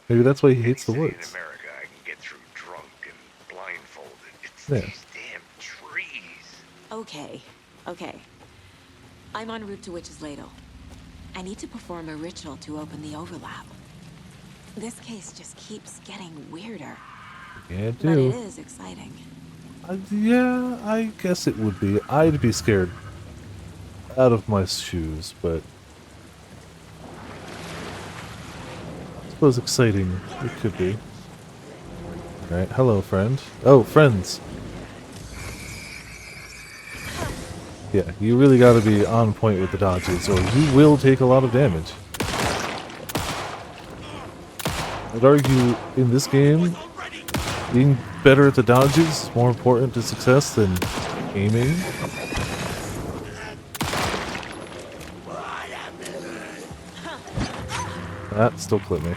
Maybe that's why he hates the In woods. America, I can get through drunk and blindfolded. It's Yeah. these damn trees. Okay. I'm en route to Witch's Ladle. I need to perform a ritual to open the overlap. This case just keeps getting weirder. Yeah, it But do. it is exciting. Yeah, I guess it would be. I'd be scared out of my shoes, but I suppose exciting it could be. Alright, hello friend. Oh, friends! Yeah, you really gotta be on point with the dodges, or you will take a lot of damage. I'd argue, in this game, being better at the dodges is more important to success than aiming. That still clipped me.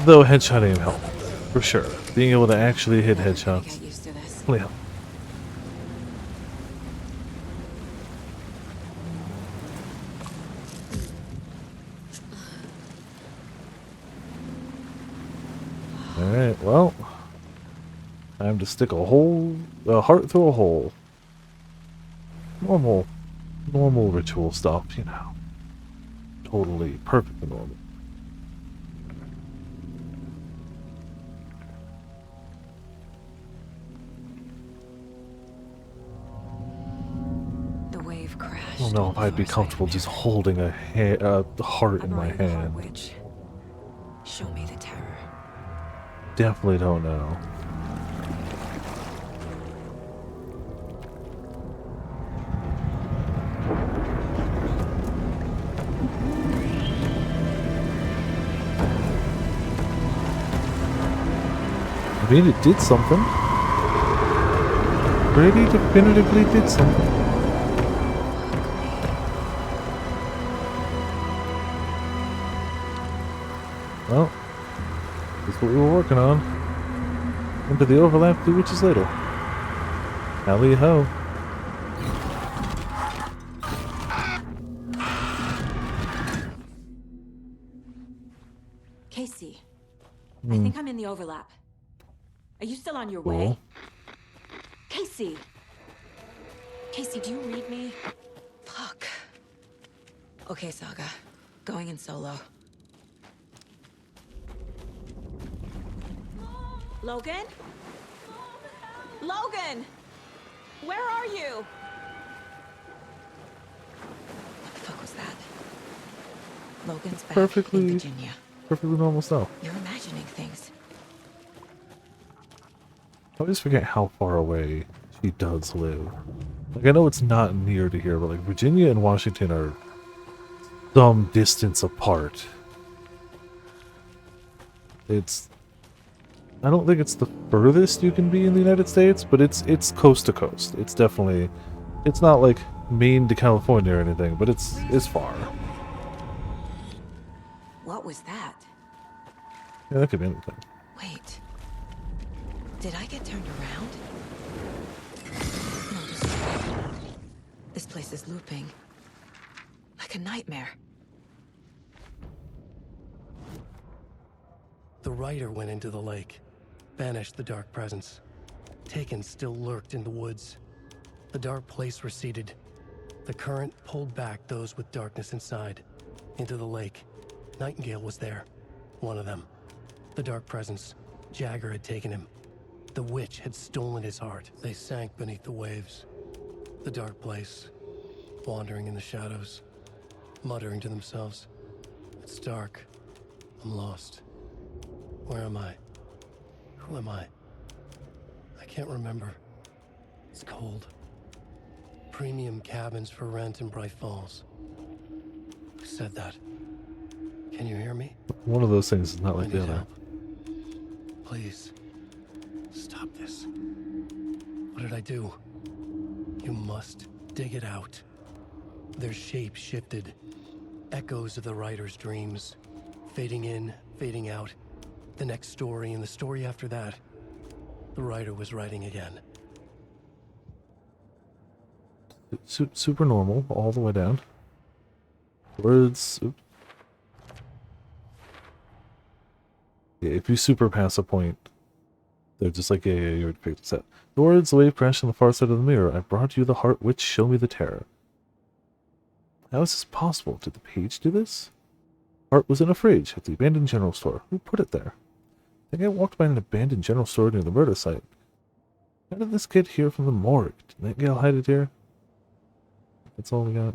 Though headshot aim help, for sure. Being able to actually hit headshots really help. Alright, well, time to stick a heart through a hole. Normal ritual stuff, you know. Totally perfectly normal. know if I'd be comfortable just holding a heart in my hand. Witch. Show me the terror. Definitely don't know. I mean, it did something. Pretty definitively did something. Well, that's what we were working on. Into the overlap, the witch's ladle. Hally ho. Casey, I think I'm in the overlap. Are you still on your way? Casey! Casey, do you read me? Fuck. Okay, Saga. Going in solo. Logan? Logan! Where are you? What the fuck was that? Logan's back Perfectly, in Virginia. perfectly normal stuff. You're imagining things. I always forget how far away she does live. Like, I know it's not near to here, but like Virginia and Washington are some distance apart. I don't think it's the furthest you can be in the United States, but it's coast to coast. It's definitely, it's not like Maine to California or anything, but it's far. What was that? Yeah, that could be anything. Wait. Did I get turned around? No, this place is looping. Like a nightmare. The rider went into the lake, banished the dark presence. Taken still lurked in the woods. The dark place receded. The current pulled back those with darkness inside, into the lake. Nightingale was there, one of them. The dark presence, Jagger had taken him. The witch had stolen his heart. They sank beneath the waves. The dark place, wandering in the shadows, muttering to themselves. It's dark. I'm lost. Where am I? Who am I? I can't remember. It's cold. Premium cabins for rent in Bright Falls. Who said that? Can you hear me? One of those things is not like the other. Please. Stop this. What did I do? You must dig it out. Their shape shifted. Echoes of the writer's dreams. Fading in, fading out. The next story and the story after that. The writer was writing again. Super normal, all the way down. Words. Oops. Yeah, if you super pass a point, they're just like, yeah, you already picked this up. The words, the wave crashed on the far side of the mirror. I brought you the heart which show me the terror. How is this possible? Did the page do this? Heart was in a fridge at the abandoned general store. Who put it there? I think I walked by an abandoned general store near the murder site. How did this get here from the morgue? Did Nightingale hide it here? That's all we got.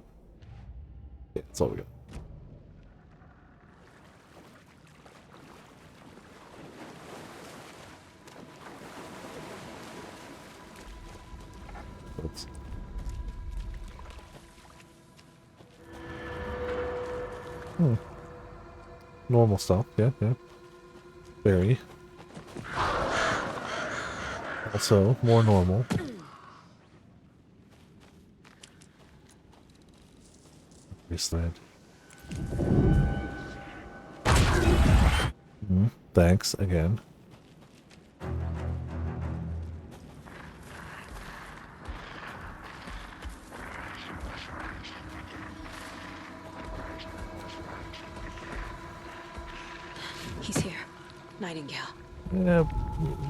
Yeah, that's all we got. Oops. Normal stuff, yeah. Very. Also, more normal. Thread. Thanks again. He's here. Nightingale. Yeah,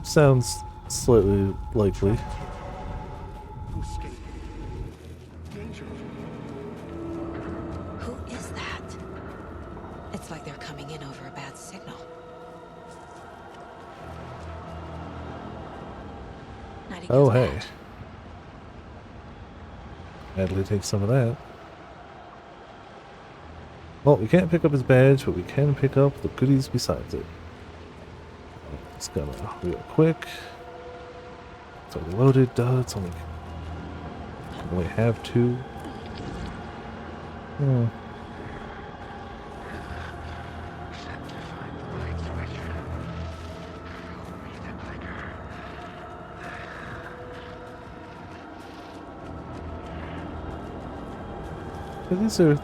sounds slightly likely. Who is that? It's like they're coming in over a bad signal. Oh, hey. Natalie takes some of that. Well, we can't pick up his badge, but we can pick up the goodies besides it. It's gonna real quick. It's already loaded. Duh, it's only have 2.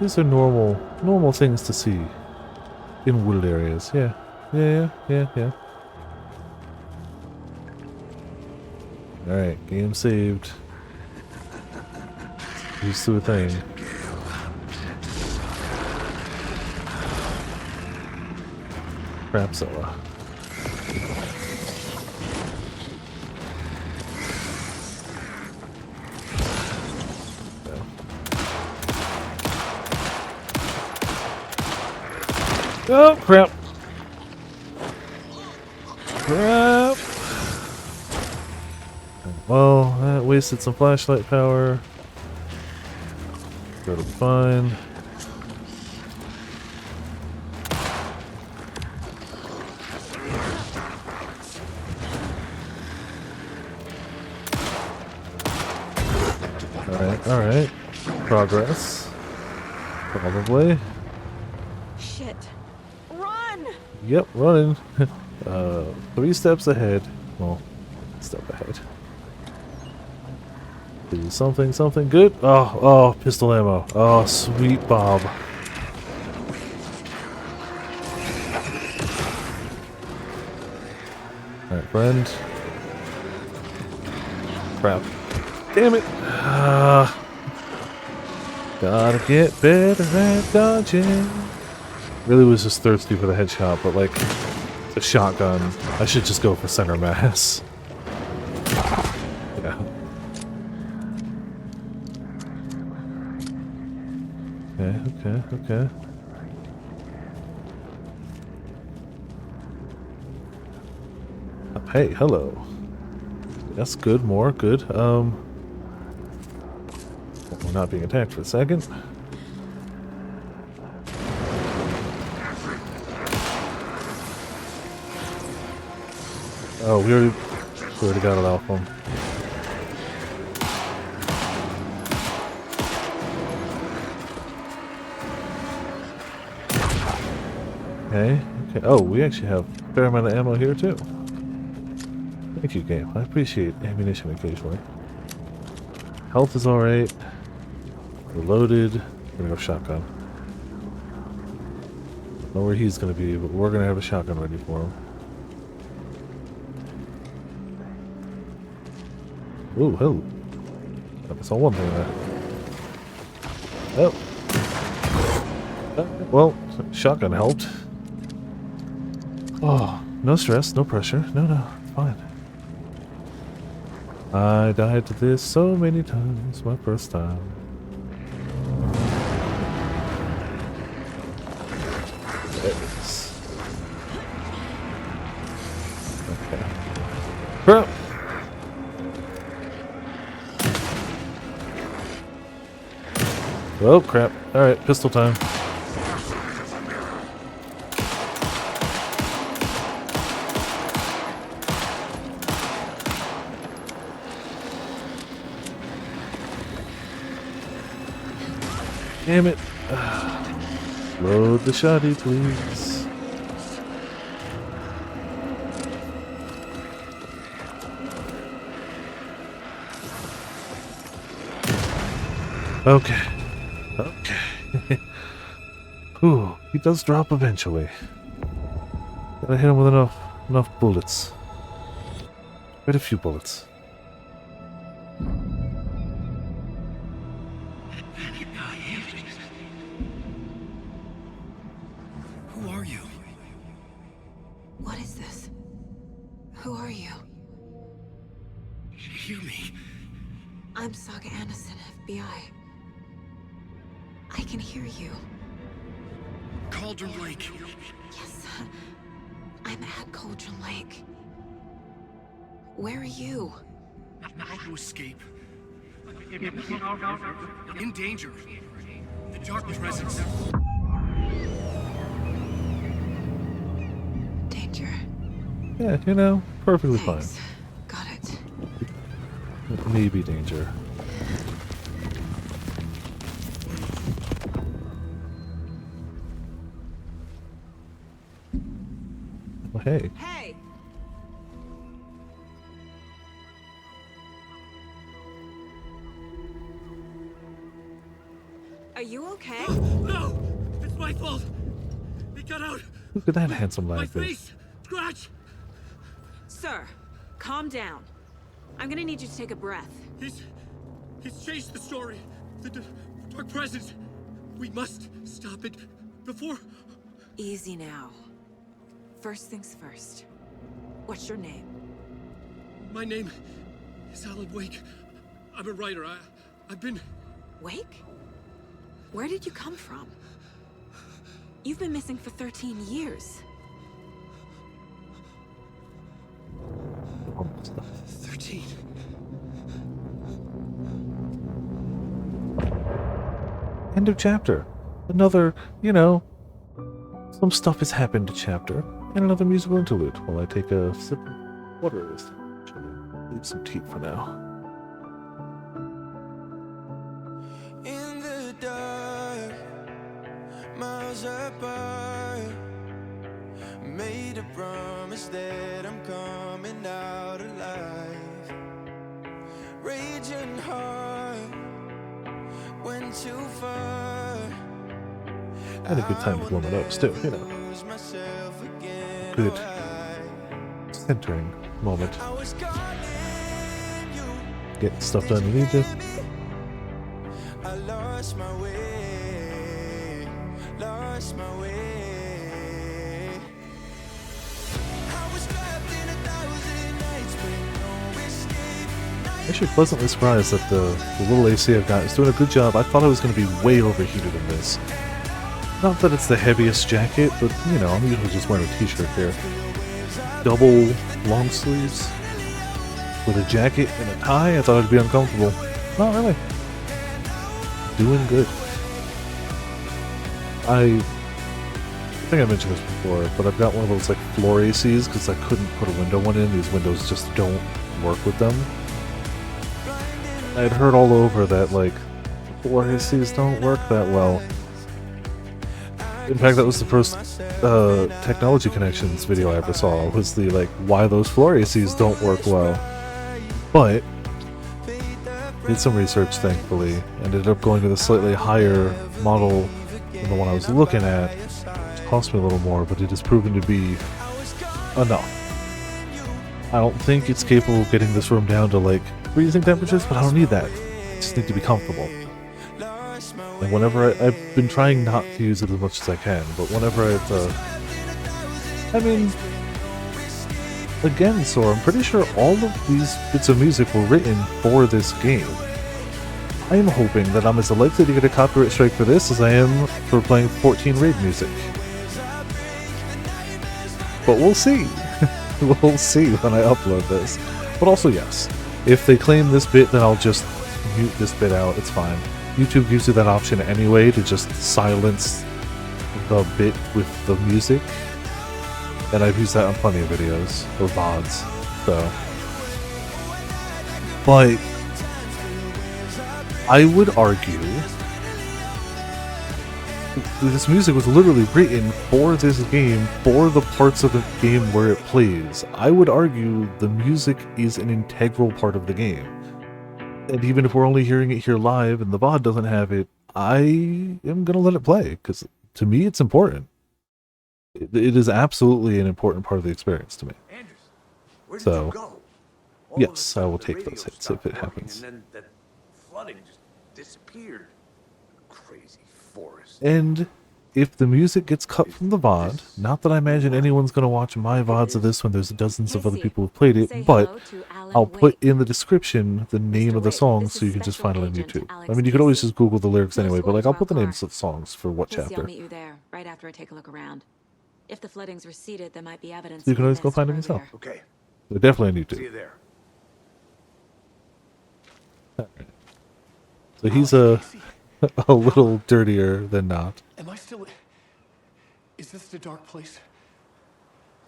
These are normal things to see in wooded areas. Yeah. Alright, game saved. Used to a thing. Crapzilla. Oh, crap. Well, that wasted some flashlight power. That'll be fine. Alright. Progress. Probably. Shit. Run! Yep, running. 3 steps ahead. Well, step ahead. Do something good. Oh, pistol ammo. Oh, sweet Bob. Alright, friend. Crap. Damn it. Gotta get better at dodging. Really was just thirsty for the headshot, but like, it's a shotgun. I should just go for center mass. Yeah. Okay. Hey, hello. That's good, more good. We're not being attacked for a second. Oh, we already got it off him. Okay. Oh, we actually have a fair amount of ammo here too. Thank you, game. I appreciate ammunition occasionally. Health is alright. We're loaded. We're gonna go shotgun. Don't know where he's gonna be, but we're gonna have a shotgun ready for him. Ooh, hell. I saw one thing there. Oh. Well, shotgun helped. Oh, no stress, no pressure. No, it's fine. I died to this so many times, my first time. Okay. Crap! Oh, crap. Alright, pistol time. Damn it. Load the shotty, please. Okay. Ooh, he does drop eventually. Gotta hit him with enough bullets. Quite a few bullets. Who are you? What is this? Who are you? Hear me. I'm Saga Anderson, FBI. I can hear you. Cauldron Lake. Yes, I'm at Cauldron Lake. Where are you? How to escape. In danger. The Dark Presence. Danger. Yeah, you know, perfectly fine. Got it. Maybe danger. Well, hey. Hey! Are you okay? No! It's my fault! He got out! Look at that handsome My lad. face! Scratch! Sir, calm down. I'm gonna need you to take a breath. He's changed the story. The dark presence. We must stop it before... Easy now. First things first. What's your name? My name is Alan Wake. I'm a writer. I've been... Wake? Where did you come from? You've been missing for 13 years. 13. End of chapter. Another, you know, some stuff has happened chapter, and another musical interlude while I take a sip of water this time. Actually, leave some tea for now. In the dark, miles apart, made a promise that I'm coming out alive. Raging heart went too far. Had a good time with one of those too, you know. Good centering moment. Get stuff done you need to. I lost my way, lost my way. I was trapped in 1,000 nights with no escape. Actually pleasantly surprised that the little AC I've got is doing a good job. I thought I was going to be way overheated in this. Not that it's the heaviest jacket, but you know, I'm usually just wearing a t-shirt here. Double long sleeves with a jacket and a tie. I thought it'd be uncomfortable. Not really. Doing good. I think I mentioned this before, but I've got one of those like floor ACs because I couldn't put a window one in. These windows just don't work with them. I'd heard all over that like floor ACs don't work that well. In fact, that was the first Technology Connections video I ever saw, was the, like, why those floor ACs don't work well. But, did some research, thankfully, and ended up going to the slightly higher model than the one I was looking at. It cost me a little more, but it has proven to be enough. I don't think it's capable of getting this room down to, like, freezing temperatures, but I don't need that. I just need to be comfortable. And whenever I've been trying not to use it as much as I can, but whenever I mean, again, so I'm pretty sure all of these bits of music were written for this game. I am hoping that I'm as likely to get a copyright strike for this as I am for playing 14 Raid music. But we'll see. We'll see when I upload this. But also, yes, if they claim this bit, then I'll just mute this bit out, it's fine. YouTube gives you that option anyway to just silence the bit with the music, and I've used that on plenty of videos, or VODs, so. But I would argue this music was literally written for this game, for the parts of the game where it plays. I would argue the music is an integral part of the game. And even if we're only hearing it here live and the VOD doesn't have it, I am going to let it play, because to me it's important. It is absolutely an important part of the experience to me. Anders, where did So, you go? yes, I will take those hits if it happens. And then that flooding just disappeared. Crazy forest. And if the music gets cut from the VOD, not that I imagine anyone's going to watch my VODs of this when there's dozens of other people who've played it, but I'll put in the description the name of the song so you can just find it on YouTube. I mean, you could always just Google the lyrics anyway, but like I'll put the names of songs for what Casey, I'll chapter. meet you there, right after I take a look around. If the flooding's receded, there might be evidence. You can we always go missed find it earlier. yourself. Okay. They're definitely on See YouTube. you there. So he's a little dirtier than not. Am I still... Is this the dark place?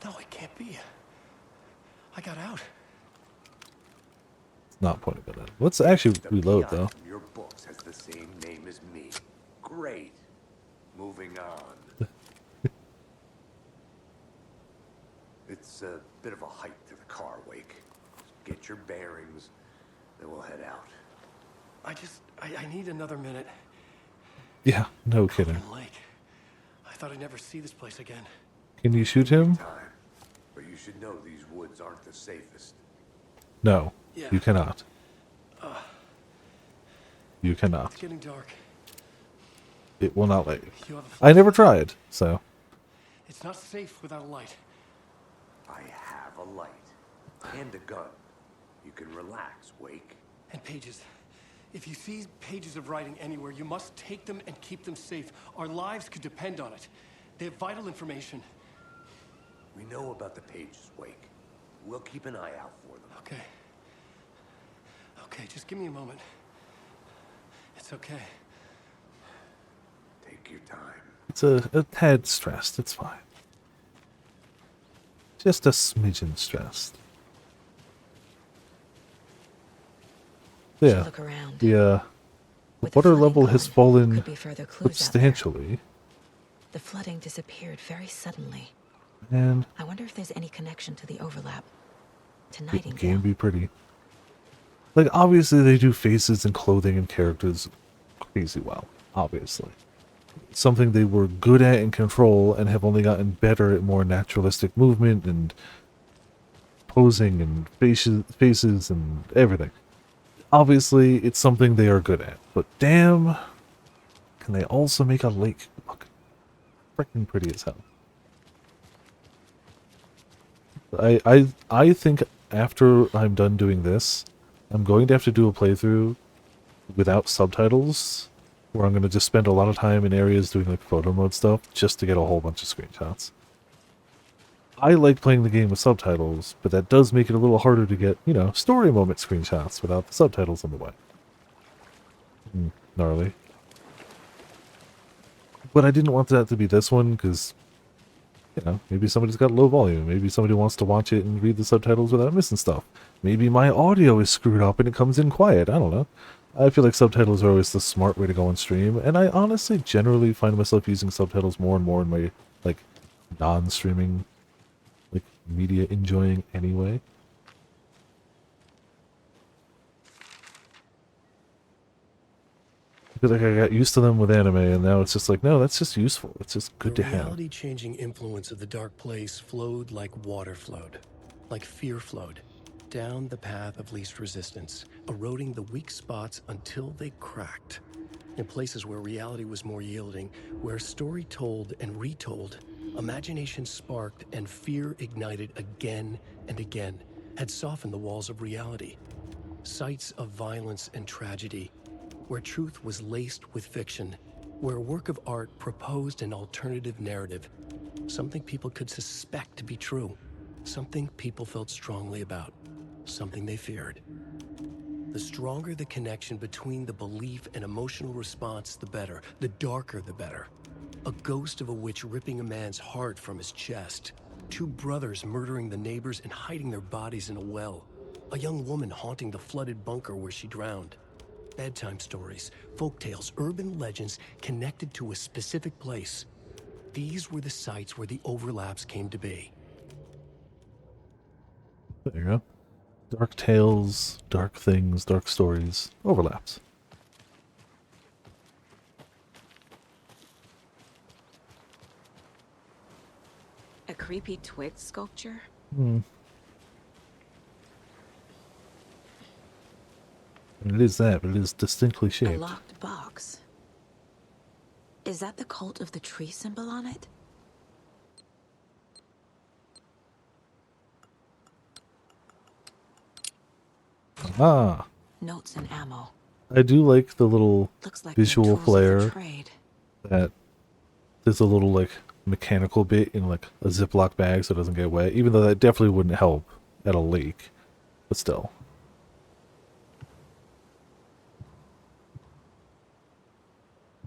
No, it can't be. I got out. It's not pointing at it. Let's actually reload, though. From your books has the same name as me. Great. Moving on. It's a bit of a hike to the car, Wake. Get your bearings, then we'll head out. I need another minute. Yeah, no kidding. Lake. I thought I'd never see this place again. Can you shoot him? But you should know these woods aren't the safest. No, Yeah. you cannot. You cannot. It's getting dark. It will not let you. You have I never tried, so. It's not safe without a light. I have a light. And a gun. You can relax, Wake. And pages. If you see pages of writing anywhere, you must take them and keep them safe. Our lives could depend on it. They have vital information. We know about the pages, Wake. We'll keep an eye out for them. Okay. Okay, just give me a moment. It's okay. Take your time. It's a tad stressed. It's fine. Just a smidgen stressed. Yeah. Look around. The water level has fallen could be further clues out there. substantially. The flooding disappeared very suddenly. And I wonder if there's any connection to the overlap. To the Nightingale. game be pretty. Like, obviously they do faces and clothing and characters crazy well. Obviously. Something they were good at in Control and have only gotten better at more naturalistic movement and posing and faces and everything. Obviously, it's something they are good at. But damn, can they also make a lake look freaking pretty as hell. I think after I'm done doing this, I'm going to have to do a playthrough without subtitles, where I'm going to just spend a lot of time in areas doing like photo mode stuff, just to get a whole bunch of screenshots. I like playing the game with subtitles, but that does make it a little harder to get, you know, story moment screenshots without the subtitles in the way. Gnarly. But I didn't want that to be this one, because, you know, maybe somebody's got low volume. Maybe somebody wants to watch it and read the subtitles without missing stuff. Maybe my audio is screwed up and it comes in quiet. I don't know. I feel like subtitles are always the smart way to go on stream, and I honestly generally find myself using subtitles more and more in my, like, non-streaming, like, media enjoying anyway. Because like I got used to them with anime, and now it's just like, no, that's just useful. It's just good to The have. reality-changing influence of the dark place flowed like water flowed, like fear flowed, down the path of least resistance, eroding the weak spots until they cracked. In places where reality was more yielding, where story told and retold, imagination sparked and fear ignited again and again, had softened the walls of reality. Sites of violence and tragedy, where truth was laced with fiction, where a work of art proposed an alternative narrative, something people could suspect to be true, something people felt strongly about, something they feared. The stronger the connection between the belief and emotional response, the better. The darker, the better. A ghost of a witch ripping a man's heart from his chest. Two brothers murdering the neighbors and hiding their bodies in a well. A young woman haunting the flooded bunker where she drowned. Bedtime stories, folktales, urban legends connected to a specific place. These were the sites where the overlaps came to be. There you go. Dark tales, dark things, dark stories, overlaps. A creepy twig sculpture? It is that, but it is distinctly A shaped. locked box. Is that the cult of the tree symbol on it? Ah, Notes and ammo. I do like the little Looks like they're visual tools of the flair trade. that there's a little like mechanical bit in like a Ziploc bag so it doesn't get wet, even though that definitely wouldn't help at a lake, but still.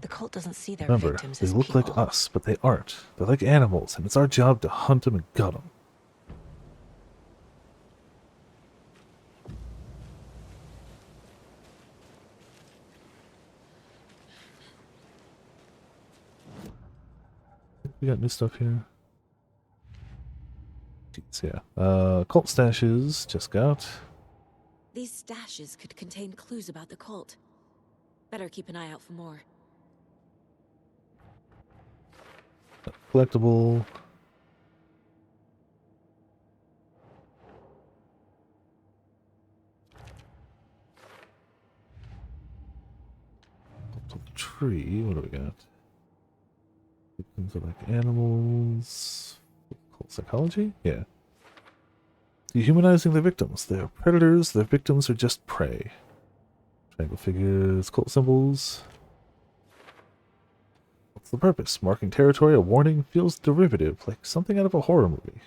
The cult doesn't see their Remember, victims they as look people. like us, but they aren't. They're like animals, and it's our job to hunt them and gut them. We got new stuff here. Yeah. Cult stashes just got. These stashes could contain clues about the cult. Better keep an eye out for more. Collectible. Tree. What do we got? Things are like animals. Cult psychology? Yeah. Dehumanizing their victims. They're predators. Their victims are just prey. Triangle figures. Cult symbols. What's the purpose? Marking territory, a warning, feels derivative, like something out of a horror movie.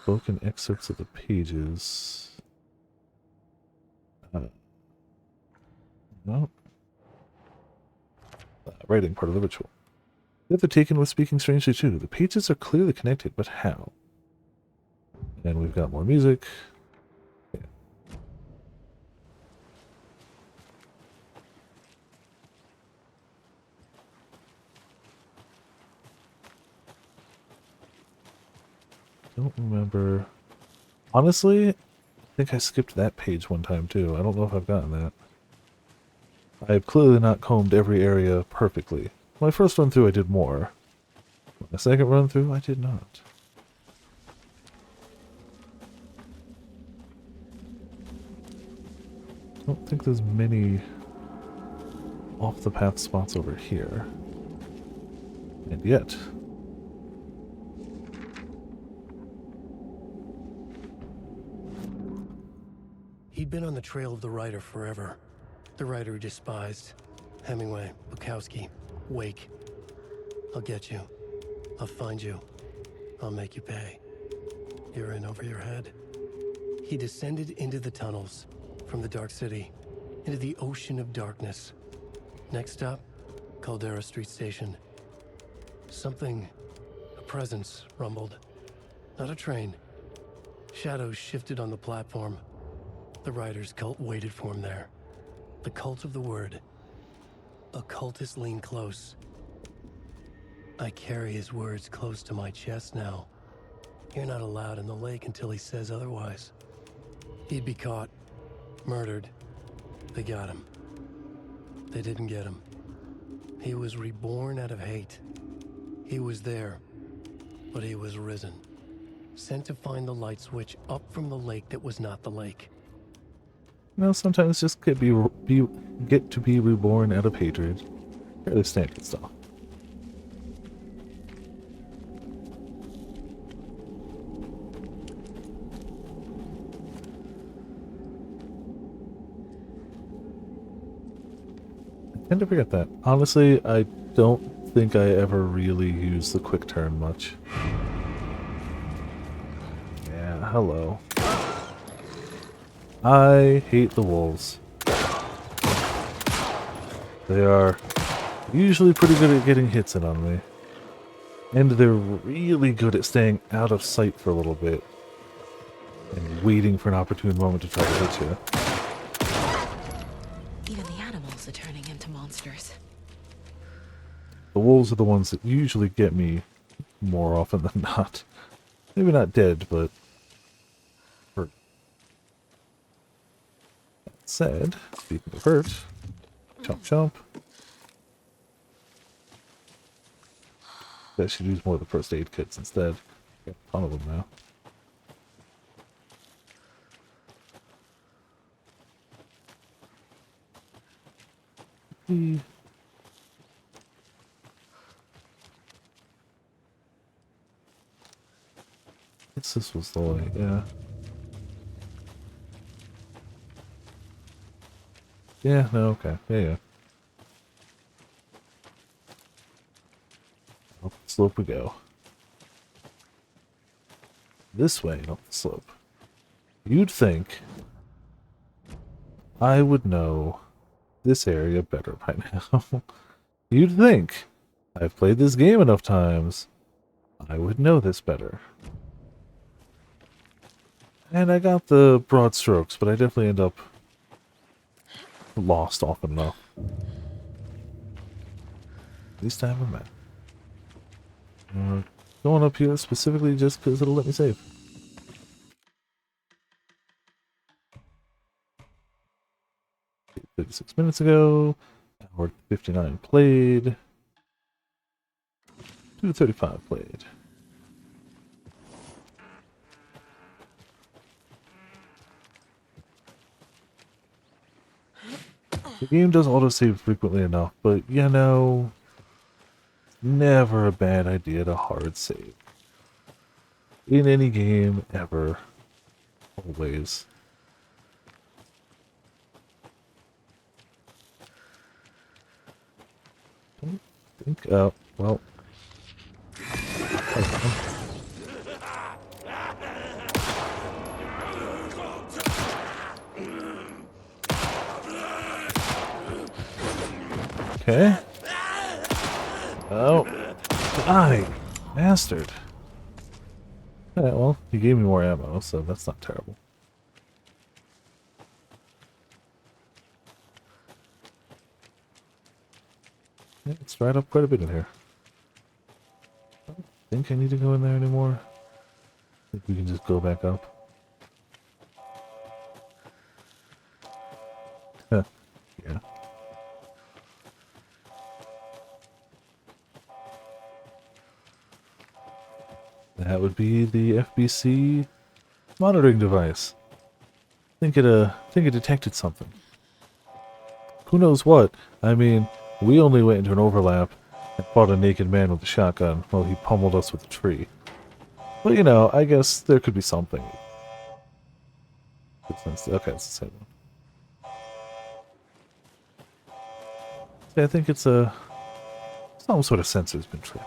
Spoken excerpts of the pages. No. Writing part of the ritual. The other taken was speaking strangely too. The pages are clearly connected, but how? And we've got more music. Yeah. Don't remember. Honestly, I think I skipped that page one time too. I don't know if I've gotten that. I have clearly not combed every area perfectly. My first run through I did more. My second run through I did not. I don't think there's many off the path spots over here. And yet. He'd been on the trail of the writer forever. The writer he despised. Hemingway, Bukowski, Wake. I'll get you. I'll find you. I'll make you pay. You're in over your head. He descended into the tunnels, from the Dark City, into the ocean of darkness. Next stop, Caldera Street Station. Something, a presence, rumbled. Not a train. Shadows shifted on the platform. The writer's cult waited for him there. The cult of the word. Occultists lean close. I carry his words close to my chest now. You're not allowed in the lake until he says otherwise. He'd be caught, murdered. They got him. They didn't get him. He was reborn out of hate. He was there, but he was risen. Sent to find the light switch up from the lake that was not the lake. You know, sometimes just get to be reborn out of hatred. Fairly standard stuff. I tend to forget that. Honestly, I don't think I ever really use the quick turn much. Yeah, hello. I hate the wolves. They are usually pretty good at getting hits in on me. And they're really good at staying out of sight for a little bit. And waiting for an opportune moment to try to hit you. Even the animals are turning into monsters. The wolves are the ones that usually get me more often than not. Maybe not dead, but hurt. That said, speaking of hurt, chomp chomp. I should use more of the first aid kits instead. Got a ton of them now. Guess this was the way, yeah. Yeah, no, okay. Yeah. Up the slope we go. This way, up the slope. You'd think I would know this area better by now. You'd think, I've played this game enough times, I would know this better. And I got the broad strokes, but I definitely end up lost often enough. At least I have a map. Going up here specifically just because it'll let me save. $36 minutes ago. Hour 59 played. 2:35 played. The game does autosave frequently enough, but you know, never a bad idea to hard save. In any game, ever. Always. Don't think, well. Okay. Oh. Die! Bastard. Alright, well, he gave me more ammo, so that's not terrible. Yeah, it's right up quite a bit in here. I don't think I need to go in there anymore. I think we can just go back up. Huh. Yeah. That would be the FBC monitoring device. Think it detected something. Who knows what? I mean, we only went into an overlap and fought a naked man with a shotgun while he pummeled us with a tree. But you know, I guess there could be something. Okay, it's the same one. Yeah, I think it's some sort of sensor's been tripped.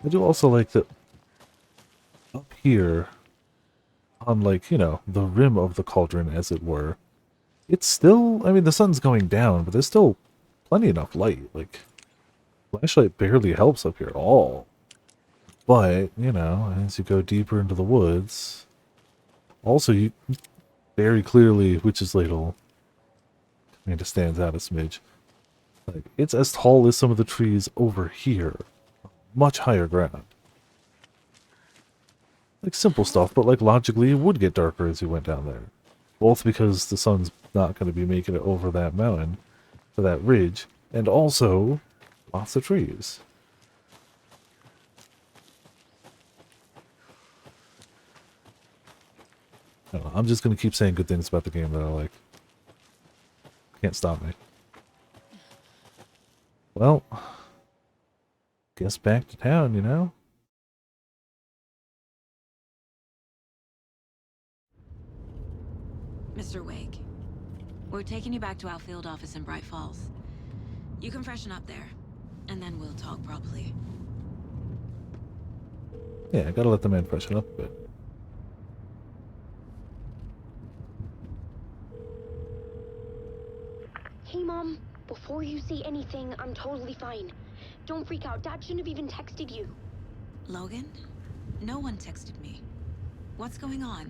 I do also like that up here, on like, you know, the rim of the cauldron, as it were, it's still, I mean, the sun's going down, but there's still plenty enough light. Like, flashlight barely helps up here at all. But, you know, as you go deeper into the woods, also you very clearly, Witch's Ladle kind of stands out a smidge. Like, it's as tall as some of the trees over here. Much higher ground. Like simple stuff, but like logically it would get darker as you went down there. Both because the sun's not going to be making it over that mountain, to that ridge, and also lots of trees. I don't know, I'm just going to keep saying good things about the game that I like. Can't stop me. Well, guess back to town, you know? Mr. Wake, we're taking you back to our field office in Bright Falls. You can freshen up there, and then we'll talk properly. Yeah, I gotta let the man freshen up a bit. Hey, Mom. Before you say anything, I'm totally fine. Don't freak out. Dad shouldn't have even texted you. Logan? No one texted me. What's going on?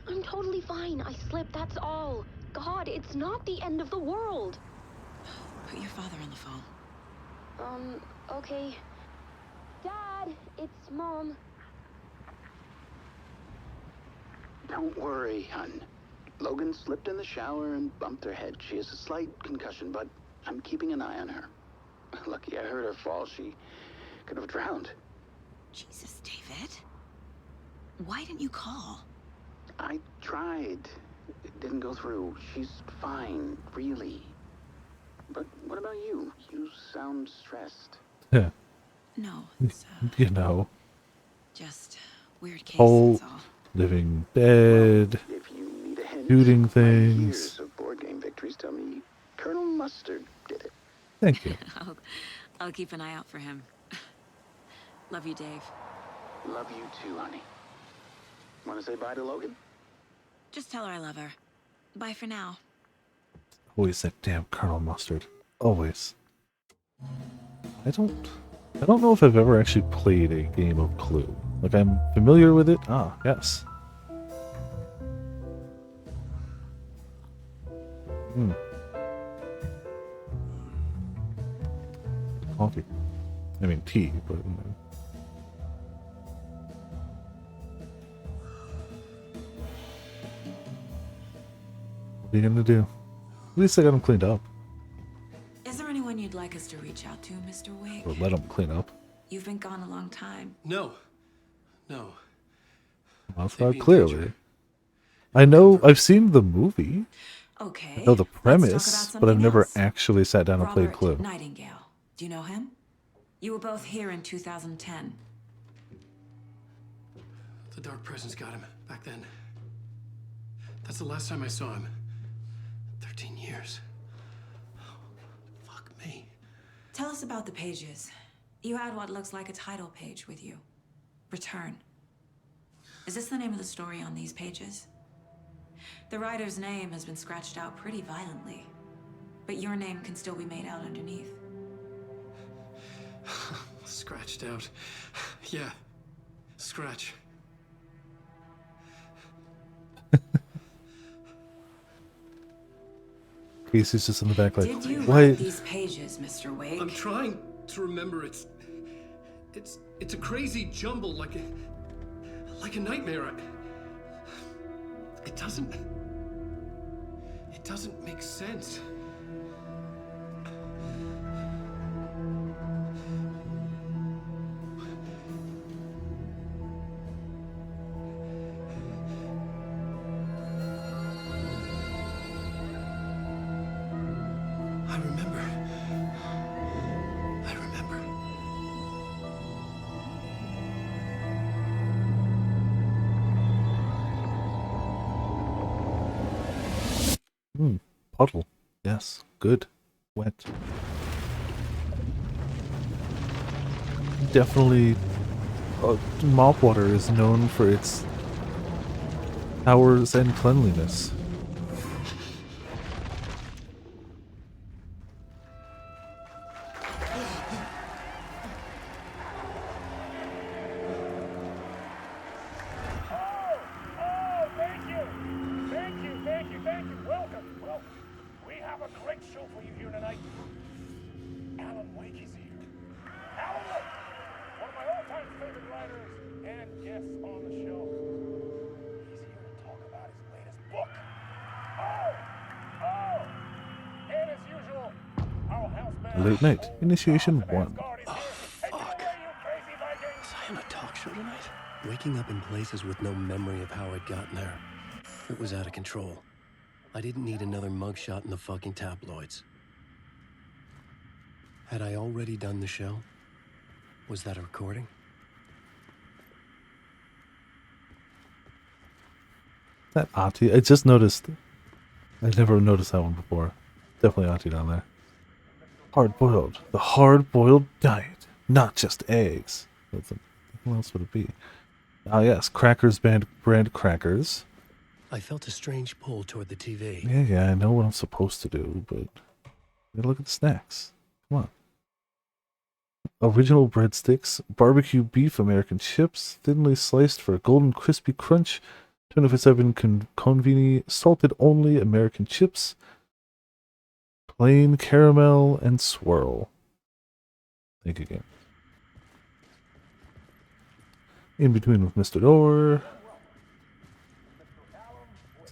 I'm totally fine. I slipped, that's all. God, it's not the end of the world. Put your father on the phone. Okay. Dad, it's Mom. Don't worry, hun. Logan slipped in the shower and bumped her head. She has a slight concussion, but I'm keeping an eye on her. Lucky I heard her fall. She could have drowned. Jesus, David. Why didn't you call? I tried. It didn't go through. She's fine, really. But what about you? You sound stressed. Yeah. No, You know. just weird case, Whole that's all. living dead, shooting things. Years of board game victories tell me Colonel Mustard did it. Thank you. I'll keep an eye out for him. Love you, Dave. Love you too, honey. Want to say bye to Logan? Just tell her I love her. Bye for now. Always that damn Colonel Mustard. Always. I don't know if I've ever actually played a game of Clue. Like, I'm familiar with it. Ah, yes. Coffee. I mean tea, but what are you gonna do? At least I got them cleaned up. Is there anyone you'd like us to reach out to, Mr. Wake? Or let them clean up. You've been gone a long time. No. Well, clearly. I know, I've seen the movie. Okay. I know the premise, let's talk about but I've something never else. actually sat down and played Robert Clue. Nightingale. Do you know him? You were both here in 2010. The Dark Presence got him back then. That's the last time I saw him. 13 years. Fuck me. Tell us about the pages. You had what looks like a title page with you. Return. Is this the name of the story on these pages? The writer's name has been scratched out pretty violently, but your name can still be made out underneath. Scratched out. Yeah. Scratch. Casey's just in the back like, Did you why? write these pages, Mr. Wake? I'm trying to remember. It's a crazy jumble, like a nightmare. It doesn't make sense. I remember. Puddle. Yes. Good. Wet. Definitely, mop water is known for its powers and cleanliness. Thank you. Welcome. Well, we have a great show for you here tonight. Alan Wake is here. Alan Wake, one of my all-time favorite writers and guests on the show. He's here to talk about his latest book. And as usual, our house band. Late night. Initiation 1. Was I on a talk show tonight? Waking up in places with no memory of how I'd gotten there. It was out of control. I didn't need another mugshot in the fucking tabloids. Had I already done the show? Was that a recording? That Ahti. I just noticed. I'd never noticed that one before. Definitely Ahti down there. Hard-boiled. The hard-boiled diet. Not just eggs. What else would it be? Ah, yes. Crackers brand crackers. I felt a strange pull toward the TV. Yeah, I know what I'm supposed to do, but gotta look at the snacks. Come on. Original breadsticks, barbecue beef American chips, thinly sliced for a golden crispy crunch, 24/7 conveni salted only American chips, plain caramel and swirl. Thank you again. In between with Mr. Door.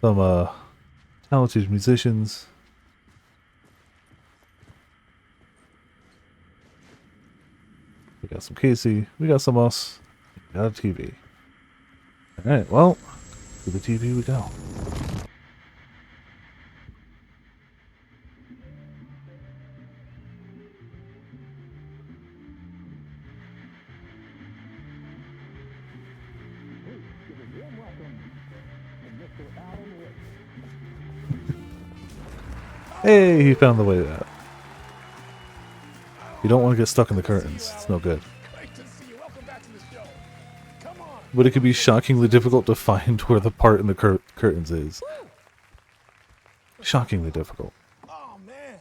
Some talented musicians. We got some Casey. We got some us. We got a TV. Alright, well, to the TV we go. Hey, he found the way out. You don't want to get stuck in the curtains. It's no good. Great to see you. Welcome back to the show. Come on. but it could be shockingly difficult to find where the part in the curtains is. Shockingly difficult. Oh, man.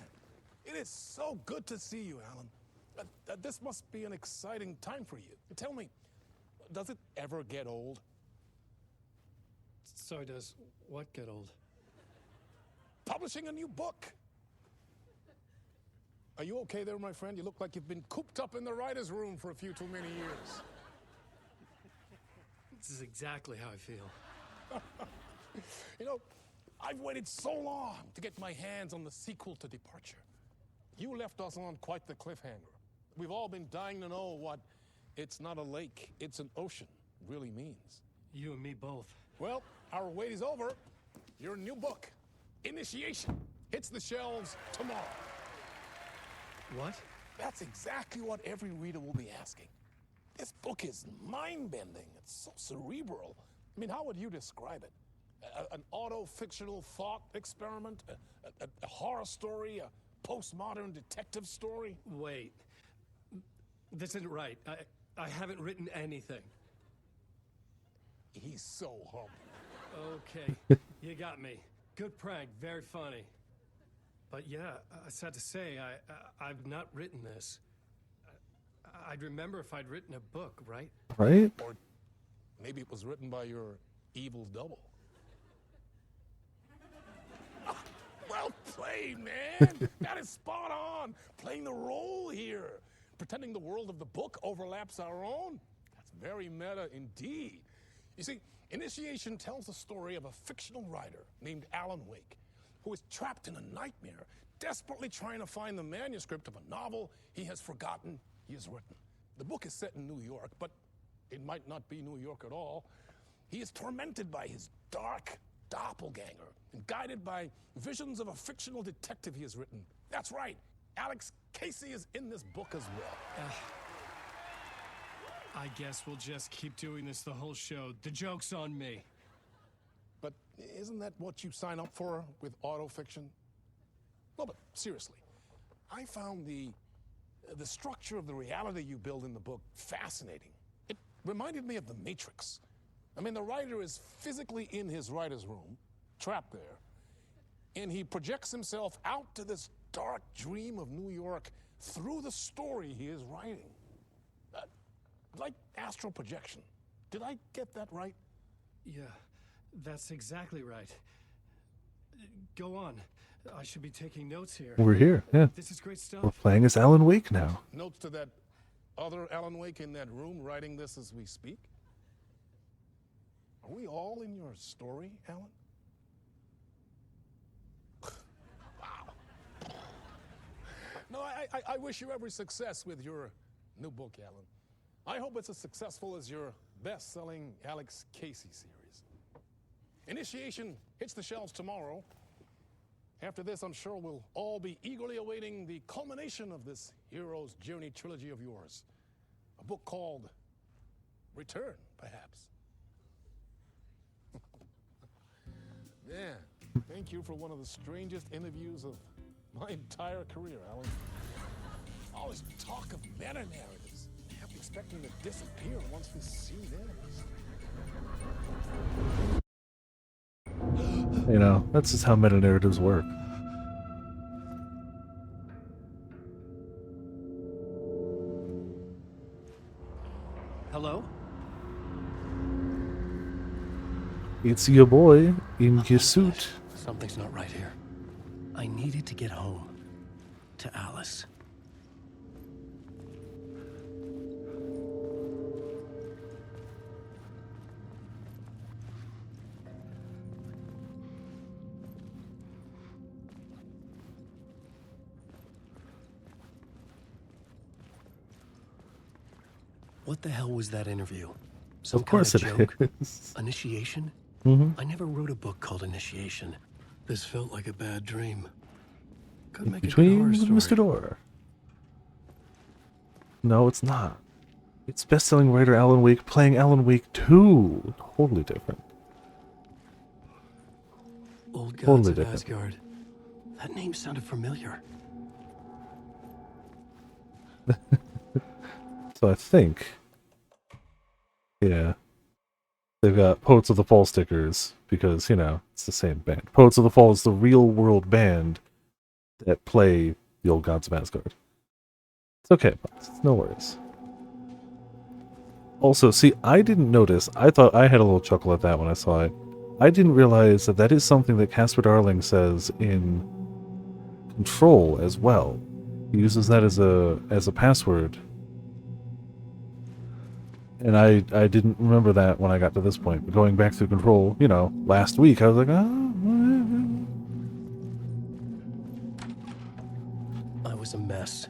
It is so good to see you, Alan. This must be an exciting time for you. Tell me, does it ever get old? So does what get old? Publishing a new book. Are you okay there, my friend? You look like you've been cooped up in the writer's room for a few too many years. This is exactly how I feel. You know, I've waited so long to get my hands on the sequel to Departure. You left us on quite the cliffhanger. We've all been dying to know what "it's not a lake, it's an ocean" really means. You and me both. Well, our wait is over. Your new book, Initiation, hits the shelves tomorrow. What? That's exactly what every reader will be asking. This book is mind-bending. It's so cerebral. I mean, how would you describe it? An auto-fictional thought experiment? A horror story? A postmodern detective story? Wait. This isn't right. I haven't written anything. He's so humble. Okay, you got me. Good prank, very funny. But yeah, sad to say, I've not written this. I'd remember if I'd written a book, right? Right? Or maybe it was written by your evil double. Well played, man. That is spot on. Playing the role here. Pretending the world of the book overlaps our own. That's very meta indeed. You see, Initiation tells the story of a fictional writer named Alan Wake, who is trapped in a nightmare, desperately trying to find the manuscript of a novel he has forgotten he has written. The book is set in New York, but it might not be New York at all. He is tormented by his dark doppelganger and guided by visions of a fictional detective he has written. That's right, Alex Casey is in this book as well. I guess we'll just keep doing this the whole show. The joke's on me. But isn't that what you sign up for with autofiction? No, but seriously, I found the structure of the reality you build in the book fascinating. It reminded me of The Matrix. I mean, the writer is physically in his writer's room, trapped there, and he projects himself out to this dark dream of New York through the story he is writing. Like astral projection. Did I get that right? Yeah, that's exactly right. Go on. I should be taking notes here. We're here, yeah. This is great stuff. We're playing as Alan Wake now. Notes to that other Alan Wake in that room writing this as we speak? Are we all in your story, Alan? Wow. No, I wish you every success with your new book, Alan. I hope it's as successful as your best-selling Alex Casey series. Initiation hits the shelves tomorrow. After this, I'm sure we'll all be eagerly awaiting the culmination of this hero's journey trilogy of yours. A book called Return, perhaps. Yeah, thank you for one of the strangest interviews of my entire career, Alan. All this talk of meta-narratives. I kept expecting to disappear once this scene ends. You know, that's just how meta-narratives work. Hello? It's your boy in your suit. Something's not right here. I needed to get home. To Alice. What the hell was that interview? Some Of course kind it of joke? is. Initiation? Mhm. I never wrote a book called Initiation. This felt like a bad dream. Could make a good Between horror story. Mr. Door. No, it's not. It's best-selling writer Alan Wake playing Alan Wake 2. Totally different. Old gods Totally of different. Asgard. That name sounded familiar. So I think... Yeah. They've got Poets of the Fall stickers because, you know, it's the same band. Poets of the Fall is the real world band that play the old Gods of Asgard. It's okay, Box. It's no worries. Also, see, I didn't notice. I thought I had a little chuckle at that when I saw it. I didn't realize that that is something that Casper Darling says in Control as well. He uses that as a password. And I didn't remember that when I got to this point. But going back through Control, you know, last week, I was like, I was a mess.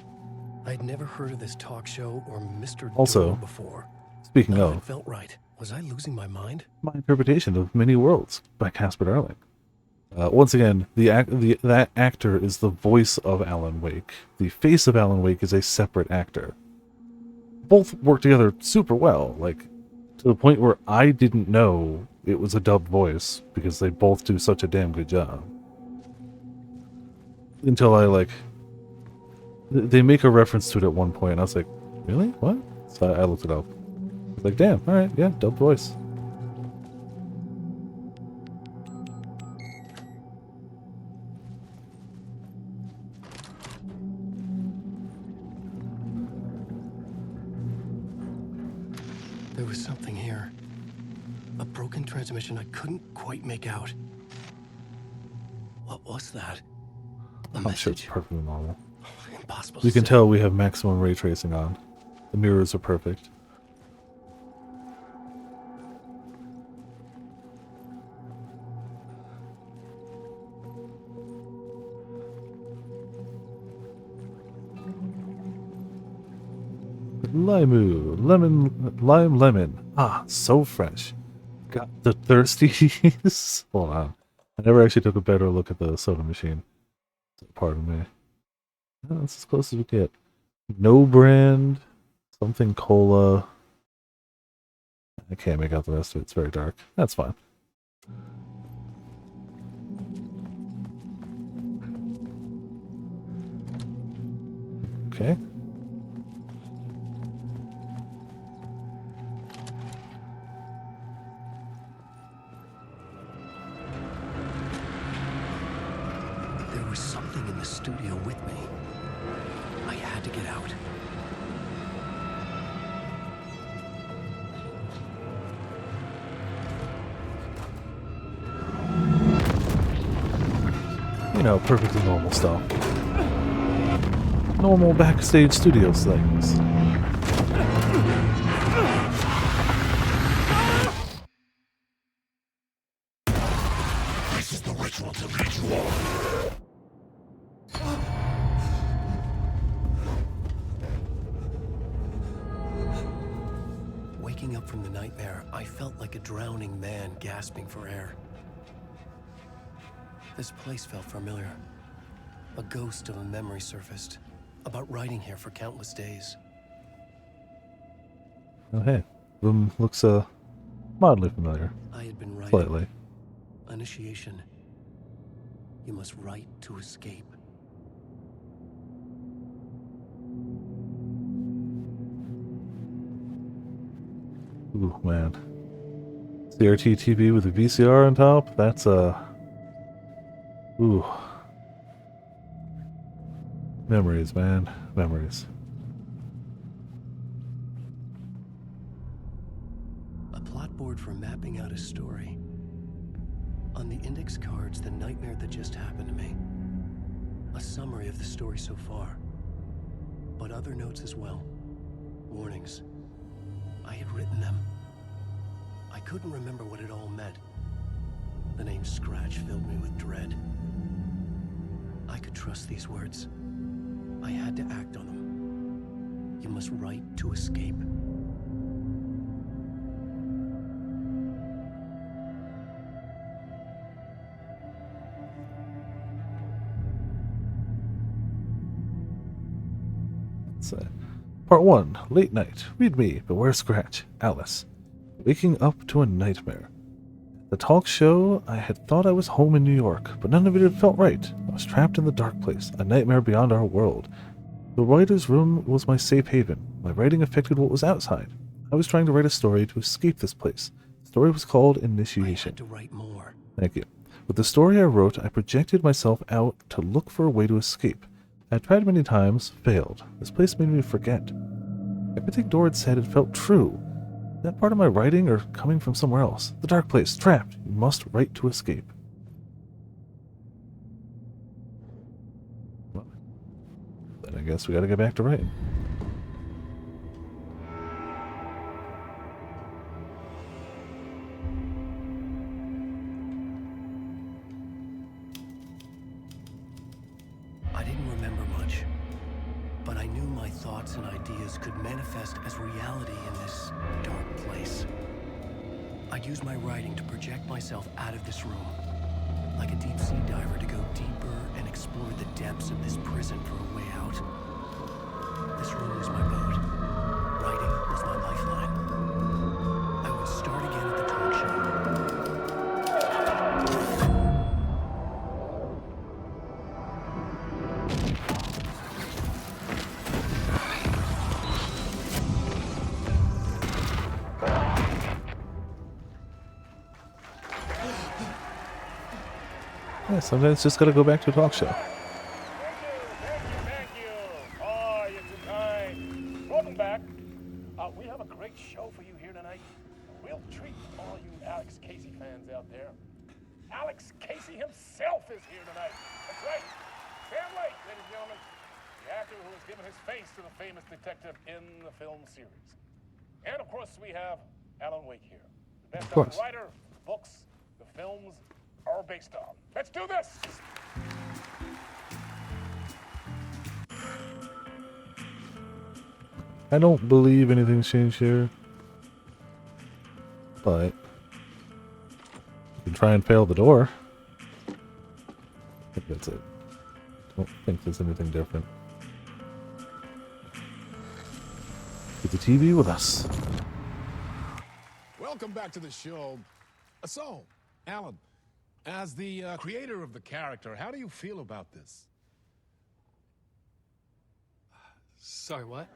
I'd never heard of this talk show or Mr. Also, Doyle before. speaking None of, it felt right. Was I losing my mind? my interpretation of Many Worlds by Casper Darling. Once again, that actor is the voice of Alan Wake. The face of Alan Wake is a separate actor. Both work together super well, like, to the point where I didn't know it was a dubbed voice, because they both do such a damn good job. Until they make a reference to it at one point, and I was like, really? What? So I looked it up. I was like, damn, alright, yeah, dubbed voice. There was something here. A broken transmission I couldn't quite make out. What was that? I'm sure it's perfectly normal. Impossible. You can tell we have maximum ray tracing on. The mirrors are perfect. Lime. Ah, so fresh. Got the thirsties. Hold on. I never actually took a better look at the soda machine. Pardon me. Oh, that's as close as we get. No brand. Something cola. I can't make out the rest of it. It's very dark. That's fine. Okay. There was something in the studio with me. I had to get out. You know, perfectly normal stuff. Normal backstage studios things. This is the ritual to lead you on. Waking up from the nightmare, I felt like a drowning man gasping for air. This place felt familiar. A ghost of a memory surfaced, about riding here for countless days. Oh hey, room looks mildly familiar. I had been writing. Slightly. Initiation. You must write to escape. Ooh, man. CRT TV with a VCR on top? That's ooh. Memories, man. Memories. A plot board for mapping out a story. On the index cards, the nightmare that just happened to me. A summary of the story so far. But other notes as well. Warnings. I had written them. I couldn't remember what it all meant. The name Scratch filled me with dread. I could trust these words. I had to act on them. You must write to escape. Part 1. Late night. Read me. Beware Scratch. Alice. Waking up to a nightmare. The talk show, I had thought I was home in New York, but none of it had felt right. I was trapped in the dark place, a nightmare beyond our world. The writer's room was my safe haven. My writing affected what was outside. I was trying to write a story to escape this place, The story was called I Initiation. had to write more. Thank you. With the story I wrote, I projected myself out to look for a way to escape. I tried many times, failed. This place made me forget. Everything Dora had said, it felt true. That part of my writing or coming from somewhere else? The dark place, trapped. You must write to escape. Well, then I guess we gotta get back to writing. I didn't remember much, but I knew my thoughts and ideas could manifest as reality in this dark place. I'd use my writing to project myself out of this room, like a deep sea diver to go deeper and explore the depths of this prison for a way out. This room was my boat. Writing was my lifeline. I would start again at the talk show. Yeah, sometimes just gotta go back to a talk show. Thank you. Oh, you're too kind. Welcome back. We have a great show for you here tonight. A real treat for all you Alex Casey fans out there. Alex Casey himself is here tonight. That's right. Sam Lake, ladies and gentlemen. The actor who has given his face to the famous detective in the film series. And of course, we have Alan Wake here. The best writer, the books, the films are based on. Let's do this! I don't believe anything's changed here. But you can try and fail the door. I think that's it. Don't think there's anything different. Get the TV with us. Welcome back to the show. So, Alan, as the creator of the character, how do you feel about this? Sorry, what?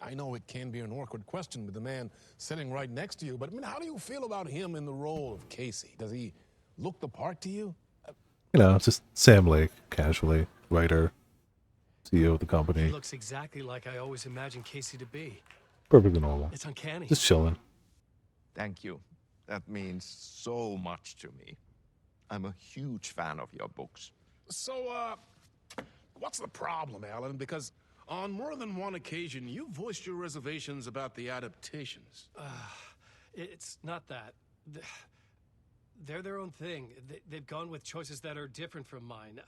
I know it can be an awkward question with the man sitting right next to you, but I mean, how do you feel about him in the role of Casey? Does he look the part to you? You know, it's just Sam Lake, casually, writer, CEO of the company. He looks exactly like I always imagined Casey to be. Perfectly normal. It's uncanny. Just chilling. Thank you. That means so much to me. I'm a huge fan of your books. So, what's the problem, Alan? Because on more than one occasion, you voiced your reservations about the adaptations. It's not that. They're their own thing. They've gone with choices that are different from mine.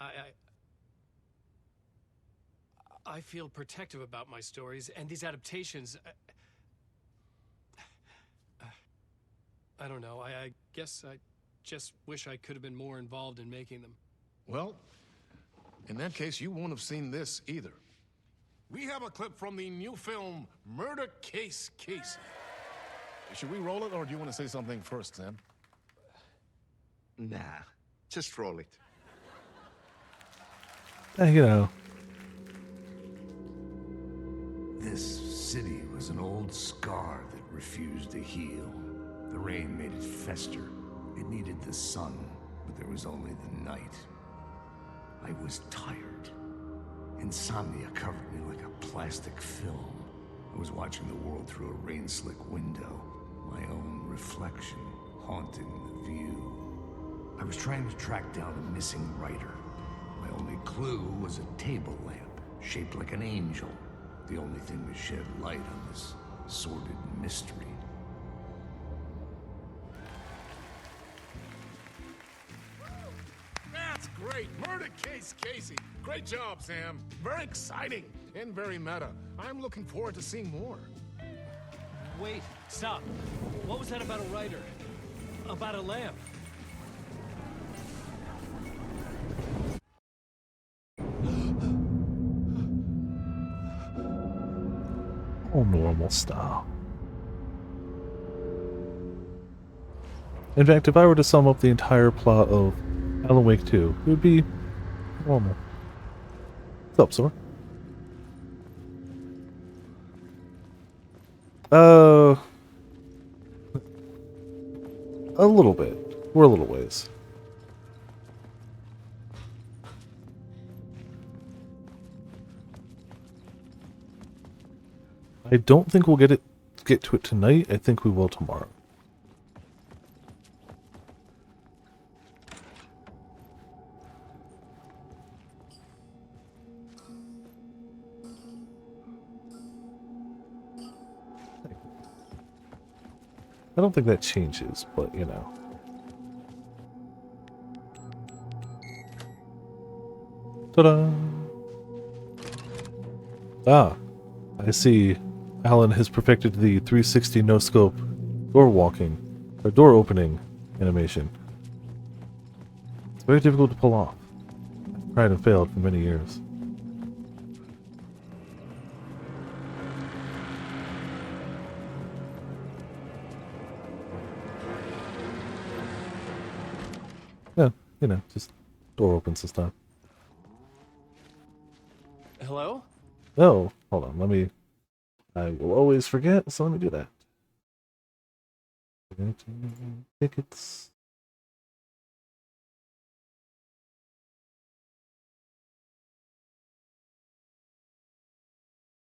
I feel protective about my stories, and these adaptations... I don't know. I guess I just wish I could have been more involved in making them. Well, in that case, you won't have seen this either. We have a clip from the new film, Murder Case Casey. Should we roll it, or do you want to say something first, Sam? Nah, just roll it. You know. This city was an old scar that refused to heal. The rain made it fester. It needed the sun, but there was only the night. I was tired. Insomnia covered me like a plastic film. I was watching the world through a rain-slick window, my own reflection haunting the view. I was trying to track down a missing writer. My only clue was a table lamp, shaped like an angel. The only thing to shed light on this sordid mystery. That's great! Murder Case Casey! Great job, Sam. Very exciting and very meta. I'm looking forward to seeing more. Wait, stop. What was that about a writer? About a lamp? All normal style. In fact, if I were to sum up the entire plot of Alan Wake 2, it would be normal. What's up, Sora? A little bit. We're a little ways. I don't think we'll get to it tonight. I think we will tomorrow. I don't think that changes, but you know. Ta-da! Ah, I see. Alan has perfected the 360 no-scope door walking, or door opening animation. It's very difficult to pull off. I've tried and failed for many years. Yeah, you know, just door opens this time. Hello? Oh, hold on, I will always forget, so let me do that. Tickets.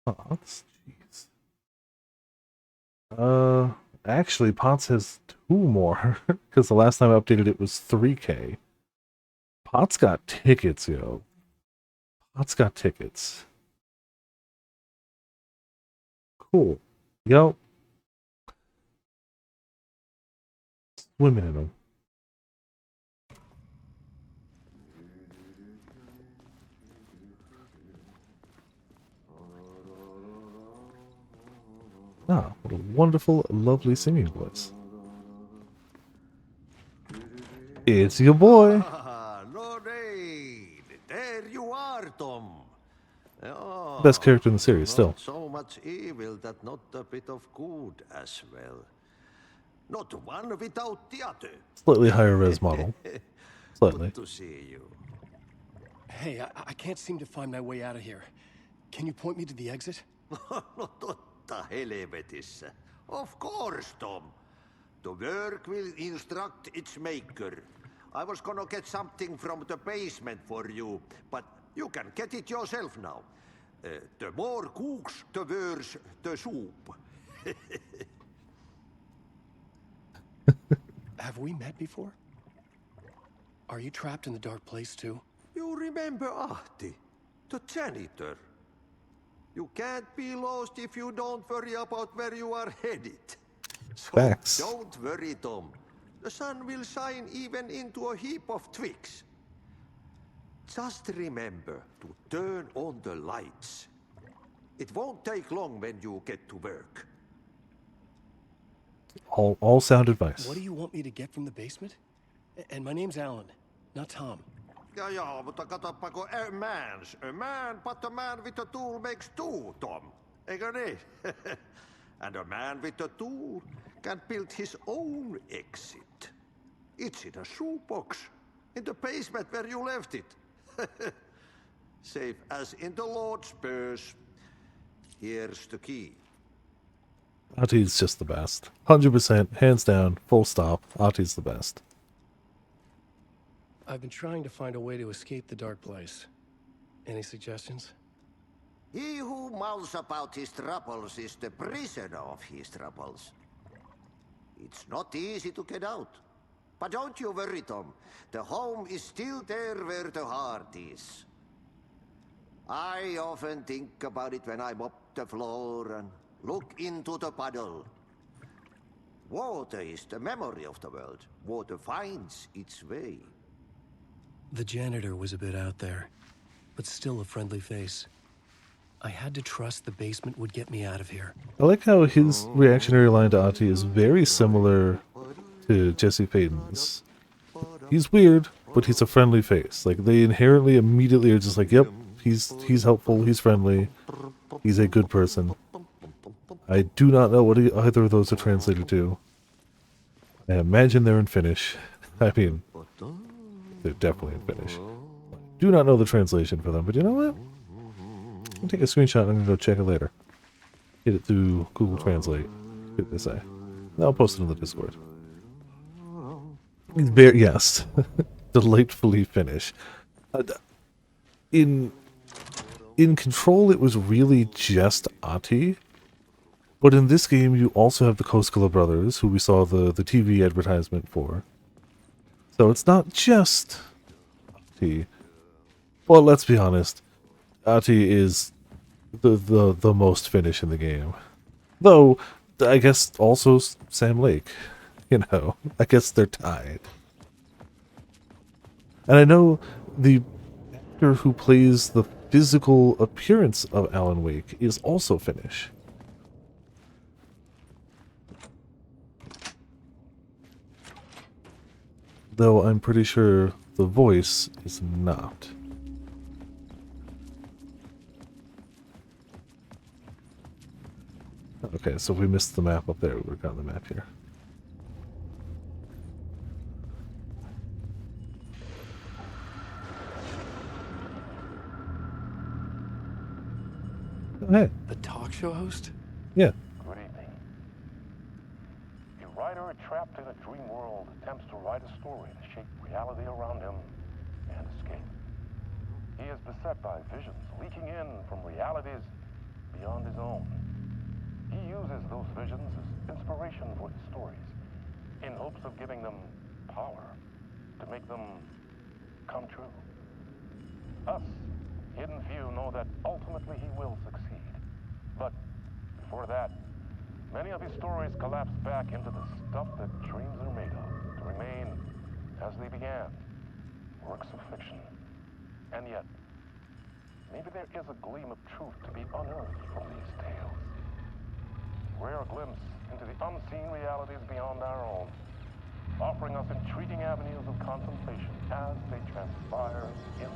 Pots? Jeez. Actually, Pots has 2 more, because the last time I updated it was 3K. Pots got tickets, yo. Pots got tickets. Cool. Yo. Swimming in them. Ah, what a wonderful, lovely singing voice. It's your boy. Lorraine, there you are, Tom. Oh, Best character in the series, still. not so much evil that not a bit of good as well. Not one without the other. Slightly higher res model. Slightly. Good to see you. Hey, I can't seem to find my way out of here. Can you point me to the exit? No totta helvetissä. Of course, Tom. The work will instruct its maker. I was gonna get something from the basement for you, but you can get it yourself now. The more cooks, the worse the soup. Have we met before? Are you trapped in the dark place too? You remember Ahti, the janitor? You can't be lost if you don't worry about where you are headed. So Facts. don't worry, Tom. The sun will shine even into a heap of twigs. Just remember to turn on the lights. It won't take long when you get to work. All sound advice. What do you want me to get from the basement? And my name's Alan, not Tom. Ja, mutta katsoppa, a man, but a man with a tool makes 2, Tom. Eikö niin? And a man with a tool can build his own exit. It's in a shoebox, in the basement where you left it. Safe as in the Lord's purse. Here's the key. Ahti's just the best. 100%, hands down, full stop. Ahti's the best. I've been trying to find a way to escape the dark place. Any suggestions? He who mouths about his troubles is the prisoner of his troubles. It's not easy to get out. But don't you worry, Tom. The home is still there where the heart is. I often think about it when I mop the floor and look into the puddle. Water is the memory of the world. Water finds its way. The janitor was a bit out there, but still a friendly face. I had to trust the basement would get me out of here. I like how his reactionary line to Ahti is very similar to Jesse Payton's. He's weird, but he's a friendly face. Like, they inherently immediately are just like, yep, he's helpful, he's friendly, he's a good person. I do not know what either of those are translated to. I imagine they're in Finnish. I mean, they're definitely in Finnish. Do not know the translation for them, but you know what? I'll take a screenshot and I'm gonna go check it later. Get it through Google Translate. What did they say? I'll post it in the Discord. Very, yes. Delightfully finish. In Control, it was really just Ahti. But in this game, you also have the Koskela brothers, who we saw the TV advertisement for. So it's not just Ahti. Well, let's be honest. Ahti is the most finish in the game. Though, I guess also Sam Lake. You know, I guess they're tied. And I know the actor who plays the physical appearance of Alan Wake is also Finnish. Though I'm pretty sure the voice is not. Okay, so we missed the map up there. We got the map here. Oh, hey. The talk show host? Yeah. Good evening. A writer trapped in a dream world attempts to write a story to shape reality around him and escape. He is beset by visions leaking in from realities beyond his own. He uses those visions as inspiration for his stories, in hopes of giving them power, to make them come true. Us, Hidden Few, know that ultimately he will succeed. But before that, many of his stories collapse back into the stuff that dreams are made of, to remain as they began, works of fiction. And yet, maybe there is a gleam of truth to be unearthed from these tales. Rare glimpse into the unseen realities beyond our own, offering us intriguing avenues of contemplation as they transpire in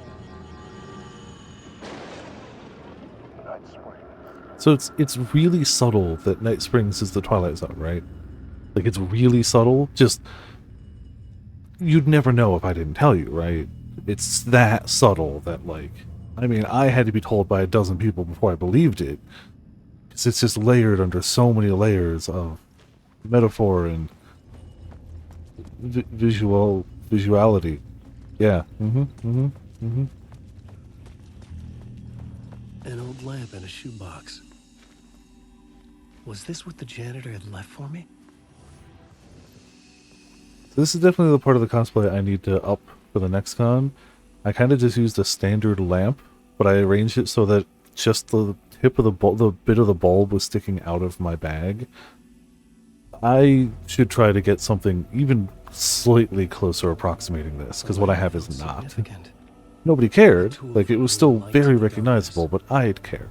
Night Springs. So it's really subtle that Night Springs is the Twilight Zone, right? Like, it's really subtle. Just, you'd never know if I didn't tell you, right? It's that subtle that, like, I mean, I had to be told by a dozen people before I believed it. Because it's just layered under so many layers of metaphor and visuality. Yeah. An old lamp in a shoebox. Was this what the janitor had left for me? This is definitely the part of the cosplay I need to up for the next con. I kind of just used a standard lamp, but I arranged it so that just the tip of the bit of the bulb was sticking out of my bag. I should try to get something even slightly closer approximating this, because what I have is not. Nobody cared. Like, it was still very recognizable, but I'd care.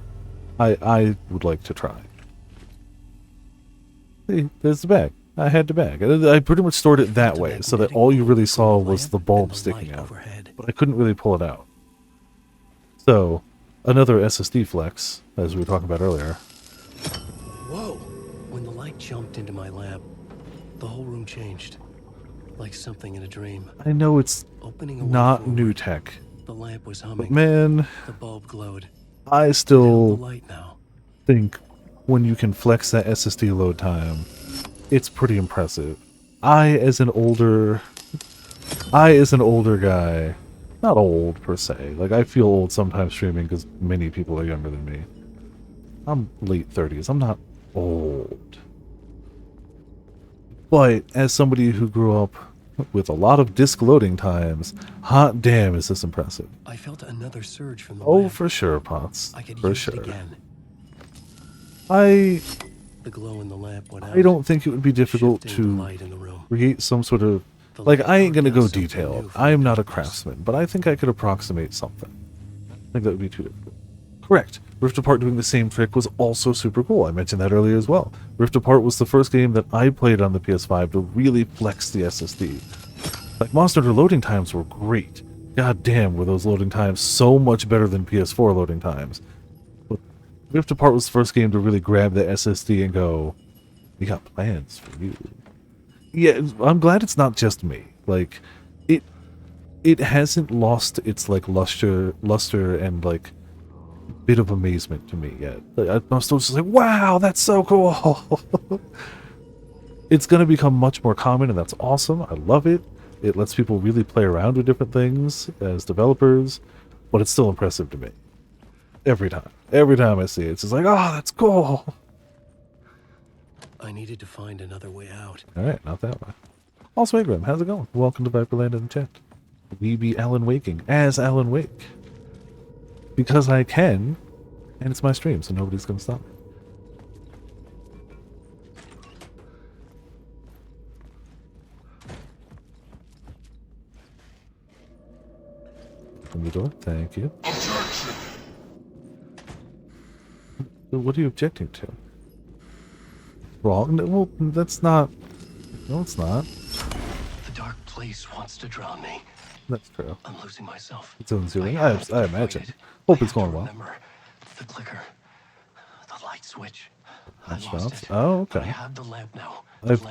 I would like to try. See, there's the bag. I had the bag. I pretty much stored it that way, so that all you really saw was the bulb sticking out. But I couldn't really pull it out. So, another SSD flex, as we were talking about earlier. Whoa! When the light jumped into my lamp, the whole room changed. Like something in a dream. I know it's not forward, new tech. The lamp was But humming. man, The bulb glowed. I still Light now. think when you can flex that SSD load time, it's pretty impressive. I, as an older guy, not old per se, like I feel old sometimes streaming because many people are younger than me. I'm late 30s, I'm not old. But as somebody who grew up with a lot of disk loading times, hot damn is this impressive. I felt another surge from the Oh, lamp. for sure, Potts. I could For use sure. it again. The glow in the lamp went out. I don't think it would be difficult shifting the to light in the room. create some sort of... Like, I ain't gonna go detailed. I am not a craftsman, but I think I could approximate something. I think that would be too difficult. Correct. Rift Apart doing the same trick was also super cool. I mentioned that earlier as well. Rift Apart was the first game that I played on the PS5 to really flex the SSD. Like, Monster Hunter loading times were great. God damn, were those loading times so much better than PS4 loading times. But Rift Apart was the first game to really grab the SSD and go, we got plans for you. Yeah, I'm glad it's not just me. Like, it hasn't lost its, like, luster and, like, bit of amazement to me yet. Like, I'm still just like, wow, that's so cool. It's gonna become much more common, and that's awesome. I love it. It lets people really play around with different things as developers, but it's still impressive to me. Every time. Every time I see it, it's just like, oh, that's cool. I needed to find another way out. Alright, not that way. Also, Ingram, how's it going? Welcome to Viperland in the chat. We be Alan Waking as Alan Wake. Because I can, and it's my stream, so nobody's gonna stop me. Open the door, thank you. Objection! What are you objecting to? Wrong? Well, that's not... No, it's not. The dark place wants to drown me. That's true. I'm losing myself. It's unsealing. I imagine. Hope it's going well. Remember the clicker, the light switch. Oh, okay. I have the lamp now. I've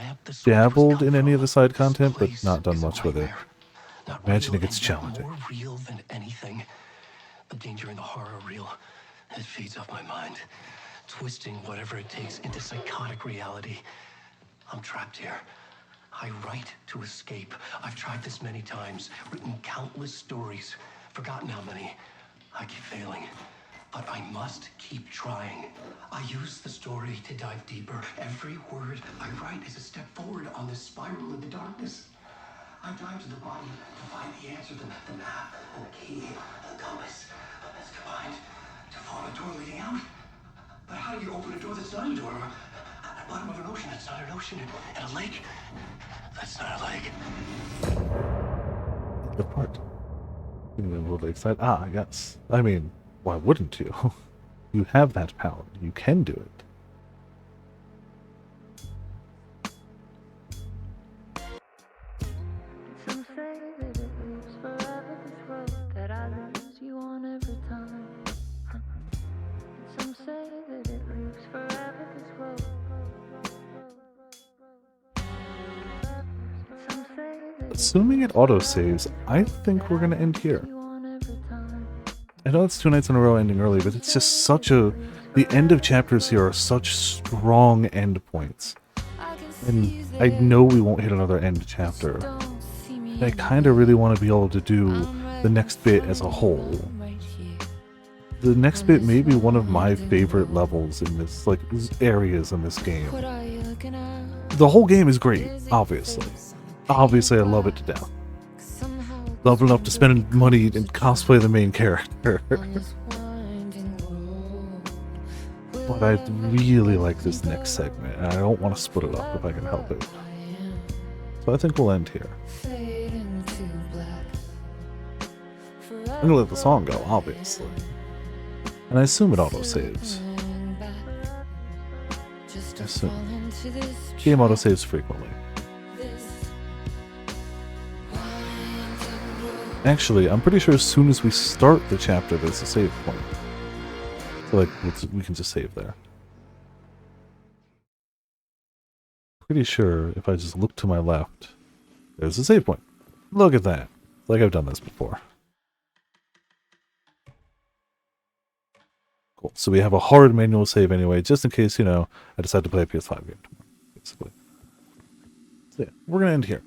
dabbled in any of the side content, but not done much with it. Imagine it gets challenging. More real than anything. The danger in the horror reel. It feeds off my mind, twisting whatever it takes into psychotic reality. I'm trapped here. I write to escape. I've tried this many times, written countless stories, forgotten how many. I keep failing, but I must keep trying. I use the story to dive deeper. Every word I write is a step forward on this spiral into darkness. I dive to the body to find the answer, the map, and the key, the compass. That's combined to form a door leading out. But how do you open a door that's not a door? At the bottom of an ocean that's not an ocean, and a lake that's not a lake. Good part. Getting a little excited. Ah, yes. I mean, why wouldn't you? You have that power. You can do it. Some say that it lives forever, this road that I lose you on every time. Some say that it lives forever, this road. Some say that Assuming it autosaves, I think we're going to end here. I know it's 2 nights in a row ending early, but it's just such a... The end of chapters here are such strong end points. And I know we won't hit another end chapter. I kind of really want to be able to do the next bit as a whole. The next bit may be one of my favorite levels in this, like, areas in this game. The whole game is great, obviously. Obviously, I love it to death. Love enough to spend money and cosplay the main character. But I really like this next segment, and I don't want to split it up if I can help it. So I think we'll end here. I'm gonna let the song go, obviously. And I assume it autosaves. I assume. Game autosaves frequently. Actually, I'm pretty sure as soon as we start the chapter, there's a save point. So, like, we can just save there. Pretty sure if I just look to my left, there's a save point. Look at that. It's like I've done this before. Cool. So we have a hard manual save anyway, just in case, you know, I decide to play a PS5 game tomorrow, basically. So yeah, we're going to end here.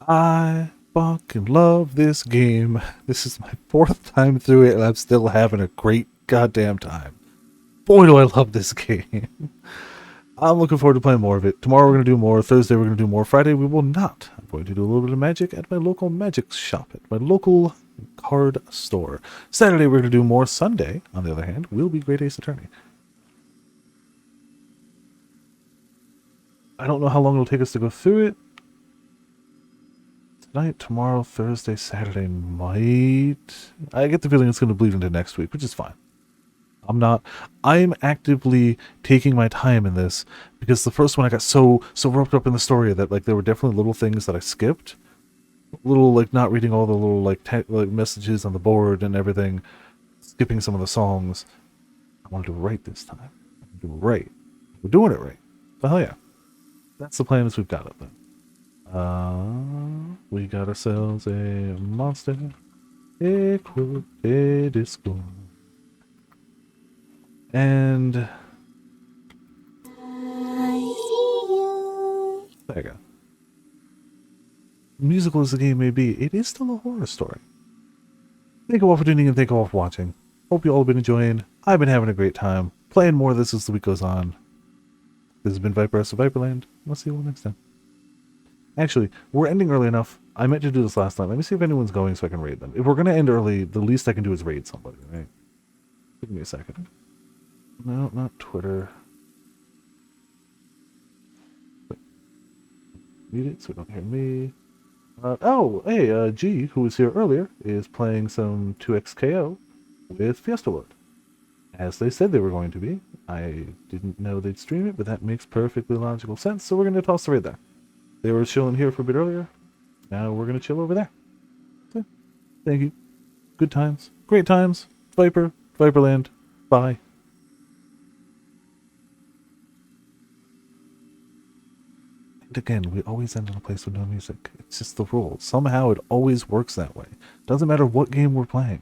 I fucking love this game. This is my 4th time through it, and I'm still having a great goddamn time. Boy, do I love this game. I'm looking forward to playing more of it. Tomorrow we're going to do more. Thursday we're going to do more. Friday we will not. I'm going to do a little bit of magic at my local magic shop, at my local card store. Saturday we're going to do more. Sunday, on the other hand, will be Great Ace Attorney. I don't know how long it'll take us to go through it. Tonight, tomorrow, Thursday, Saturday might... I get the feeling it's going to bleed into next week, which is fine. I'm actively taking my time in this, because the first one I got so roped up in the story that, like, there were definitely little things that I skipped. Little, like, not reading all the little, like messages on the board and everything. Skipping some of the songs. I want to do it right this time. Do it right. We're doing it right. So hell yeah. That's the plan as we've got it then. We got ourselves a monster. A disco. And there you go. musical as the game may be, it is still a horror story. Thank you all for tuning in. Thank you all for watching. Hope you all have been enjoying. I've been having a great time. Playing more of this as the week goes on. This has been Viper of Viperland. We'll see you all next time. Actually, we're ending early enough. I meant to do this last time. Let me see if anyone's going so I can raid them. If we're going to end early, the least I can do is raid somebody, right? Give me a second. No, not Twitter. Mute it so we don't hear me. G, who was here earlier, is playing some 2XKO with Fiesta Lord. As they said they were going to be. I didn't know they'd stream it, but that makes perfectly logical sense, so we're going to toss the raid there. They were chilling here for a bit earlier. Now we're going to chill over there. So, thank you. Good times. Great times. Viper. Viperland. Bye. And again, we always end in a place with no music. It's just the rule. Somehow it always works that way. Doesn't matter what game we're playing.